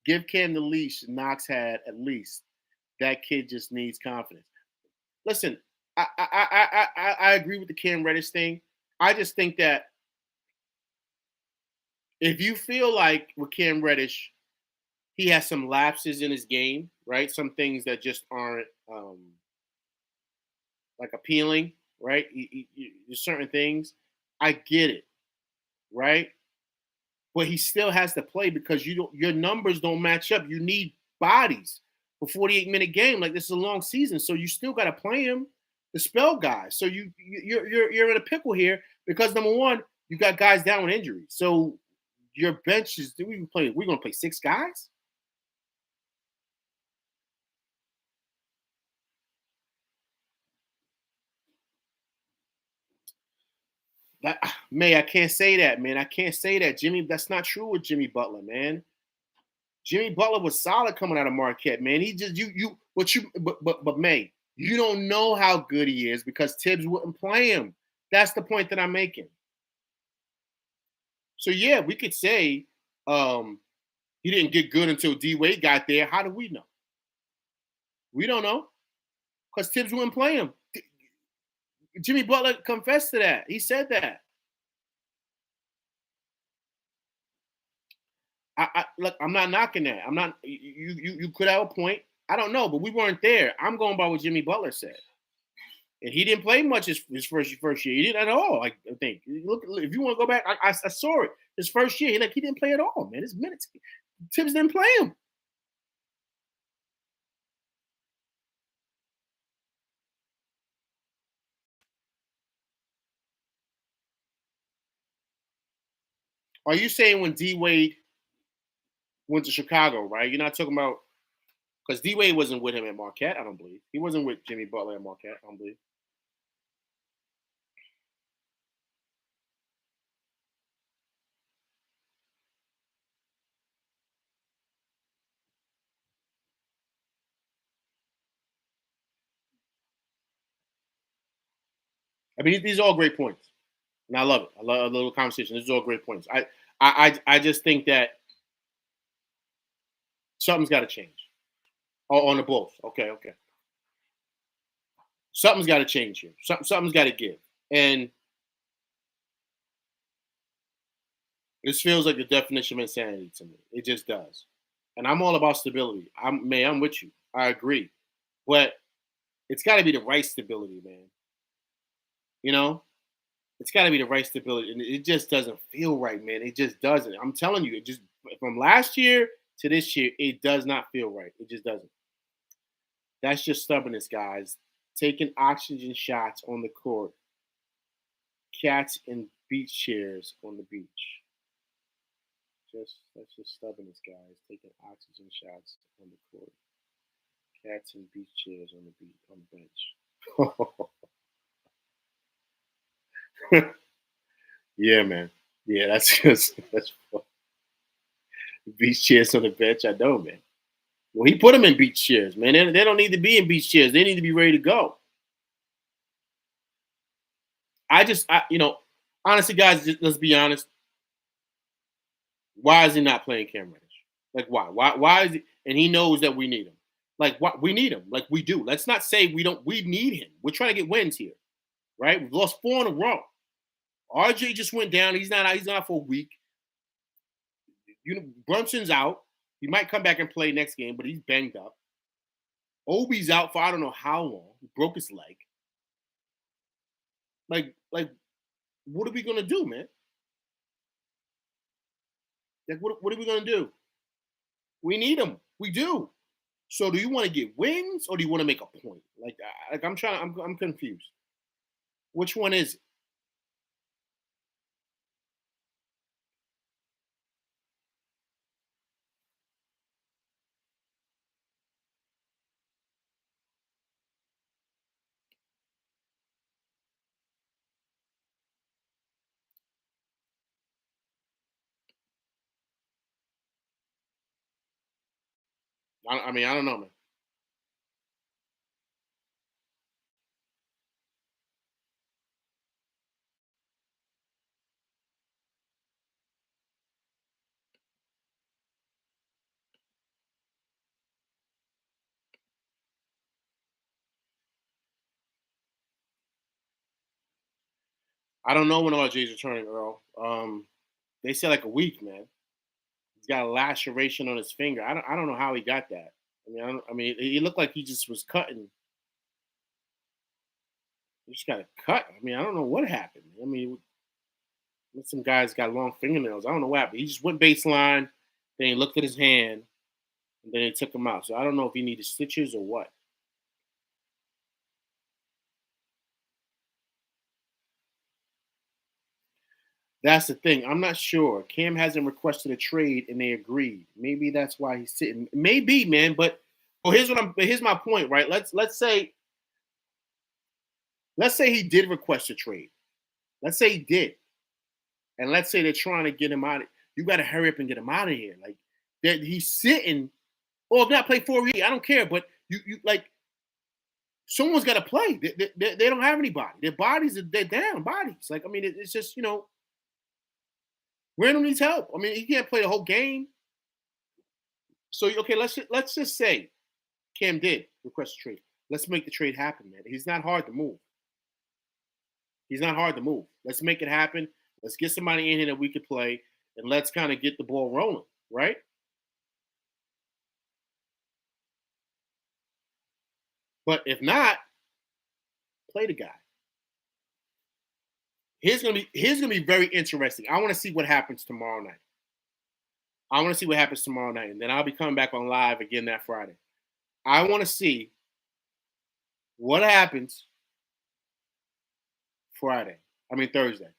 Give Cam the leash Knox had at least. That kid just needs confidence. Listen, I agree with the Cam Reddish thing. I just think that if you feel like with Cam Reddish, he has some lapses in his game, right? Some things that just aren't like appealing, right? There's certain things. I get it, right? But he still has to play because your numbers don't match up. You need bodies for 48-minute game. Like this is a long season, so you still got to play him, the spell guys. So you're in a pickle here because number one, you got guys down with injury. So your bench is we're gonna play six guys. That May, I can't say that, man. I can't say that, Jimmy. That's not true with Jimmy Butler, man. Jimmy Butler was solid coming out of Marquette, man. He just but May, you don't know how good he is because Tibbs wouldn't play him. That's the point that I'm making. So yeah, we could say he didn't get good until D Wade got there. How do we know? We don't know because Tibbs wouldn't play him. Jimmy Butler confessed to that. He said that. Look, I'm not knocking that. I'm not. You could have a point. I don't know, but we weren't there. I'm going by what Jimmy Butler said, and he didn't play much his first year. He didn't at all. I think. Look, if you want to go back, I saw it. His first year, he didn't play at all, man. His minutes, Tibbs didn't play him. Are you saying when D Wade went to Chicago, right? You're not talking about because D Wade wasn't with him at Marquette. I don't believe he wasn't with Jimmy Butler at Marquette. I don't believe. I mean, these are all great points, and I love it. I love a little conversation. These are all great points. I just think that something's got to change. Oh, on the Bulls. Okay, okay. Something's got to change here. Something's got to give. And this feels like the definition of insanity to me. It just does. And I'm all about stability. I'm with you. I agree. But it's got to be the right stability, man. You know, it's got to be the right stability, and it just doesn't feel right, man. It just doesn't. I'm telling you, it just from last year to this year, it does not feel right. It just doesn't. That's just stubbornness, guys. Taking oxygen shots on the court, cats in beach chairs on the beach. That's just stubbornness, guys. Taking oxygen shots on the court, cats in beach chairs on the beach on the bench. Yeah, man. Yeah, that's just that's beach chairs on the bench. I know, man. Well, he put them in beach chairs, man. They don't need to be in beach chairs. They need to be ready to go. Honestly, guys, let's be honest. Why is he not playing Cam Reddish? Like, why? Why is he? And he knows that we need him. Like, what we need him. Like, we do. Let's not say we don't. We need him. We're trying to get wins here, right? We've lost 4 in a row. RJ just went down. He's not out. He's not for a week. Brunson's out. He might come back and play next game, but he's banged up. Obi's out for I don't know how long. He broke his leg. Like, what are we gonna do, man? Like, what are we gonna do? We need him. We do. So, do you want to get wins or do you want to make a point? Like I'm trying. I'm confused. Which one is it? I mean, I don't know, man. I don't know when RJ's returning, Earl. They said like a week, man. He's got a laceration on his finger. I don't know how he got that. I mean, he looked like he just was cutting. He just got a cut. I mean, I don't know what happened. I mean, some guys got long fingernails. I don't know what happened. He just went baseline, then he looked at his hand, and then they took him out. So I don't know if he needed stitches or what. That's the thing. I'm not sure. Cam hasn't requested a trade, and they agreed. Maybe that's why he's sitting. Maybe, man. But here's my point, right? Let's say he did request a trade. Let's say he did, and let's say they're trying to get him out. You got to hurry up and get him out of here. Like that, he's sitting. Or if not play 4-8, I don't care. But you like someone's got to play. They don't have anybody. Their bodies they're down bodies. Like I mean, it's just Randall needs help. I mean, he can't play the whole game. So okay, let's just say Cam did request a trade. Let's make the trade happen, man. He's not hard to move. He's not hard to move. Let's make it happen. Let's get somebody in here that we could play, and let's kind of get the ball rolling, right? But if not, play the guy. Here's gonna be very interesting. I want to see what happens tomorrow night. I want to see what happens tomorrow night, and then I'll be coming back on live again that Friday. I want to see what happens Friday. I mean Thursday.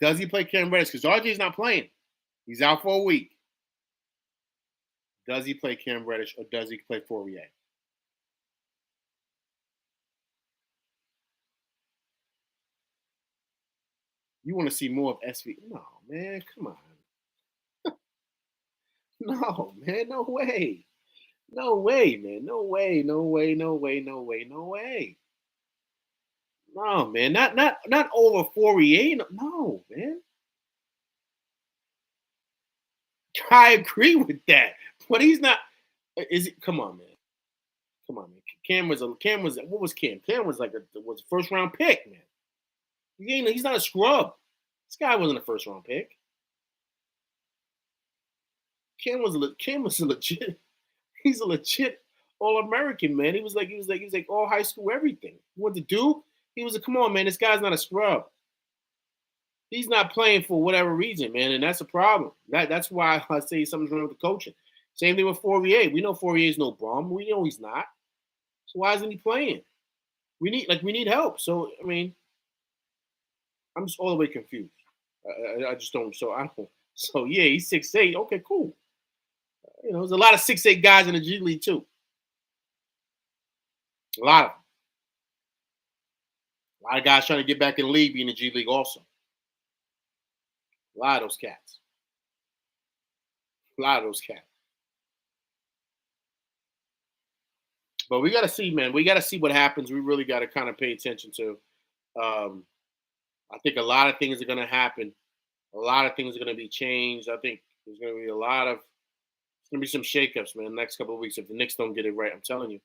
Does he play Cam Reddish? Because RJ's not playing. He's out for a week. Does he play Cam Reddish or does he play Fourier? You want to see more of SV? No, man. Come on. No, man. No way. No way, man. No way. No way. No way. No way. No way. No, man. Not over Fourier. No, man. I agree with that, but he's not. Is it? Come on, man. Come on, man. Cam was what was Cam? Cam was like was a first round pick, man. He's not a scrub. This guy wasn't a first round pick. Cam was a legit. He's a legit All American, man. He was like all high school everything. He went to Duke. He was a come on, man. This guy's not a scrub. He's not playing for whatever reason, man, and that's a problem. That's why I say something's wrong with the coaching. Same thing with Fourier. We know Fourier's no bum. We know he's not. So why isn't he playing? We need help. So I mean, I'm just all the way confused. I just don't. So I don't. So yeah, he's 6'8". Okay, cool. There's a lot of 6'8" guys in the G League too. A lot of them. A lot of guys trying to get back in the league be in the G League also. A lot of those cats. A lot of those cats. But we got to see, man. We got to see what happens. We really got to kind of pay attention to. I think a lot of things are going to happen. A lot of things are going to be changed. I think there's going to be it's going to be some shakeups, man, the next couple of weeks if the Knicks don't get it right. I'm telling you.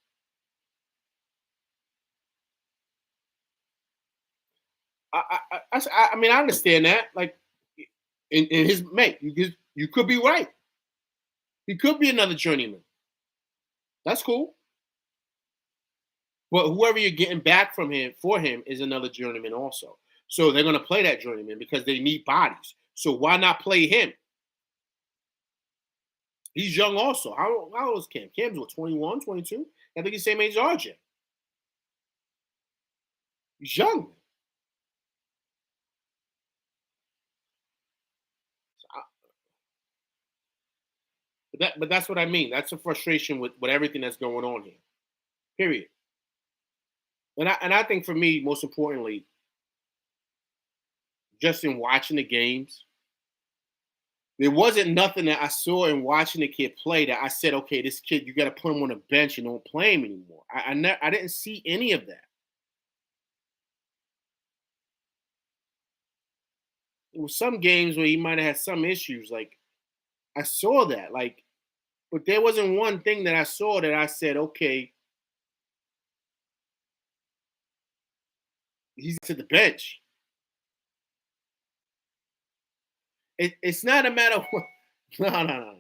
I mean, I understand that. Like, in his mate, you could be right. He could be another journeyman. That's cool. But whoever you're getting back for him is another journeyman also. So they're going to play that journeyman because they need bodies. So why not play him? He's young also. How old is Cam? Cam's what, 21, 22? I think he's the same age as RJ. He's young. But that's what I mean. That's a frustration with everything that's going on here. Period. And I think for me, most importantly, just in watching the games, there wasn't nothing that I saw in watching the kid play that I said, okay, this kid, you got to put him on a bench and don't play him anymore. I didn't see any of that. There was some games where he might have had some issues. Like, I saw that. Like, but there wasn't one thing that I saw that I said, okay, he's to the bench. It's not a matter of no.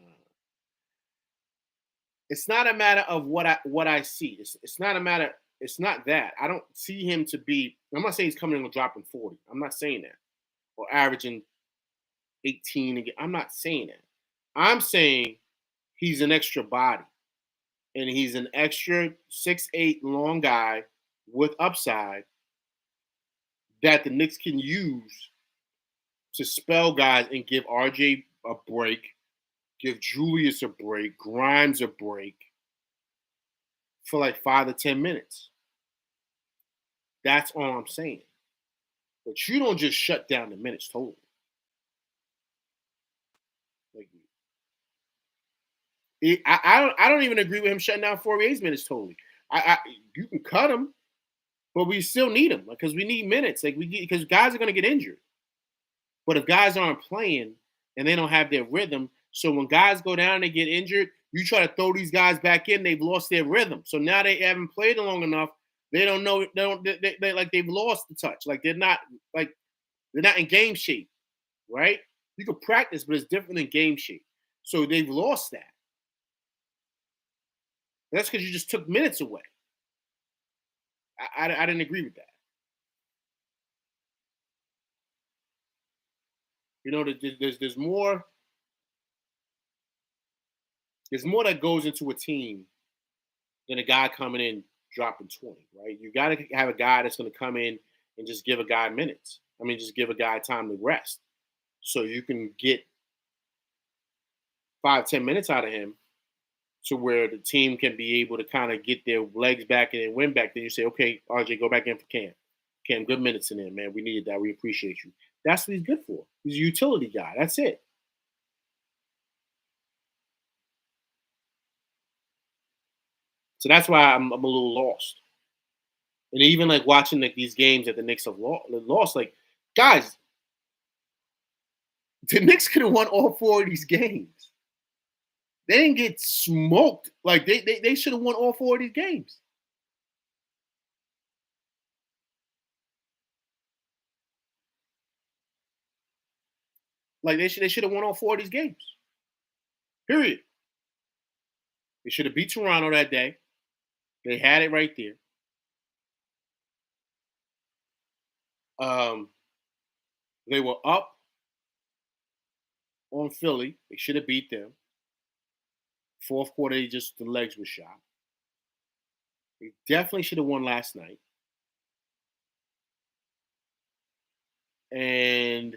It's not a matter of what I see. It's not a matter. It's not that. I don't see him to be. I'm not saying he's coming in and dropping 40. I'm not saying that. Or averaging 18 again. I'm not saying that. I'm saying he's an extra body. And he's an extra 6'8" long guy with upside that the Knicks can use to spell guys and give RJ a break, give Julius a break, Grimes a break for like 5 to 10 minutes. That's all I'm saying. But you don't just shut down the minutes totally. Like, I don't even agree with him shutting down Fourier's minutes totally. You can cut him, but we still need him because we need minutes. Because guys are going to get injured. But if guys aren't playing and they don't have their rhythm, so when guys go down and they get injured, you try to throw these guys back in, they've lost their rhythm. So now they haven't played long enough. They don't know. They like they've lost the touch. Like they're not in game shape, right? You can practice, but it's different than game shape. So they've lost that. That's because you just took minutes away. I didn't agree with that. There's more. There's more that goes into a team than a guy coming in dropping 20, right? You got to have a guy that's going to come in and just give a guy minutes. I mean, just give a guy time to rest, so you can get 5-10 minutes out of him, to where the team can be able to kind of get their legs back and then win back. Then you say, okay, RJ, go back in for Cam. Cam, good minutes in there, man. We needed that. We appreciate you. That's what he's good for. He's a utility guy. That's it. So that's why I'm a little lost. And even like watching like these games that the Knicks have lost, like, guys, the Knicks could have won all 4 of these games. They didn't get smoked. Like they should have won all 4 of these games. Like they should have won all 4 of these games. Period. They should have beat Toronto that day. They had it right there. Um, they were up on Philly. They should have beat them. Fourth quarter, the legs were shot. They definitely should have won last night. And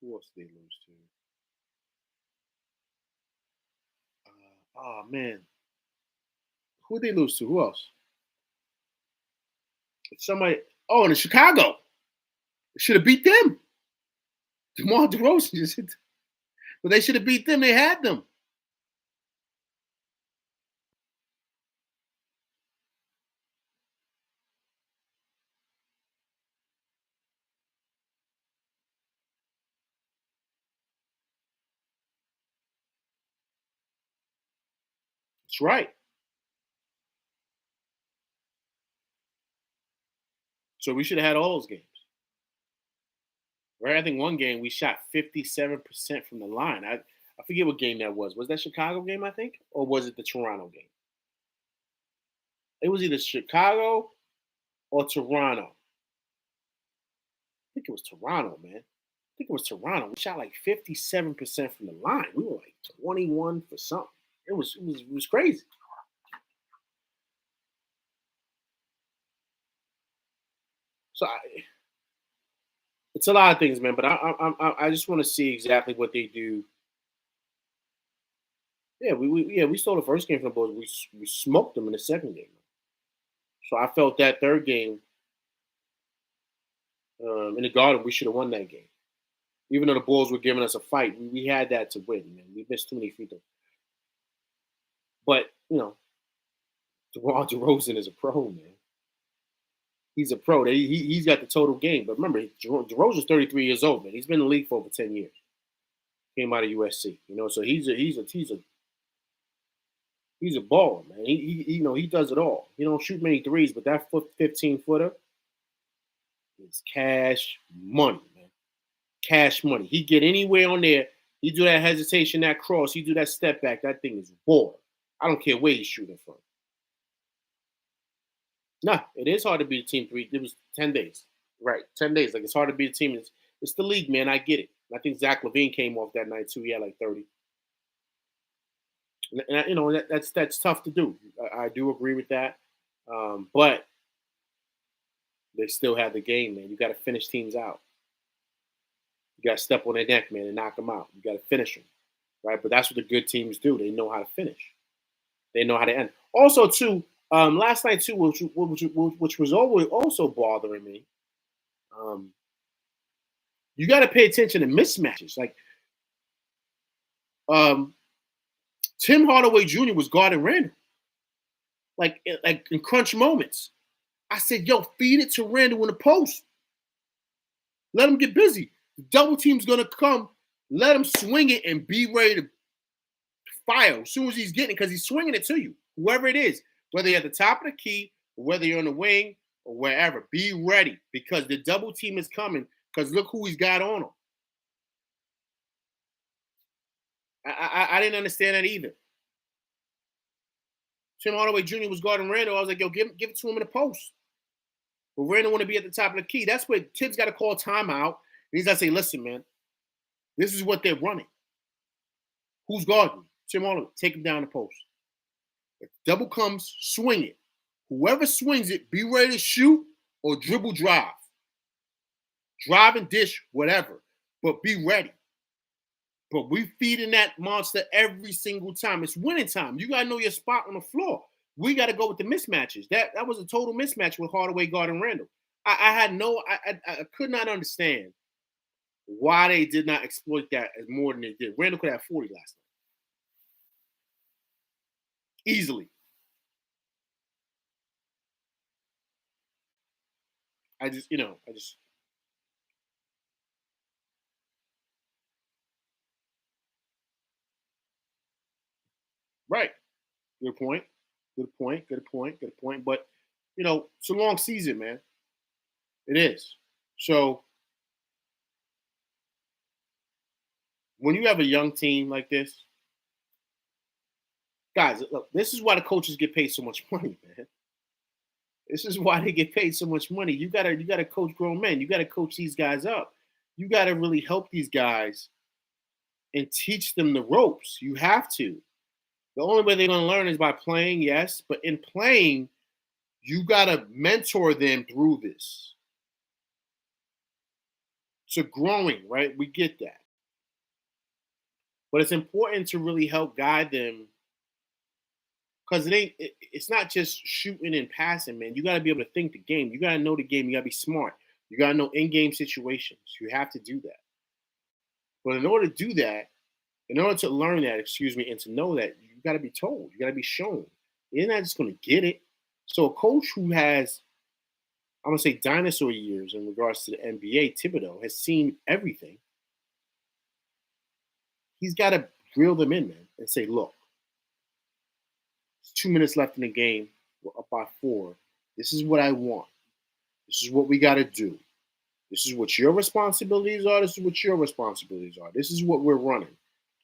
who else did they lose to? Oh man, who did they lose to? Who else? Somebody. Oh, and in Chicago, they should have beat them. DeMar DeRozan just hit, but they should have beat them. They had them. That's right. So we should have had all those games. Right? I think one game we shot 57% from the line. I forget what game that was. Was that Chicago game, I think? Or was it the Toronto game? It was either Chicago or Toronto. I think it was Toronto, man. I think it was Toronto. We shot like 57% from the line. We were like 21 for something. It was crazy. So it's a lot of things, man. But I just want to see exactly what they do. Yeah, we stole the first game from the Bulls. We smoked them in the second game. So I felt that third game in the Garden, we should have won that game. Even though the Bulls were giving us a fight, we had that to win, man. We missed too many free throws. But, DeMar DeRozan is a pro, man. He's a pro. He's got the total game. But remember, DeRozan's 33 years old, man. He's been in the league for over 10 years. Came out of USC, so he's a baller, man. He does it all. He don't shoot many threes, but that 15-footer is cash money, man. Cash money. He get anywhere on there. He do that hesitation, that cross. He do that step back. That thing is ball. I don't care where he's shooting from. Nah, it is hard to beat a team 3. It was 10 days. Right, 10 days. Like, it's hard to beat a team. It's the league, man. I get it. I think Zach LaVine came off that night, too. He had like 30. And that's tough to do. I do agree with that. But they still have the game, man. You got to finish teams out. You got to step on their neck, man, and knock them out. You got to finish them, right? But that's what the good teams do. They know how to finish. They know how to end. Also, too, last night too, which was always also bothering me. You got to pay attention to mismatches. Like Tim Hardaway Jr. was guarding Randall, like in crunch moments. I said, "Yo, feed it to Randall in the post. Let him get busy. The double team's gonna come. Let him swing it and be ready to fire as soon as he's getting it, because he's swinging it to you, whoever it is, whether you're at the top of the key or whether you're on the wing or wherever. Be ready, because the double team is coming. Because look who he's got on him. I didn't understand that either. Tim Hardaway Jr. was guarding Randall. I was like, yo, give it to him in the post. But Randall want to be at the top of the key. That's where Tibbs got to call timeout. And he's got to say, listen, man, this is what they're running. Who's guarding? Tim Hardaway. Take him down the post. If double comes, swing it. Whoever swings it, be ready to shoot or dribble drive. Drive and dish, whatever. But be ready. But we feeding that monster every single time. It's winning time. You got to know your spot on the floor. We got to go with the mismatches. That was a total mismatch with Hardaway guarding Randall. I could not understand why they did not exploit that as more than they did. Randall could have 40 last night. Easily. I just. Right. Good point. Good point. Good point. Good point. But it's a long season, man. It is. So when you have a young team like this, guys, look, this is why the coaches get paid so much money, man. This is why they get paid so much money. You gotta coach grown men. You gotta coach these guys up. You gotta really help these guys and teach them the ropes. You have to. The only way they're gonna learn is by playing, yes, but in playing, you gotta mentor them through this. So growing, right? We get that. But it's important to really help guide them because it's not just shooting and passing, man. You got to be able to think the game. You got to know the game. You got to be smart. You got to know in-game situations. You have to do that. But in order to do that, in order to learn that, excuse me, and to know that, you got to be told. You got to be shown. You're not just going to get it. So a coach who has, I'm going to say, dinosaur years in regards to the NBA, Thibodeau, has seen everything. He's got to reel them in, man, and say, look, it's 2 minutes left in the game. We're up by 4. This is what I want. This is what we got to do. This is what your responsibilities are. This is what your responsibilities are. This is what we're running.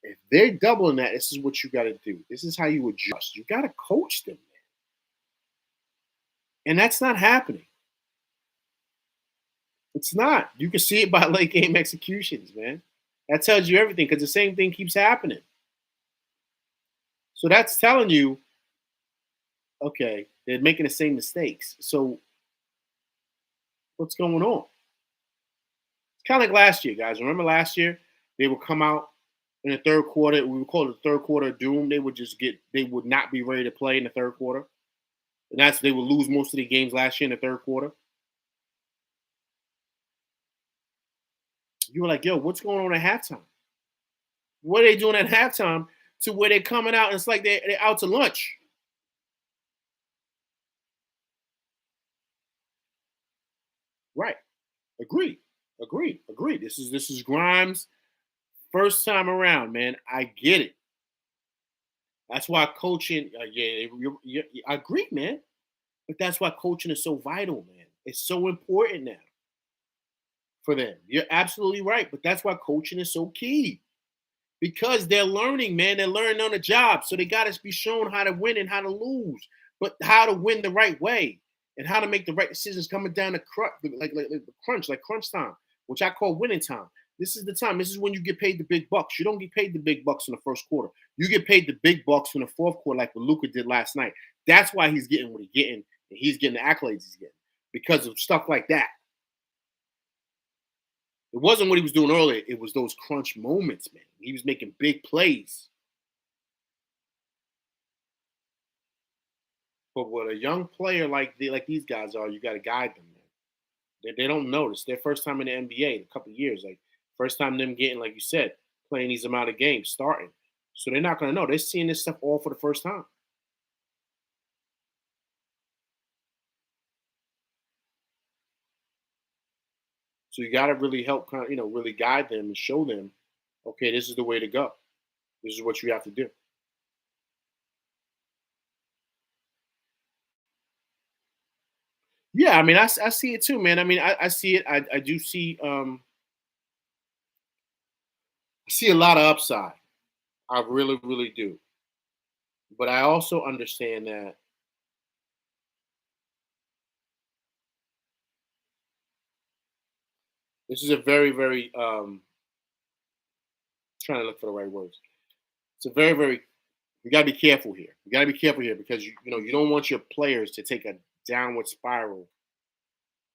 If they're doubling that, this is what you got to do. This is how you adjust. You got to coach them, man. And that's not happening. It's not. You can see it by late game executions, man. That tells you everything because the same thing keeps happening. So that's telling you, okay, they're making the same mistakes. So what's going on? It's kind of like last year, guys. Remember last year? They would come out in the third quarter. We would call it the third quarter doom. They would not be ready to play in the third quarter. And they would lose most of the games last year in the third quarter. You were like, yo, what's going on at halftime? What are they doing at halftime to where they're coming out and it's like they're out to lunch? Right. Agreed. Agreed. Agreed. This is Grimes' first time around, man. I get it. That's why coaching, I agree, man. But that's why coaching is so vital, man. It's so important now for them. You're absolutely right. But that's why coaching is so key because they're learning, man. They're learning on the job. So they got to be shown how to win and how to lose, but how to win the right way and how to make the right decisions coming down the crunch, like crunch time, which I call winning time. This is the time. This is when you get paid the big bucks. You don't get paid the big bucks in the first quarter. You get paid the big bucks in the fourth quarter, like what Luka did last night. That's why he's getting what he's getting, and he's getting the accolades he's getting because of stuff like that. It wasn't what he was doing earlier. It was those crunch moments, man. He was making big plays. But with a young player like these guys are, you got to guide them, man. They don't notice. Their first time in the NBA in a couple of years, like first time them getting, like you said, playing these amount of games, starting. So they're not going to know. They're seeing this stuff all for the first time. So you got to really help, really guide them and show them, okay, this is the way to go. This is what you have to do. Yeah, I mean, I see it too, man. I mean, I see it. I do see I see a lot of upside. I really, really do. But I also understand that this is a very, very trying to look for the right words. It's a very, very you gotta be careful here. You gotta be careful here because you don't want your players to take a downward spiral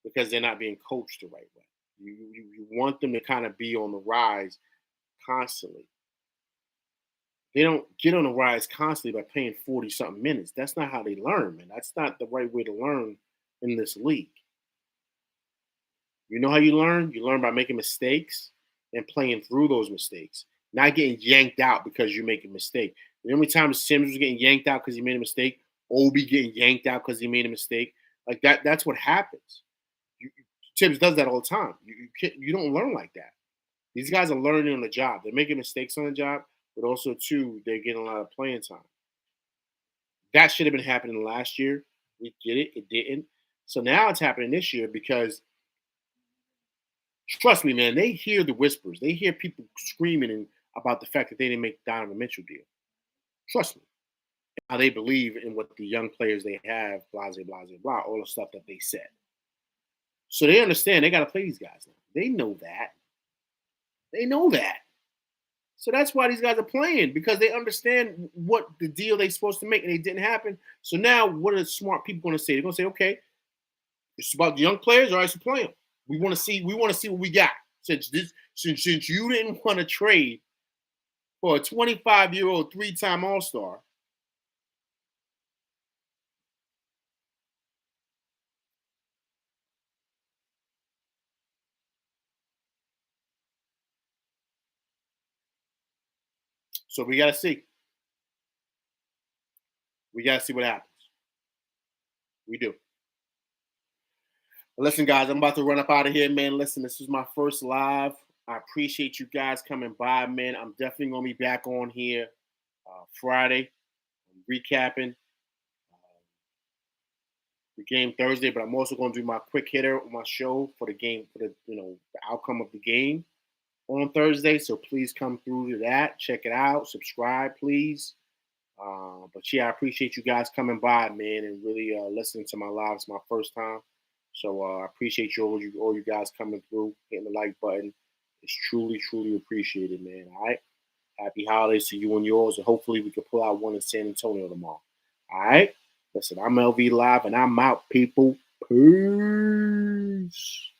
because they're not being coached the right way. You want them to kind of be on the rise constantly. They don't get on the rise constantly by playing 40 something minutes. That's not how they learn, man. That's not the right way to learn in this league. You know how you learn? You learn by making mistakes and playing through those mistakes, not getting yanked out because you make a mistake. You know how many times Sims was getting yanked out because he made a mistake? Obi getting yanked out because he made a mistake? Like that's what happens. You, Tibbs does that all the time. You don't learn like that. These guys are learning on the job. They're making mistakes on the job, but also too, they're getting a lot of playing time. That should have been happening last year. We get it. It didn't. So now it's happening this year because trust me, man, they hear the whispers. They hear people screaming about the fact that they didn't make Donovan Mitchell deal. Trust me. How they believe in what the young players they have, blah, blah, blah, blah, all the stuff that they said. So they understand they got to play these guys now. They know that. They know that. So that's why these guys are playing because they understand what the deal they're supposed to make and it didn't happen. So now what are smart people going to say? They're going to say, okay, it's about the young players. All right, so play them. We want to see what we got. Since you didn't want to trade for a 25-year-old three-time All-Star. So we got to see. We got to see what happens. We do. Listen, guys, I'm about to run up out of here, man. Listen, this is my first live. I appreciate you guys coming by, man. I'm definitely going to be back on here Friday, recapping the game Thursday, but I'm also going to do my quick hitter on my show for the game, for the outcome of the game on Thursday. So please come through to that. Check it out. Subscribe, please. But yeah, I appreciate you guys coming by, man, and really listening to my live. It's my first time. So I appreciate all you guys coming through, hitting the like button. It's truly, truly appreciated, man. All right. Happy holidays to you and yours, and hopefully we can pull out one in San Antonio tomorrow. All right. Listen, I'm LV Live, and I'm out, people. Peace.